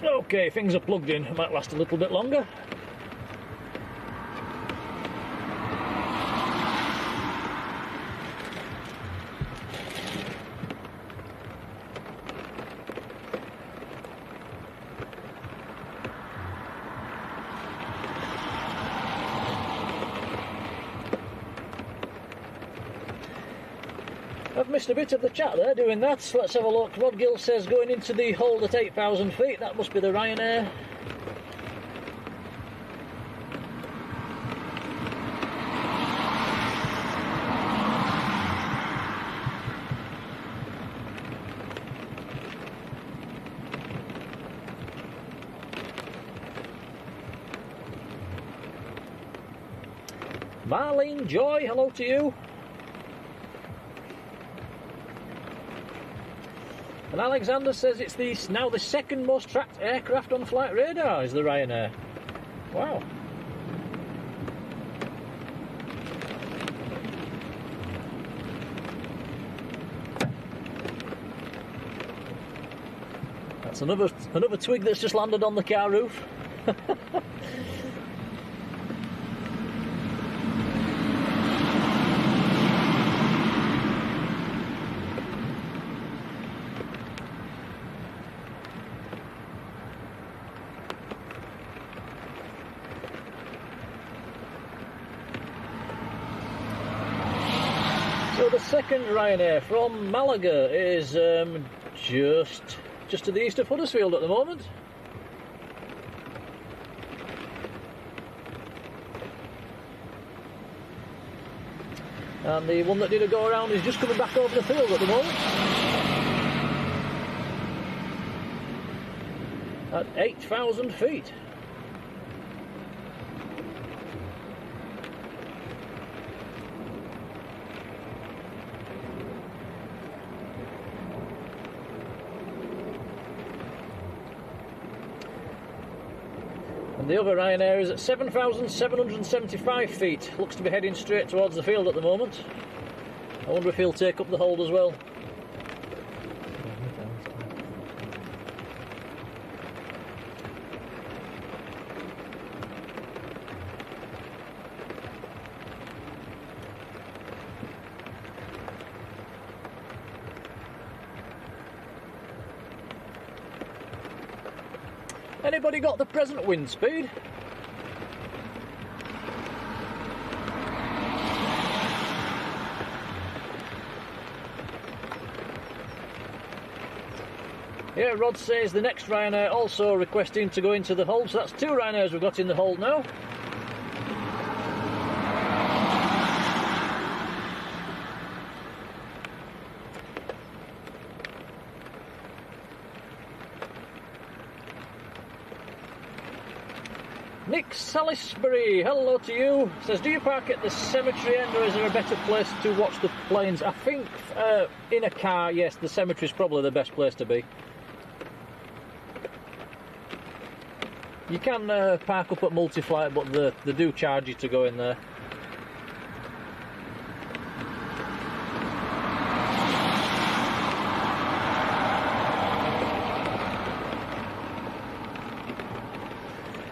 Okay, things are plugged in. It might last a little bit longer. I've missed a bit of the chat there doing that. Let's have a look. Rod Gill says going into the hold at 8,000 feet. That must be the Ryanair. Marlene Joy, hello to you. And Alexander says it's now the second most tracked aircraft on flight radar is the Ryanair. Wow. That's another twig that's just landed on the car roof. So the second Ryanair from Malaga is just to the east of Huddersfield at the moment. And the one that did a go around is just coming back over the field at the moment. At 8,000 feet. And the other Ryanair is at 7,775 feet. Looks to be heading straight towards the field at the moment. I wonder if he'll take up the hold as well. Anybody got the present wind speed? Yeah, Rod says the next Ryanair also requesting to go into the hold, so that's two Ryanairs we've got in the hold now. Nick Salisbury, hello to you. Says, do you park at the cemetery end or is there a better place to watch the planes? I think in a car, yes, the cemetery is probably the best place to be. You can park up at multi-flight, but they do charge you to go in there.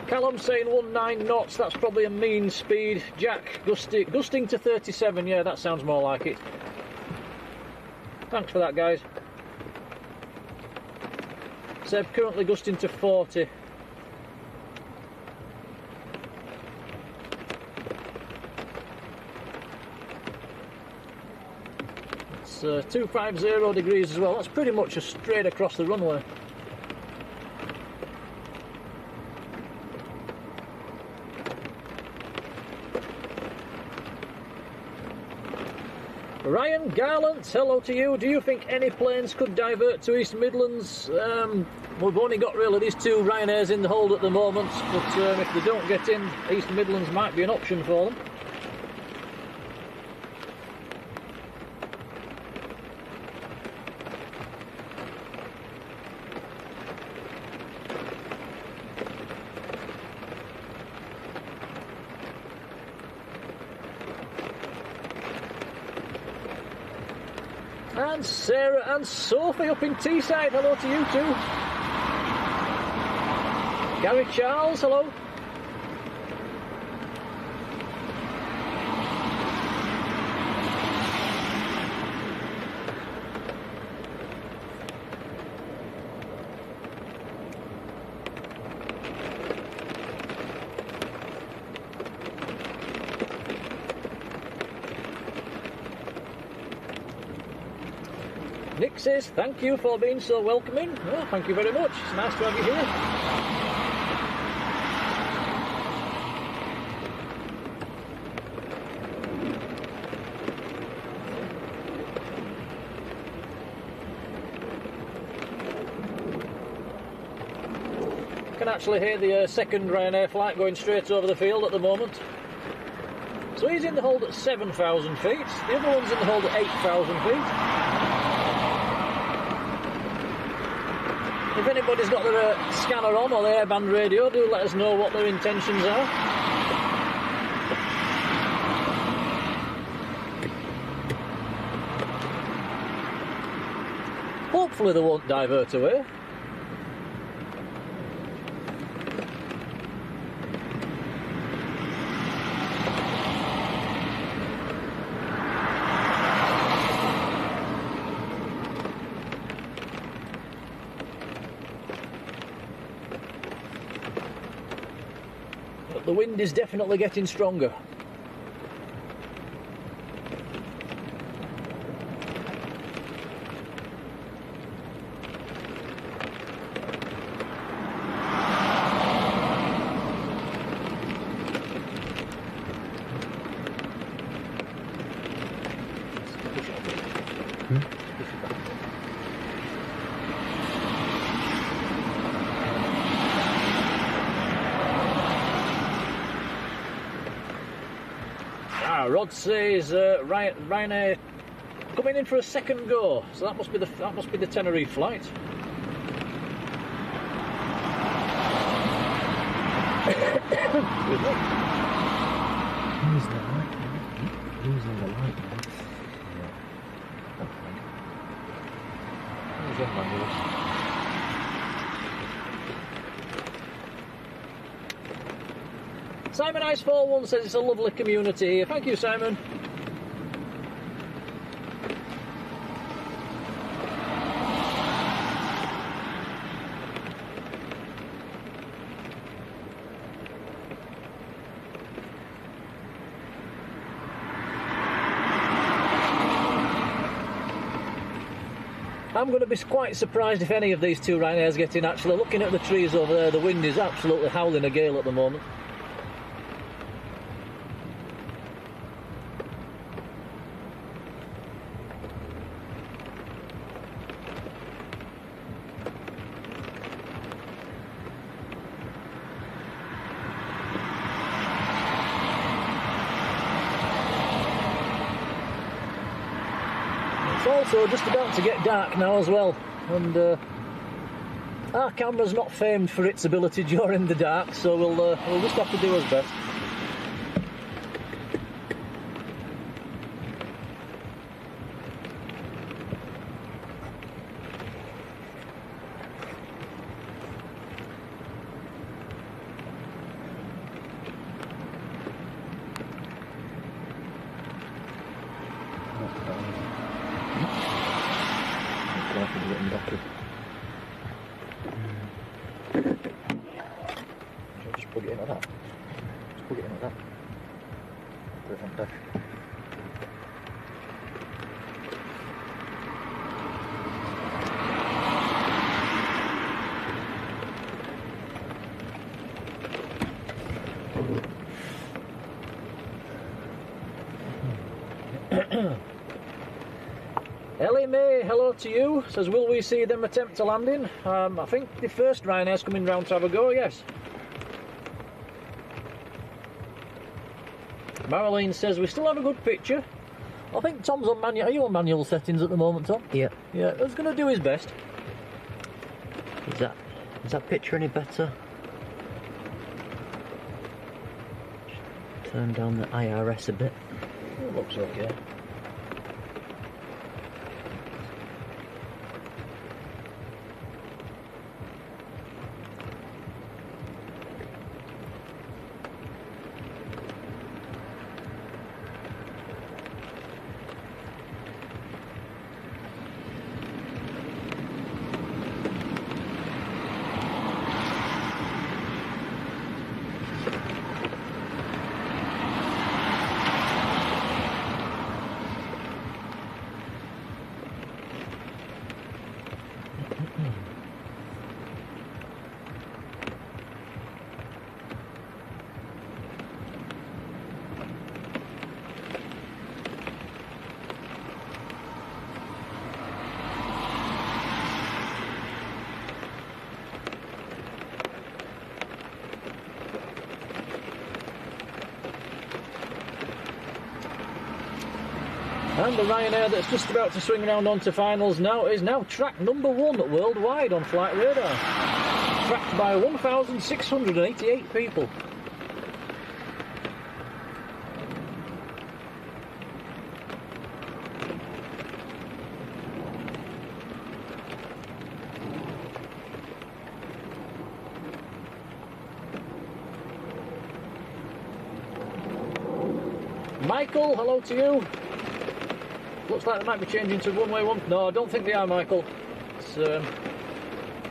Callum saying 19 knots, that's probably a mean speed. Jack, gusting to 37, yeah, that sounds more like it. Thanks for that, guys. Seb, currently gusting to 40. It's 250 degrees as well, that's pretty much a straight across the runway. Ryan Garland, hello to you. Do you think any planes could divert to East Midlands? We've only got really these two Ryanairs in the hold at the moment, but if they don't get in, East Midlands might be an option for them. And Sarah and Sophie up in Teesside, hello to you too. Gary Charles, hello. Nick says, thank you for being so welcoming. Oh, thank you very much. It's nice to have you here. I can actually hear the second Ryanair flight going straight over the field at the moment. So he's in the hold at 7,000 feet. The other one's in the hold at 8,000 feet. If anybody's got their scanner on or their airband radio, do let us know what their intentions are. Hopefully they won't divert away. But the wind is definitely getting stronger. Rod says Ryanair coming in for a second go, so that must be the Tenerife flight. Losing the light. Losing the light. Simon Ice41 says it's a lovely community here. Thank you, Simon. I'm going to be quite surprised if any of these two Ryanairs get in. Actually, looking at the trees over there, the wind is absolutely howling a gale at the moment. It's also just about to get dark now as well, and our camera's not famed for its ability during the dark, so we'll just have to do our best. Just plug it in like that. Just plug it in like that. Put it on dash. Ellie May, hello to you, says will we see them attempt a landing? I think the first Ryanair's coming round to have a go, yes. Marilyn says we still have a good picture. I think Tom's on manual. Are you on manual settings at the moment, Tom? Yeah. Yeah, he's going to do his best. Is that picture any better? Just turn down the IRS a bit. It looks okay. And the Ryanair that's just about to swing around onto finals now is now track number 1 worldwide on Flight Radar. Tracked by 1,688 people. Michael, hello to you. Looks like they might be changing to one-way one. No, I don't think they are, Michael. It's,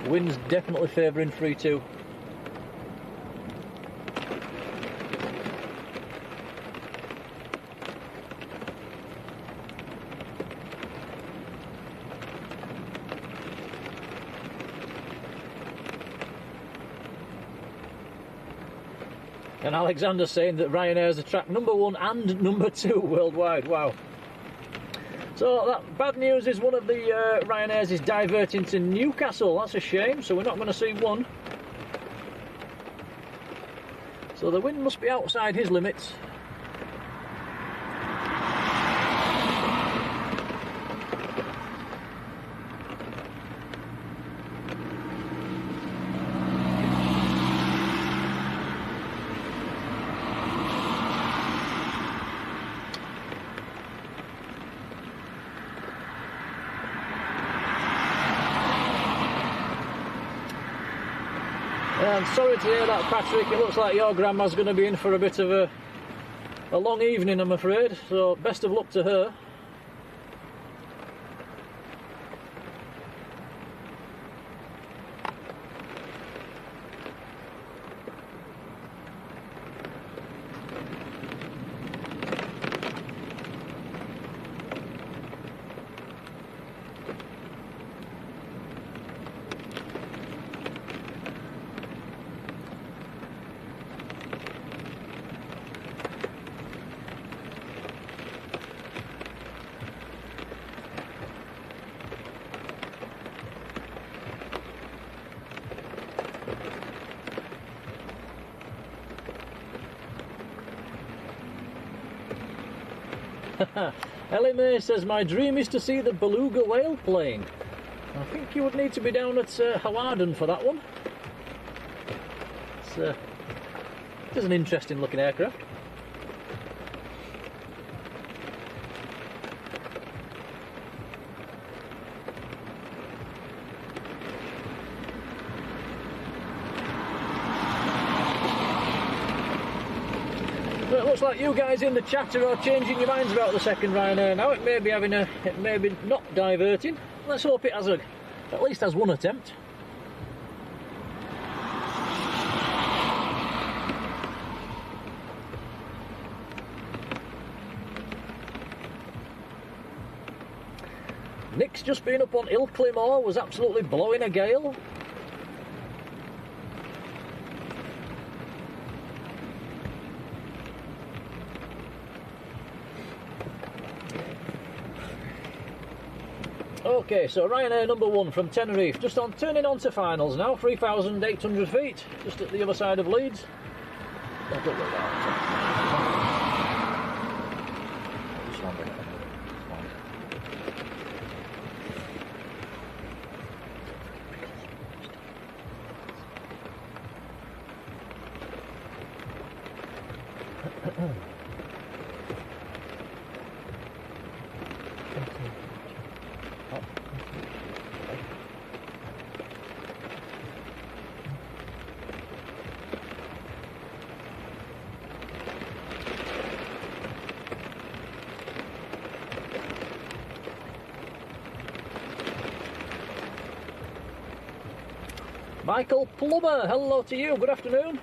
wind's definitely favouring 3-2. And Alexander's saying that Ryanair's a track number 1 and number 2 worldwide. Wow. So that bad news is one of the Ryanairs is diverting to Newcastle. That's a shame. So we're not going to see one. So the wind must be outside his limits. I'm sorry to hear that, Patrick. It looks like your grandma's going to be in for a bit of a long evening, I'm afraid. So best of luck to her. Ellie May says, my dream is to see the beluga whale plane. I think you would need to be down at Hawarden for that one. It's an interesting looking aircraft. It looks like you guys in the chat are changing your minds about the second Ryanair now. It may be not diverting. Let's hope it has at least has one attempt. Nick's just been up on Ilkley Moor, was absolutely blowing a gale. Okay, so Ryanair number 1 from Tenerife, just on turning on to finals now, 3,800 feet, just at the other side of Leeds. Michael Plummer, hello to you, good afternoon.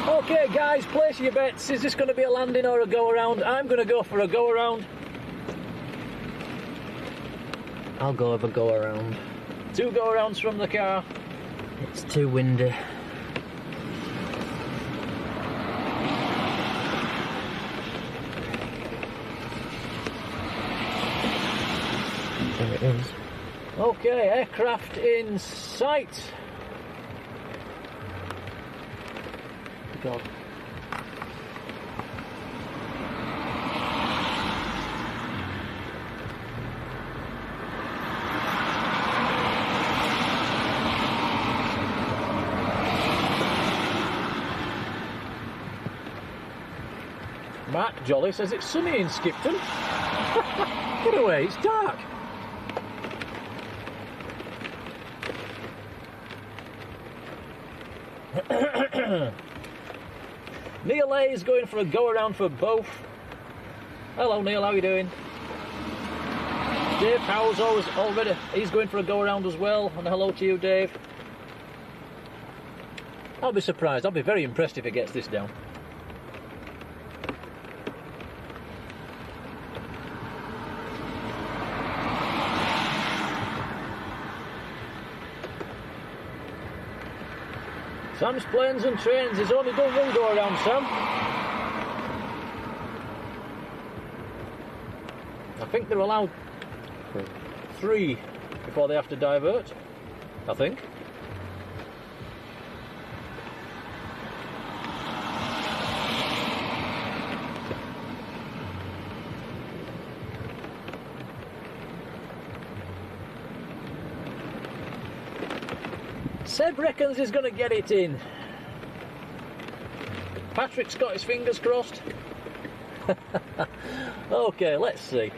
Okay guys, place your bets. Is this going to be a landing or a go around? I'm going to go for a go around. I'll go have a go around. 2 go-arounds from the car. It's too windy. There it is. Okay, aircraft in sight. God. Mark Jolly says it's sunny in Skipton. Get away, it's dark. Neil A is going for a go around for both. Hello Neil, how are you doing? Dave Howell's already, he's going for a go around as well. And hello to you, Dave. I'll be surprised, I'll be very impressed if it gets this down. Sam's Planes and Trains, he's only done 1 go around, Sam. I think they're allowed 3 before they have to divert, I think. Seb reckons he's going to get it in. Patrick's got his fingers crossed. Okay, let's see.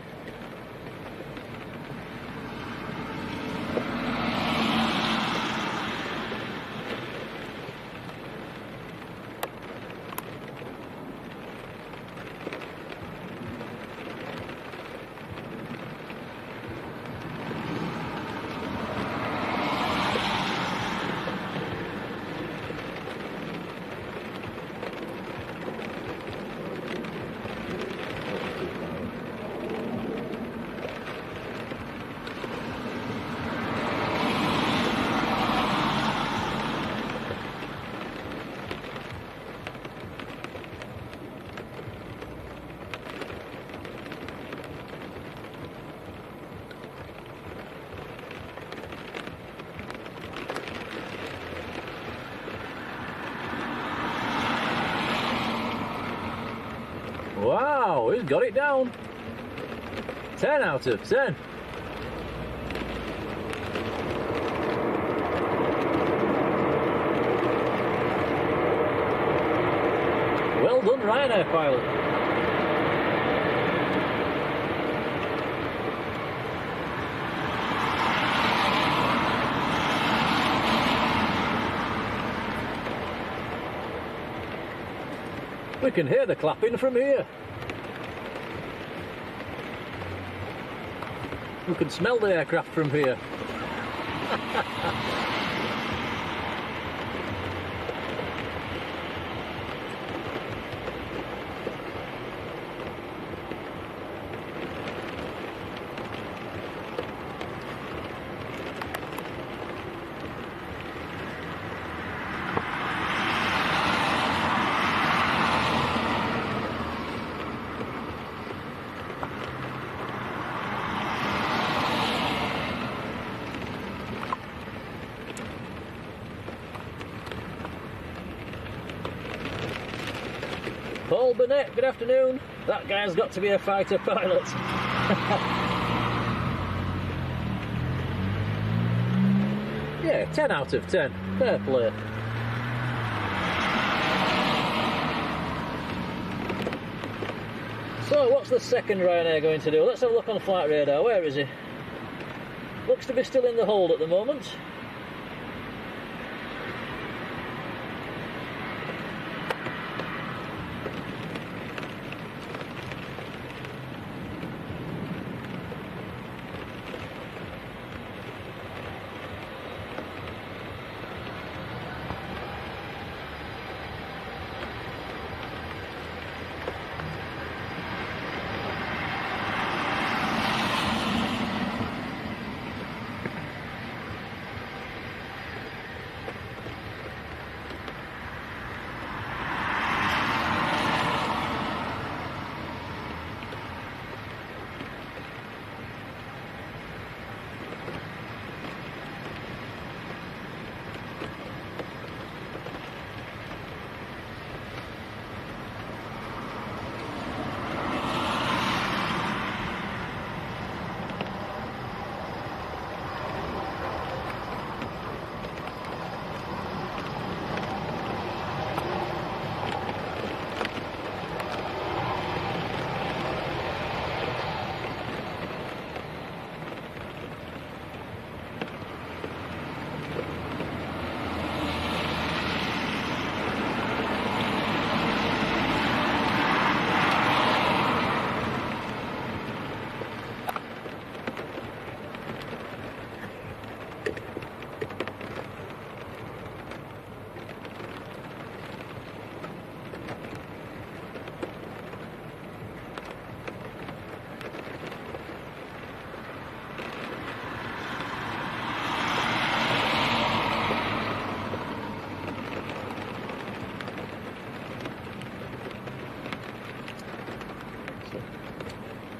Wow, he's got it down. 10 out of 10. Well done, Ryanair pilot. We can hear the clapping from here. We can smell the aircraft from here. Paul Burnett, good afternoon. That guy's got to be a fighter pilot. Yeah, 10 out of 10. Fair play. So, what's the second Ryanair going to do? Let's have a look on flight radar. Where is he? Looks to be still in the hold at the moment.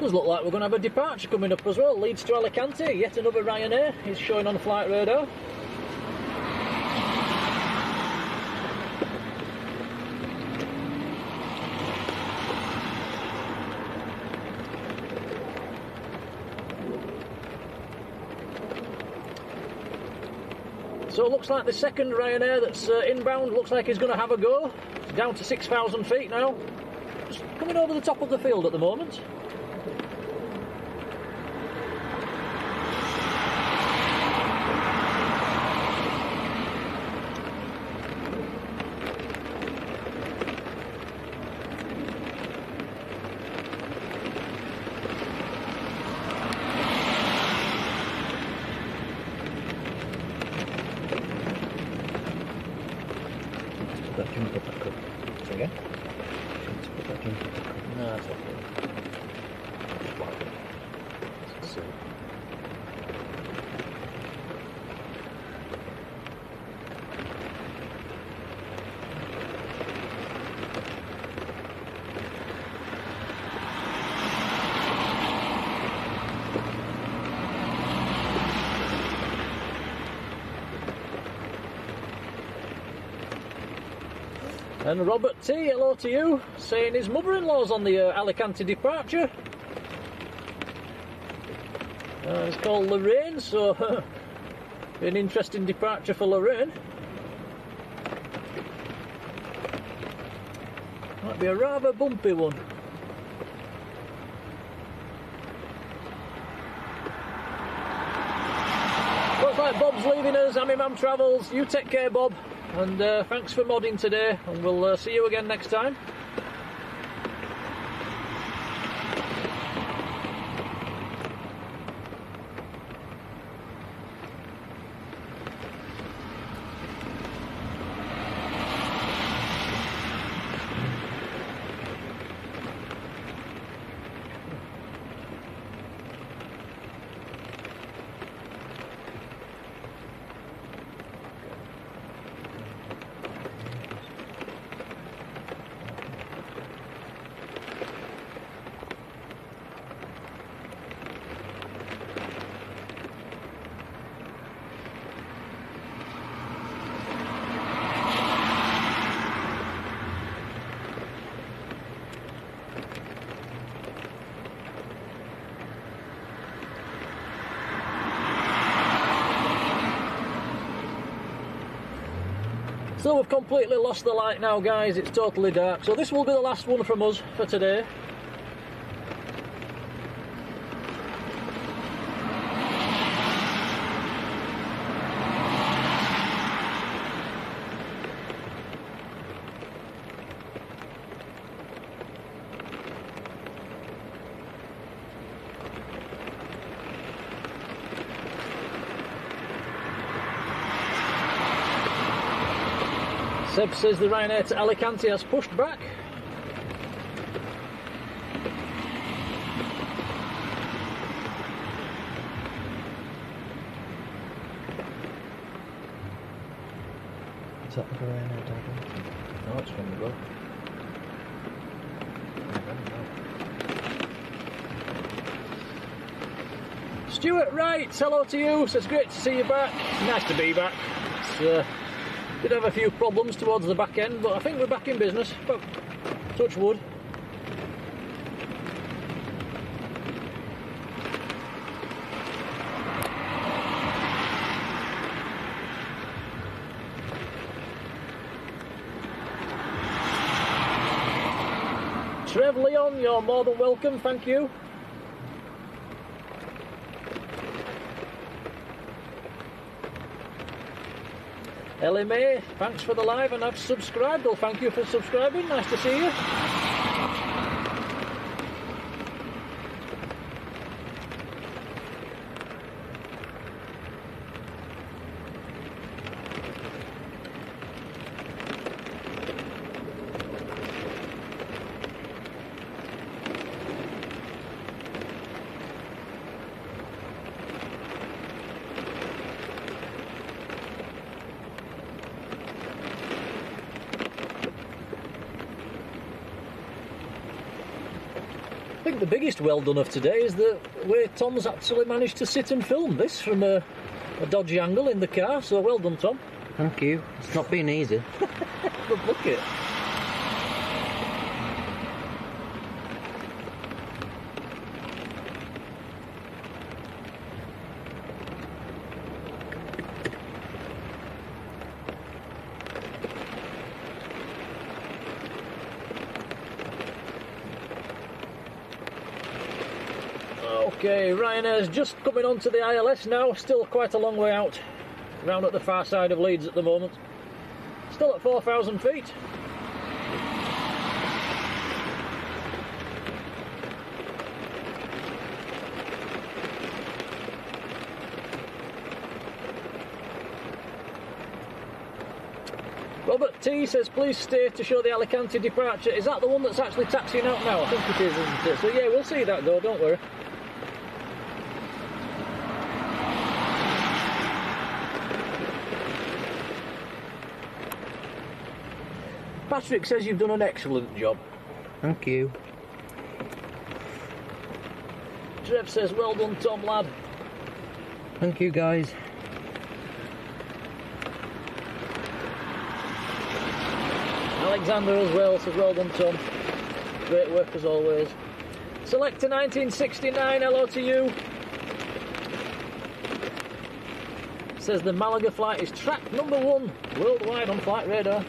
Does look like we're going to have a departure coming up as well. Leeds to Alicante, yet another Ryanair is showing on flight radar. So it looks like the second Ryanair that's inbound looks like he's going to have a go. It's down to 6,000 feet now. Just coming over the top of the field at the moment. That jumper back up. Say again? Let's put that jumper back up. No, that's okay. So, And Robert T, hello to you, saying his mother-in-law's on the Alicante departure. It's called Lorraine, so an interesting departure for Lorraine. Might be a rather bumpy one. Looks like Bob's leaving us. I'm Imam Travels. You take care, Bob. And thanks for modding today, and we'll see you again next time. So we've completely lost the light now, guys. It's totally dark. So this will be the last one from us for today. Seb says the Ryanair to Alicante has pushed back. is that the Ryanair diversion? No, it's from the boat. Stuart Wright, hello to you. Says great to see you back. Nice to be back. It's, did have a few problems towards the back end, but I think we're back in business. But touch wood. Trev Leon, you're more than welcome, thank you. Ellie May, thanks for the live, and I've subscribed. Well, thank you for subscribing. Nice to see you. think the biggest well done of today is the way Tom's actually managed to sit and film this from a dodgy angle in the car, so well done, Tom. Thank you. It's not been easy. Good bucket. Okay, Ryanair's just coming onto the ILS now, still quite a long way out, round at the far side of Leeds at the moment. Still at 4,000 feet. Robert T says, please stay to show the Alicante departure. Is that the one that's actually taxiing out now? I think it is, isn't it? So yeah, we'll see that go, don't worry. Patrick says you've done an excellent job. Thank you. Trev says, well done, Tom, lad. Thank you, guys. Alexander as well says, well done, Tom. Great work as always. Selector 1969, hello to you. Says the Malaga flight is track number 1 worldwide on flight radar.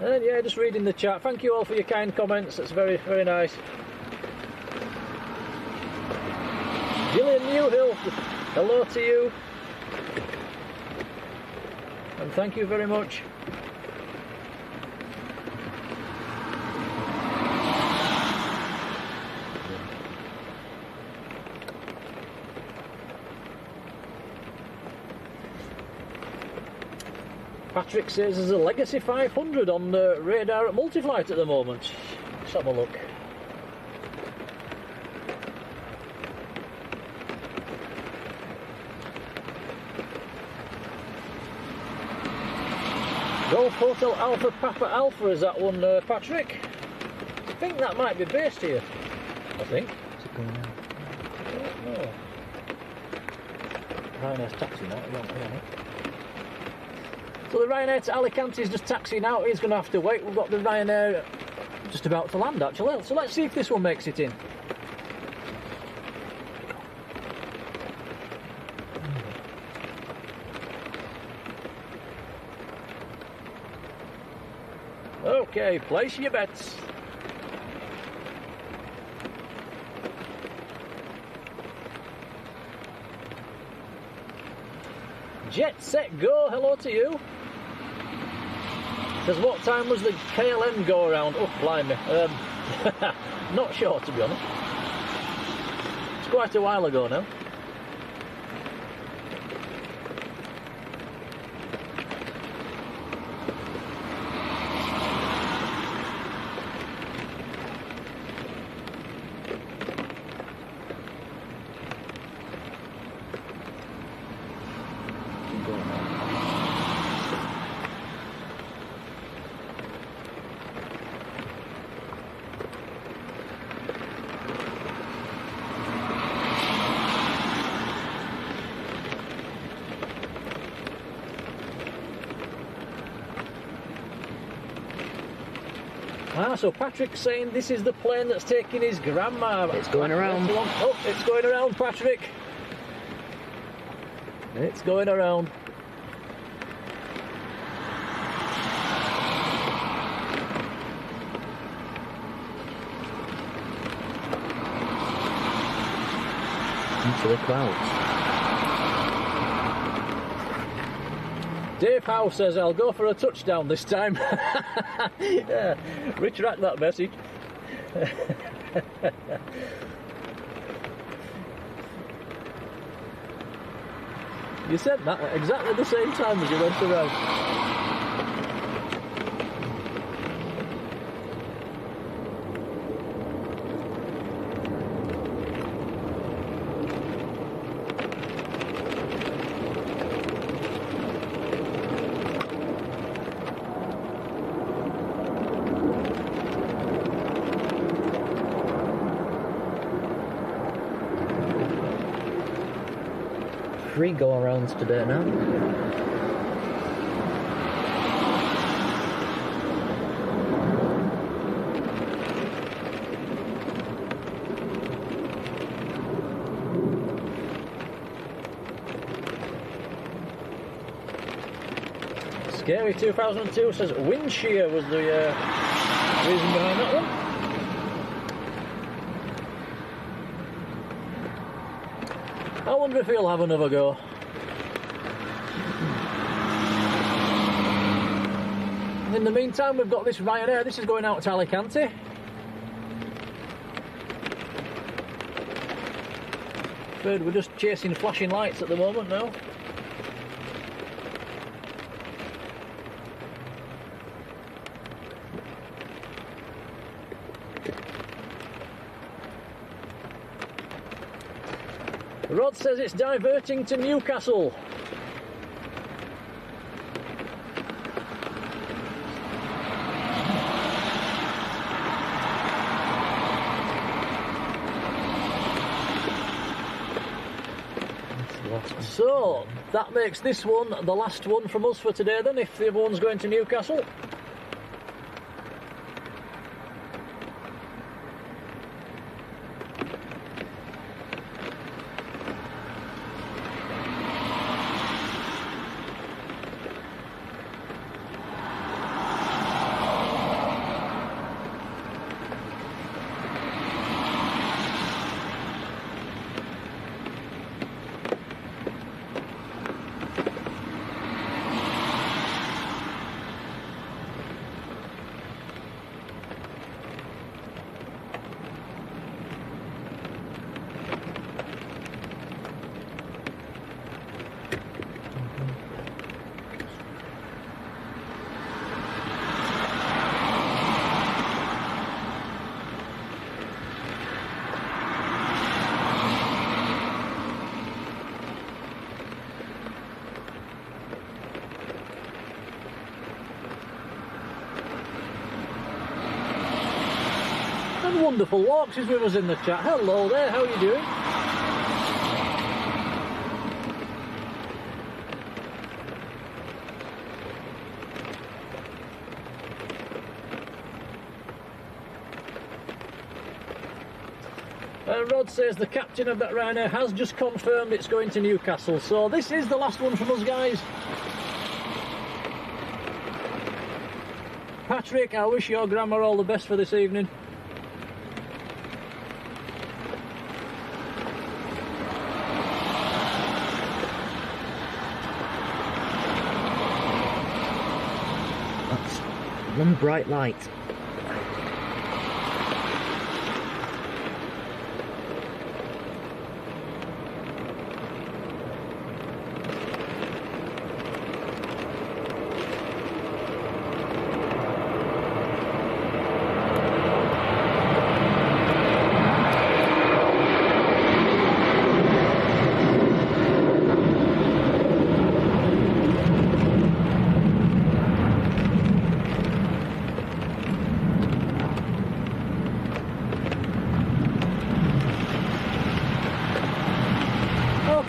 And yeah, just reading the chat. Thank you all for your kind comments. That's very, very nice. Gillian Newhill, hello to you. And thank you very much. Patrick says there's a Legacy 500 on the radar at Multiflight at the moment. Let's have a look. Golf Hotel Alpha Papa Alpha is that one, Patrick? I think that might be based here. I think. What's it going on? I don't know. Ryanair's taxi now, you won't hear me. So the Ryanair to Alicante is just taxiing out. He's going to have to wait. We've got the Ryanair just about to land, actually. So let's see if this one makes it in. Okay, place your bets. Jet, set, go. Hello to you. Says, what time was the KLM go around? Oh, blimey. Not sure, to be honest. It's quite a while ago now. Ah, so Patrick's saying this is the plane that's taking his grandma. It's going around. Oh, it's going around, Patrick. It's going around. Into the clouds. Dave Howe says, I'll go for a touchdown this time. Yeah, retract that message. You said that at exactly the same time as you went around. Three go-arounds today now. Scary 2002 says wind shear was the reason behind that one. I wonder if he'll have another go. In the meantime, we've got this Ryanair. This is going out to Alicante. Afraid we're just chasing flashing lights at the moment now. Rod says it's diverting to Newcastle. So that makes this one the last one from us for today then, if the other one's going to Newcastle. Wonderful Walks is with us in the chat. Hello there, how are you doing? Rod says the captain of that Ryanair has just confirmed it's going to Newcastle. So this is the last one from us, guys. Patrick, I wish your grandma all the best for this evening. One bright light.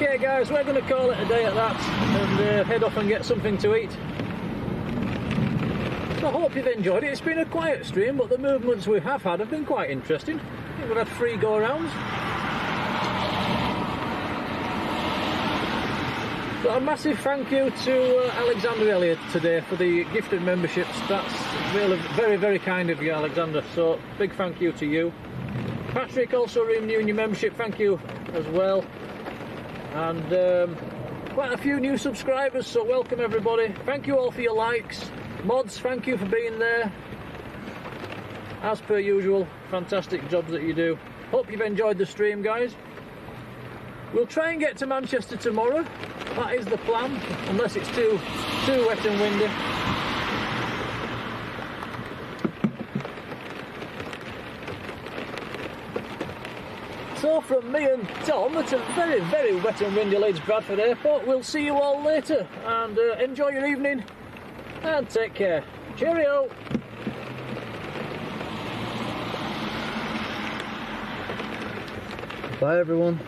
Okay guys, we're going to call it a day at that and head off and get something to eat. So I hope you've enjoyed it. It's been a quiet stream, but the movements we have had been quite interesting. I think we've had 3 go-arounds. So a massive thank you to Alexander Elliott today for the gifted memberships. That's really very, very kind of you, Alexander. So big thank you to you. Patrick also renewing your membership. Thank you as well. And quite a few new subscribers, so welcome everybody. Thank you all for your likes. Mods, thank you for being there. As per usual, fantastic jobs that you do. Hope you've enjoyed the stream, guys. We'll try and get to Manchester tomorrow. That is the plan, unless it's too wet and windy. So from me and Tom at a very, very wet and windy Leeds Bradford Airport, we'll see you all later, and enjoy your evening and take care. Cheerio! Bye everyone.